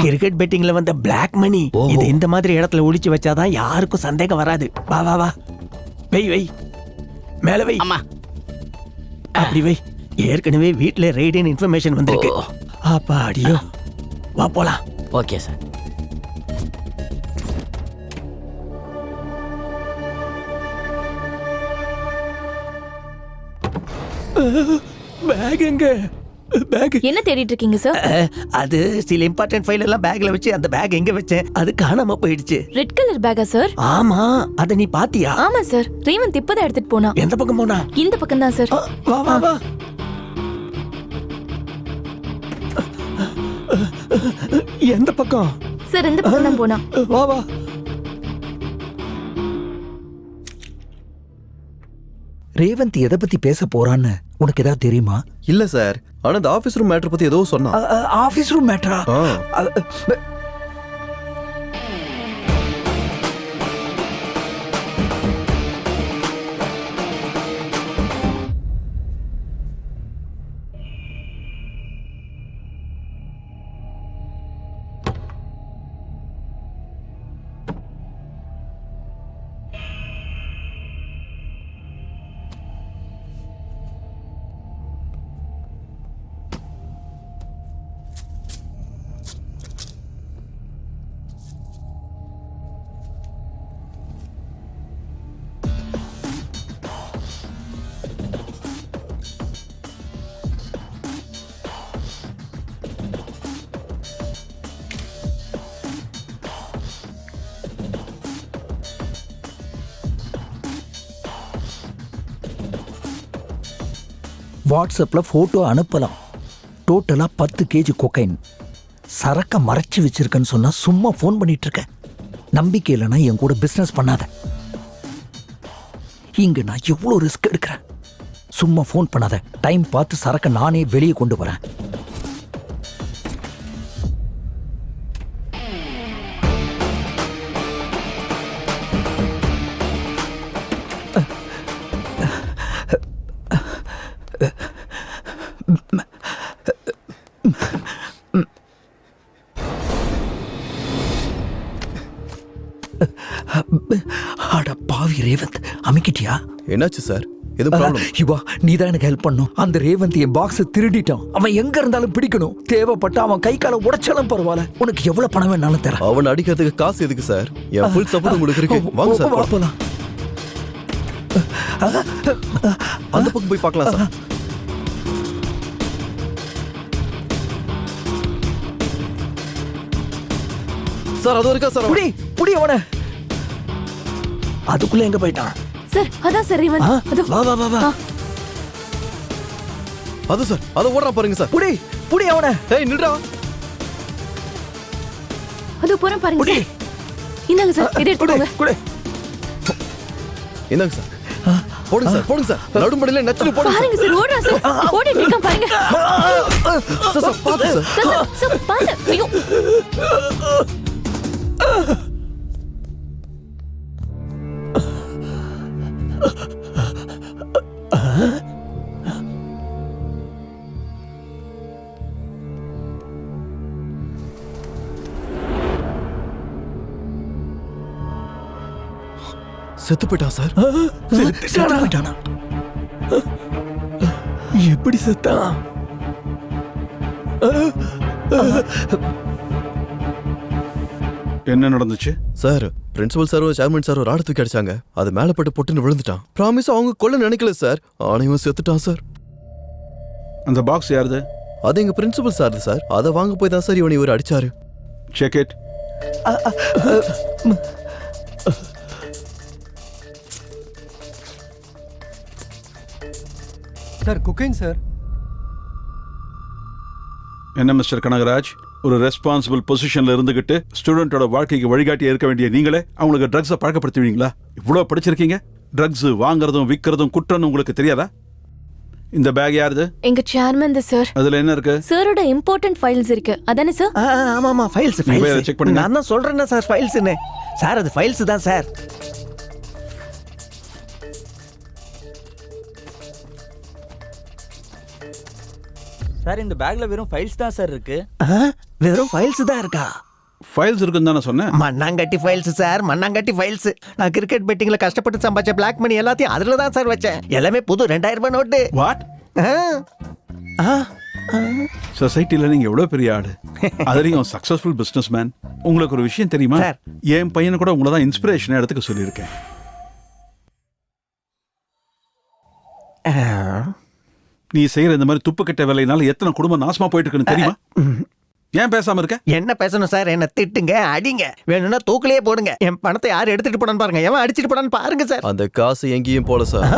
கிரிக்கெட் பெட்டிங்ல வந்த பிளாக் மணி. இது இந்த மாதிரி இடத்துல ஒளிச்சு வச்சாதான் யாருக்கும் சந்தேகம் வராது. வா வா வா, வை வை, மேல வை. அம்மா, அப்படி வை. ஏற்கனவே வீட்டுல ரெய்டின் இன்ஃபர்மேஷன் வந்திருக்கு. அப்பா அடியோ, வா போலாம். Okay sir. பேக் எங்க? பேக் என்ன தேடிட்டு இருக்கீங்க சார்? அது சில இம்பார்ட்டன்ட் ஃபைல் எல்லாம் பேக்ல வச்சு அந்த பேக் எங்க வச்சேன், அது காணாம போயிடுச்சு. ரெட் கலர் பேக்கா சார்? ஆமா, அத நீ பாத்தியா? ஆமா சார், ரேவந்த் இப்பதான் எடுத்துட்டு போனா. எந்த பக்கம் போனா? இந்த பக்கம் தான் சார். வா வா வா. எந்த பக்கம் சார்? இந்த பக்கம் தான் போனா. வா வா. ரேவந்த் எதை பத்தி பேச போறான்னு உனக்கு ஏதாவது தெரியுமா? இல்ல சார், ஆனா இந்த ஆபீஸ் ரூம் மேட்டர் பத்தி ஏதோ சொன்னா. ஆபீஸ் ரூம் மேட்டரா? வாட்ஸ்அப்பில் ஃபோட்டோ அனுப்பலாம். டோட்டலாக 10 kg கொக்கைன். சரக்கை மறைச்சி வச்சிருக்கேன்னு சொன்னால் சும்மா ஃபோன் பண்ணிட்டு இருக்கேன். நம்பிக்கை இல்லைன்னா என் கூட பிஸ்னஸ் பண்ணாத. இங்கே நான் எவ்வளோ ரிஸ்க் எடுக்கிறேன். சும்மா ஃபோன் பண்ணாத. டைம் பார்த்து சரக்கை நானே வெளியே கொண்டு வரேன். அட பாவி ரேவந்த், அமைக்கிட்டியா? என்னாச்சு சார்? எதுவும் ப்ராப்ளம்? இவா நீ தான் எனக்கு ஹெல்ப் பண்ணும். அந்த ரேவந்த் என் பாக்ஸை திருடிட்டான். அவன் எங்க இருந்தாலும் பிடிக்கணும். தேவைப்பட்ட அவன் கை காலை உடைச்சாலும் பரவாயில்ல. உனக்கு எவ்வளவு பணம் வேணாலும் தரேன். அவன் அடிக்கிறதுக்கு காசு எதுக்கு சார்? என் ஃபுல் சப்போர்ட் உங்களுக்கு இருக்கு. வாங்க சார் போலாம். அந்த பக்கம் போய் பார்க்கலாம் சார். சார் அது இருக்கா சார்? புடி அவனை. அதுக்குள்ள எங்க போயிட்டான்? சார் அதான் சார் ரேவந்த். வா வா வா வா. அது சார் அது ஓடுறா பாருங்க சார். புடி அவனை. ஏய் நில்றா. அது போறேன் பாருங்க சார். இந்தாங்க சார், இதை எடுத்துக்கோங்க. இந்தாங்க சார். போடுங்க சார், போடுங்க சார். நடுமடியில நச்சுல போடுங்க பாருங்க சார், ஓடுறா சார். ஓடிட்டு இருக்கான் பாருங்க. சார் பாத்து சார். சார் பாத்து. ஐயோ. செத்து போயிட்டான் சார். செத்து போயிட்டானா? எப்படி செத்தான்? என்ன நடந்துச்சு சார்? பிரின்சிபல் சாரோ சேர்மன் சாரோ ராடு தூக்கி அடிச்சாங்க. அது மேல பட்டு பொட்டுன்னு விழுந்துட்டான். ப்ராமிஸ் அவங்க கொல்ல நினைக்கல சார். ஆனையும் செத்துட்டான் சார். அந்த பாக்ஸ் யாருது? அது எங்க பிரின்சிபல் சார் சார். அதை வாங்க போய் தான் சார் இவர் அடிச்சாரு. Check it. Sir cooking sir. என்ன மிஸ்டர் கனகராஜ், ஒரு ரெஸ்பான்சிபிள் பொசிஷன்ல இருந்துகிட்டு ஸ்டூடெண்டோட வாழ்க்கைக்கு வழிகாட்டி இருக்க வேண்டிய நீங்களே அவங்களுக்கு ட்ரக்ஸை பழக்கப்படுத்துவீங்களா? இவ்வளோ படிச்சிருக்கீங்க. ட்ரக்ஸ் வாங்குறதும் விற்கிறதும் குற்றம்னு உங்களுக்கு தெரியாதா? இந்த பேக் யாருது? எங்க சேர்மன் சார். அதுல என்ன இருக்கு? சாரோட இம்பார்ட்டன்ட் ஃபைல்ஸ் இருக்கு. அதானே சார்? ஆமா ஆமா, ஃபைல்ஸ் ஃபைல்ஸ். செக் பண்ணுங்க. நான் தான் சொல்றேன்னா சார் ஃபைல்ஸ்னு. சார் அது ஃபைல்ஸ் தான் சார். சார் இந்த பேக்ல வெறும் ஃபைல்ஸ் தான் சார் இருக்கு. வெறும் ஃபைல்ஸ் தான் இருக்கா? ஃபைல்ஸ் இருக்குன்னு தானே சொன்னேன். மண்ணாங்கட்டி ஃபைல்ஸ் சார், மண்ணாங்கட்டி ஃபைல்ஸ். நான் கிரிக்கெட் பெட்டிங்ல கஷ்டப்பட்டு சம்பாதிச்ச பிளாக் மணி எல்லாத்தையும் அதுல தான் சார் வச்சேன். எல்லாமே புது 2000 ரூபாய் நோட்டு. வாட்? சொசைட்டில நீங்க எவ்வளவு பெரிய ஆடு. அதுலயும் சக்சஸ்ஃபுல் பிசினஸ் மேன். உங்களுக்கு ஒரு விஷயம் தெரியுமா? என் பையனை கூட உங்களை தான் இன்ஸ்பிரேஷன் எடுத்துக்க சொல்லியிருக்கேன். நீ செய்யற இந்த மாதிரி துப்பு கட்ட வேலையினால எத்தனை குடும்பம் நாசமா போயிட்டு இருக்குன்னு தெரியுமா? ஏன் பேசாம இருக்க? என்ன பேசணும் சார்? என்ன திட்டுங்க, அடிங்க, வேணும்னா தூக்கிலேயே போடுங்க. என் பணத்தை யார் எடுத்துட்டு போனான்னு பாருங்க, எவன் அடிச்சிட்டு போனான்னு பாருங்க சார். அந்த காசு எங்கேயும் போல சார்.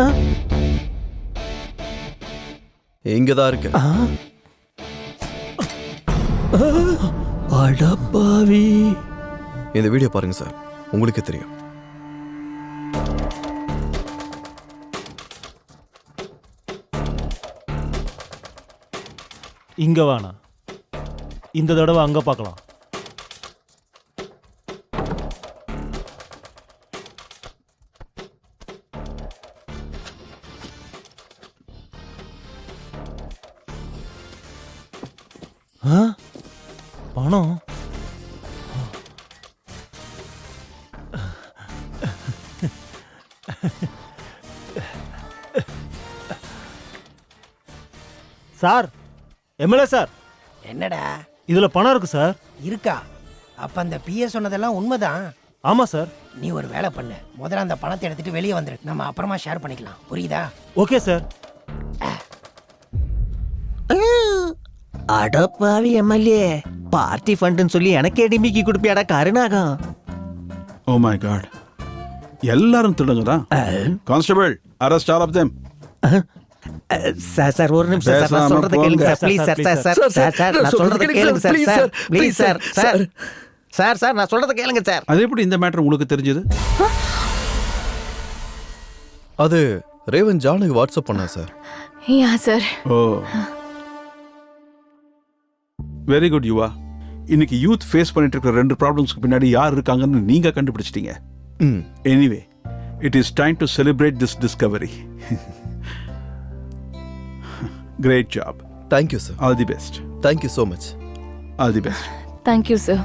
இங்கதான் இருக்கு. அடப்பாவி. இந்த வீடியோ பாருங்க சார், உங்களுக்கே தெரியும். இங்க வேணாம், இந்த தடவை அங்க பார்க்கலாம். பணம் சார், எம்எல்ஏ சார், என்னடா இதுல பணம் இருக்கு சார். இருக்கா? அப்ப அந்த பிஏ சொன்னதெல்லாம் உண்மைதான். ஆமா சார். நீ ஒரு வேலை பண்ணு, முதல்ல அந்த பணத்தை எடுத்துட்டு வெளியே வந்துரு, நம்ம அப்புறமா ஷேர் பண்ணிக்கலாம், புரியுதா? Okay sir. அடப்பாவி எம்எல்ஏ, பார்ட்டி ஃபண்டுன்னு சொல்லி எனக்கே டிமிக்கி கொடுப்பியாடா கருணாகம். ஓ மை காட், எல்லாரும் திருடுங்கடா. Constable, arrest all of them. Sir ஒரு நிமிஷம் சார், நான் சொல்றத கேளுங்க சார், ப்ளீஸ் சார். சார் நான் சொல்றத கேளுங்க சார், ப்ளீஸ் சார். சார் நான் சொல்றத கேளுங்க சார். அது எப்படி இந்த மேட்டர் உங்களுக்கு தெரிஞ்சது? அது ரேவன் ஜானுக்கு வாட்ஸ்அப் பண்ணா சார். யா சார். ஓ, வெரி குட் யுவா. இன்னைக்கு யூத் ஃபேஸ் பண்ணிட்டு இருக்கிற 2 ப்ராப்ளம்ஸ்க்கு பின்னாடி யார் இருக்காங்கன்னு நீங்க கண்டுபிடிச்சிட்டீங்க. Anyway, it is time to celebrate this Discovery. Great job. Thank you, sir. All the best. Thank you so much. All the best. Thank you, sir.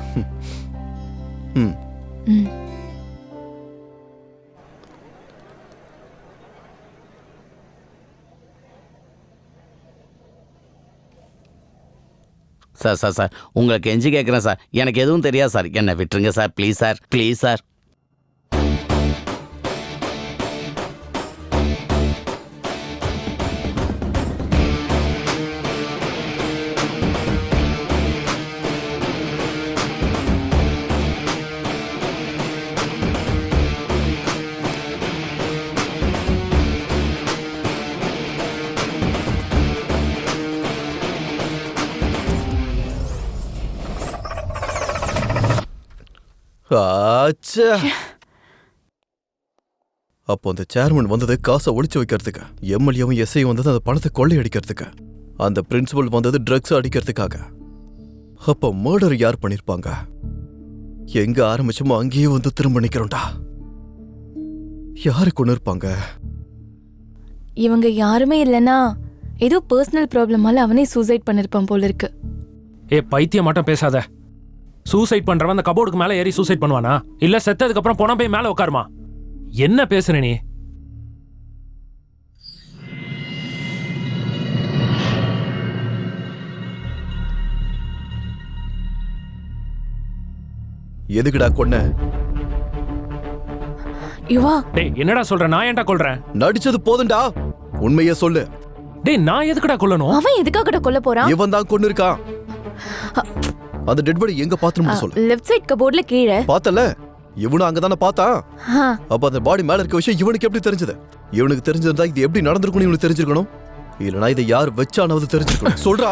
Sir உங்களுக்கு கெஞ்சி கேட்குறேன் சார், எனக்கு எதுவும் தெரியாது சார், என்னை விட்டுருங்க sir, please sir, please sir. அப்போ அந்த சேர்மன் வந்தது காசை ஒளிச்சு வைக்கிறதுக்கு, எம்எல்ஏவும் எஸ்ஐ வந்தது அந்த பணத்தை கொள்ளையடிக்கிறதுக்கு, அந்த பிரின்சிபல் வந்தது ட்ரக்ஸ் அடிக்கிறதுக்காக. அப்போ மர்டர் யார் பண்ணிருப்பாங்க? எங்க ஆரம்பிச்சோமோ அங்கேயே வந்து திரும்ப நிக்கிறோம்டா. யாரு கொண்டு இருப்பாங்க? இவங்க யாருமே இல்லைன்னா ஏதோ பர்சனல் ப்ராப்ளமால அவனே சூசைட் பண்ணிருப்பான் போல இருக்கு. பைத்தியம் மட்டும் பேசாத. சூசைட் பண்றவன் அந்த கபோர்டுக்கு மேல ஏறி சூசைட் பண்ணுவானா? இல்ல செத்ததுக்கு அப்புறம் போனா போய் மேல உட்காருமா? என்ன பேசுற நீ? எதுக்குடா கொன்ன? யுவா, டேய் என்னடா சொல்ற? நான் ஏன்டா கொல்றேன்? நடிச்சது போதும்டா, உண்மையே சொல்லு. டேய் நான் எதுக்குடா கொல்லணும்? அவன் எதுக்காகடா கொல்ல போறான்? இவன் தான் கொன்னு இருக்கான். அந்த டெட் பாடி எங்க பாத்ரூம்ல சொல்லு. லெஃப்ட் சைடு கபோர்ட்ல கீழே. பார்த்தல, இவனும் அங்கதானே பார்த்தான். அப்ப அந்த பாடி மேல இருக்க விஷயம் இவனுக்கு எப்படி தெரிஞ்சது? இவனுக்கு தெரிஞ்சிருந்தா இது எப்படி நடந்திருக்கும்னு இவனுக்கு தெரிஞ்சிருக்கணும். இல்லனா இதை யார் வச்சானாவது தெரிஞ்சிருக்கணும். சொல்றா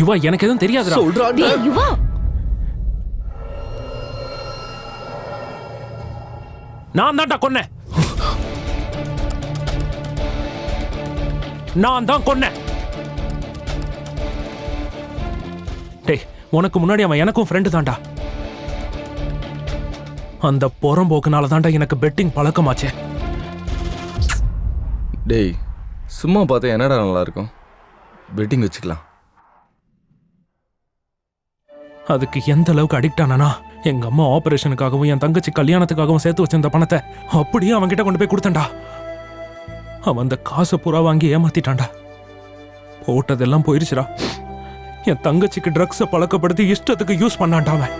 யுவா, எனக்கு எதுவும் தெரியாதுடா. சொல்றா யுவா. நான் தான்டா கொன்னேன். நான் தான் கொன்னேன். டேய், உனக்கு முன்னாடி அவன் எனக்கும் ஃப்ரெண்டு தான்டா. அந்த புறம்போக்குனால தான்டா எனக்கு பெட்டிங் பழக்கமாச்சே. டேய், சும்மா பார்த்தா என்னடா நல்லா இருக்கும்? பெட்டிங் வச்சுக்கலாம். அதுக்கு எந்த அளவுக்கு அடிக்ட் ஆனானா, எங்க அம்மா ஆபரேஷனுக்காகவும் என் தங்கச்சி கல்யாணத்துக்காகவும் சேர்த்து வச்சிருந்த பணத்தை அப்படியே அவன் கிட்ட கொண்டு போய் கொடுத்தேன்டா. அவன் அந்த காசை பூரா வாங்கி ஏமாத்திட்டான்டா. போட்டதெல்லாம் போயிருச்சுடா. என் தங்கச்சிக்கு ட்ரக்ஸை பழக்கப்படுத்தி இஷ்டத்துக்கு யூஸ் பண்ணான்டா அவன்.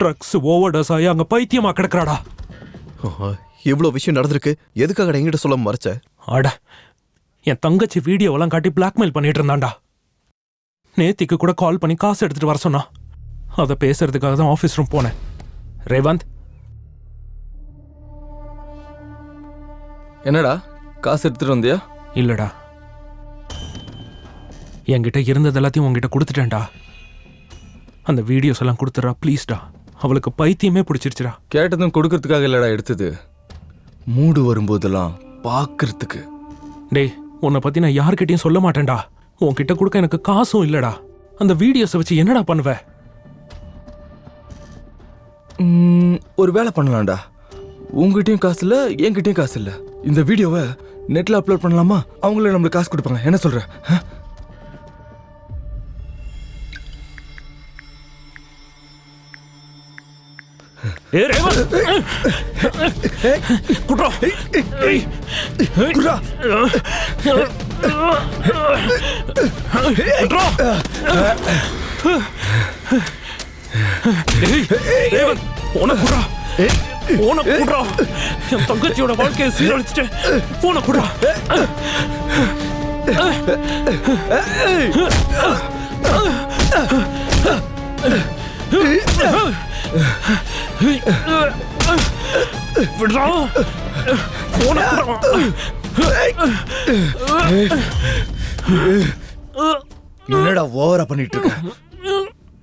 ட்ரக்ஸ் ஓவர்டோஸ் ஆகி அங்க பைத்தியமா கிடக்குறாடா. இவ்வளவு விஷயம் நடந்திருக்கு, எதுக்காக என்கிட்ட சொல்ல மறைச்ச? அட, என் தங்கச்சி வீடியோவெல்லாம் காட்டி பிளாக்மெயில் பண்ணிட்டு இருந்தான்டா. நேத்திக்கு கூட கால் பண்ணி காசு எடுத்துட்டு வர சொன்னா. அதை பேசுறதுக்காக தான் ஆஃபீஸ் ரூம் போனேன். ரேவந்த், என்னடா காசு எடுத்துட்டு வந்தியா? இல்லடா, என்கிட்ட இருந்தது எல்லாத்தையும் உங்ககிட்ட கொடுத்துட்டேன்டா. அந்த வீடியோஸ் எல்லாம் கொடுத்துறா ப்ளீஸ்டா. அவளுக்கு பைத்தியமே பிடிச்சிருச்சுடா. கேட்டதும் கொடுக்கறதுக்காக இல்லடா எடுத்தது, மூடு வரும்போதெல்லாம் பார்க்கறதுக்கு. டேய், உன்னை பத்தி நான் யார்கிட்டயும் சொல்ல மாட்டேன்டா. உன்கிட்ட கொடுக்க எனக்கு காசும் இல்லடா. அந்த வீடியோஸை வச்சு என்னடா பண்ணுவ? ஒரு வேலை பண்ணலாம்டா. உங்ககிட்டயும் காசு இல்லை, என்கிட்டயும் காசு இல்லை. இந்த வீடியோவை நெட்ல அப்லோட் பண்ணலாமா? அவங்களே நம்மளுக்கு காசு கொடுப்பாங்க. என்ன சொல்ற? என் தங்கச்சியோட வாழ்க்கையை சீரழிச்சிட்டு போன குடா. என்னடா ஓவரா பண்ணிட்டு இருக்க?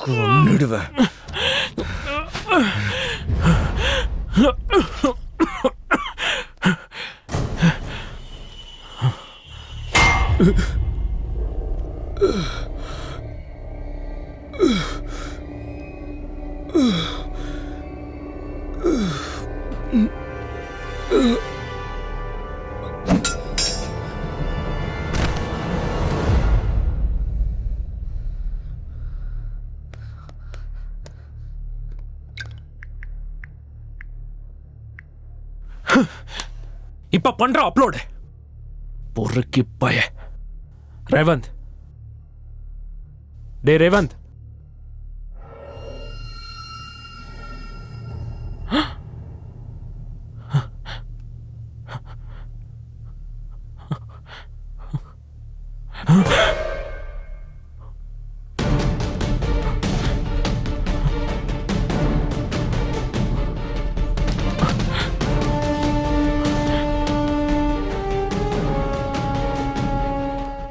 கொன்னுடுவேன். இப்ப பண்ற அப்லோடு பொறுக்கி பய. ரேவந்த், டே ரேவந்த்,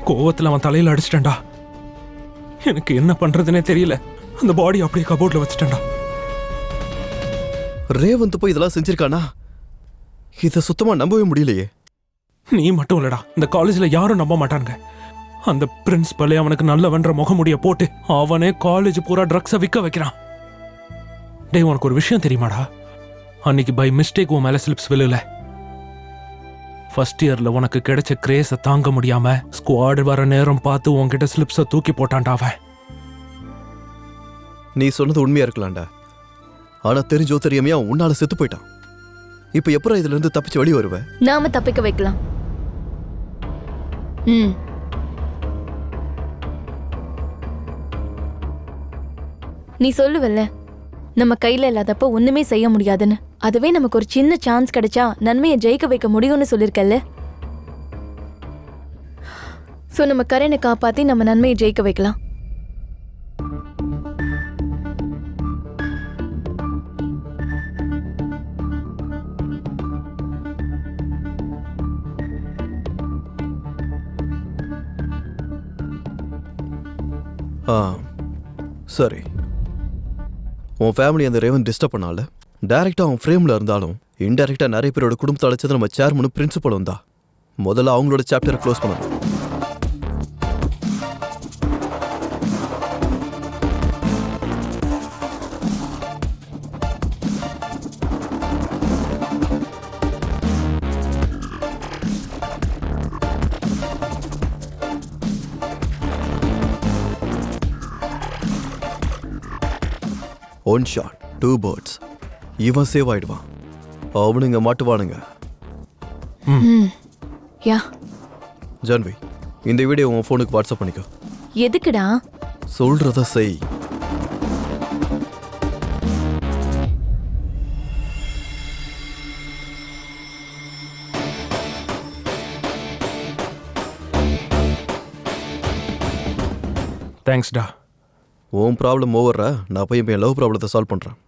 கோவத்துல அவன் தலையில அடிச்சிட்டேன்டா. எனக்கு என்ன பண்றதுனே தெரியல. அந்த பாடி அப்படியே கபோர்ட்ல வச்சுட்டேன்டா. ரேவந்த் போய் இதெல்லாம் செஞ்சிருக்கானா? இத சுத்தமா நம்பவே முடியலையே. நீ மட்டும் இல்லடா, இந்த காலேஜ்ல யாரும் நம்ப மாட்டாங்க. அந்த பிரின்சிபலே அவனுக்கு நல்லவன்ற முகமுடிய போட்டு அவனே காலேஜ் பூரா ட்ரக்ஸை விற்க வைக்கிறான். டேய், உனக்கு ஒரு விஷயம் தெரியுமாடா? அன்னைக்கு பை மிஸ்டேக் உன் மேல ஸ்லிப்ஸ் விழுல. ஃபர்ஸ்ட் இயர்ல உனக்கு கிடைச்ச கிரேஸை தாங்க முடியாம ஸ்குவாட் வர நேரம் பார்த்து உன்கிட்ட ஸ்லிப்ஸை தூக்கி போட்டான்டா அவன். நீ சொன்னது உண்மையா இருக்கலாம்டா. ஆனா தெரிஞ்சோ தெரியாமையா உன்னால செத்து போயிட்டான். இப்ப எப்பறம் இதுல இருந்து தப்பிச்சு வெளியே வருவ? நாம தப்பிக்க வைக்கலாம். நீ சொல்லுவல்ல, நம்ம கையில இல்லாதப்ப ஒண்ணுமே செய்ய முடியாதுன்னு. அதுவே நமக்கு ஒரு சின்ன சான்ஸ் கிடைச்சா நன்மையை ஜெயிக்க வைக்க முடியும்னு சொல்லிருக்கல்ல. சோ நம்ம கரனை காப்பாத்தி நம்ம நன்மையை ஜெயிக்க வைக்கலாம். சரி, உன் ஃபேமிலி அந்த ரேவன் டிஸ்டர்ப் பண்ணால டைரக்டா அவன் ஃப்ரேம்ல இருந்தாலும் இன்டைரக்டா நிறைய பேரோட குடும்பத்தை அழைச்சது நம்ம சேர்மனும் பிரின்சிபலும் தான். முதல்ல அவங்களோட சாப்டரை க்ளோஸ் பண்ணணும். One shot two birds. இவன் சேவ் ஆயிடுவான், அவனுங்க மாட்டுவானுங்க. யா ஜான்வி, இந்த வீடியோ உன் ஃபோனுக்கு வாட்ஸ்அப் பண்ணிக்கோ. எதுக்குடா? சொல்றத செய். தேங்க்ஸ்டா. உன் ப்ராப்ளம் ஓவர்ரா, நான் போய் என் லவ் ப்ராப்ளத்தை சால்வ் பண்ணுறேன்.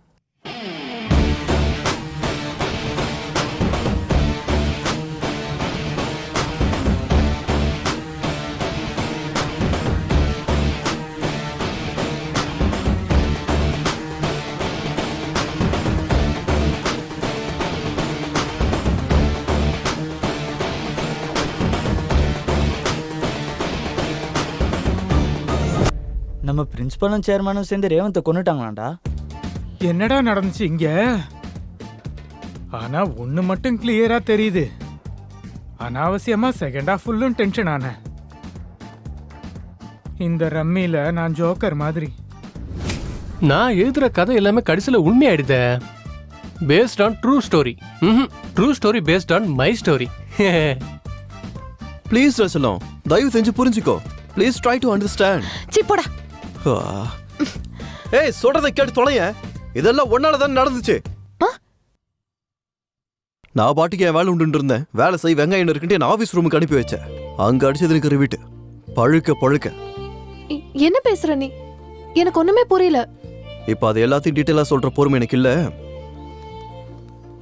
நம்ம பிரின்சிபலும் சேர்மனும் சேர்ந்து ரேவந்தை கொண்டுட்டாங்களாண்டா. என்னடா நடந்துச்சு இங்க? ஆனா ஒண்ணு மட்டும் கிளியரா தெரியுது. அனாவசியமா செகண்ட் ஹாஃப் ஃபுல்லும் டென்ஷன் ஆனேன். இந்த ரம்மியில நான் ஜோக்கர் மாதிரி. நான் எழுதுற கதை எல்லாமே கடைசியில உண்மையாயிடுதே. Based on true story. True story based on my story. Please ரசலம், தயவு செஞ்சு புரிஞ்சுக்கோ. Please try to understand. சிப்போடா. ஏய், சொல்றதை கேட்டு தொலைய. இதெல்லாம் ஒன்னால தான் நடந்துச்சு. நான் பாட்டுக்கு என் வேலை உண்டு இருந்தேன். வேலை செய் வெங்காயம் இருக்குன்ட்டு என் ஆஃபீஸ் ரூமுக்கு அனுப்பி வச்சேன். அங்க அடிச்சது எனக்கு ரிவிட்டு. பழுக்க. என்ன பேசுற நீ? எனக்கு ஒண்ணுமே புரியல. இப்ப அது எல்லாத்தையும் டீட்டெயிலா சொல்ற பொறுமை எனக்கு இல்ல.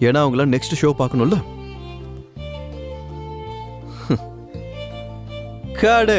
ஏன்னா அவங்கள நெக்ஸ்ட் ஷோ பார்க்கணும்ல. காடு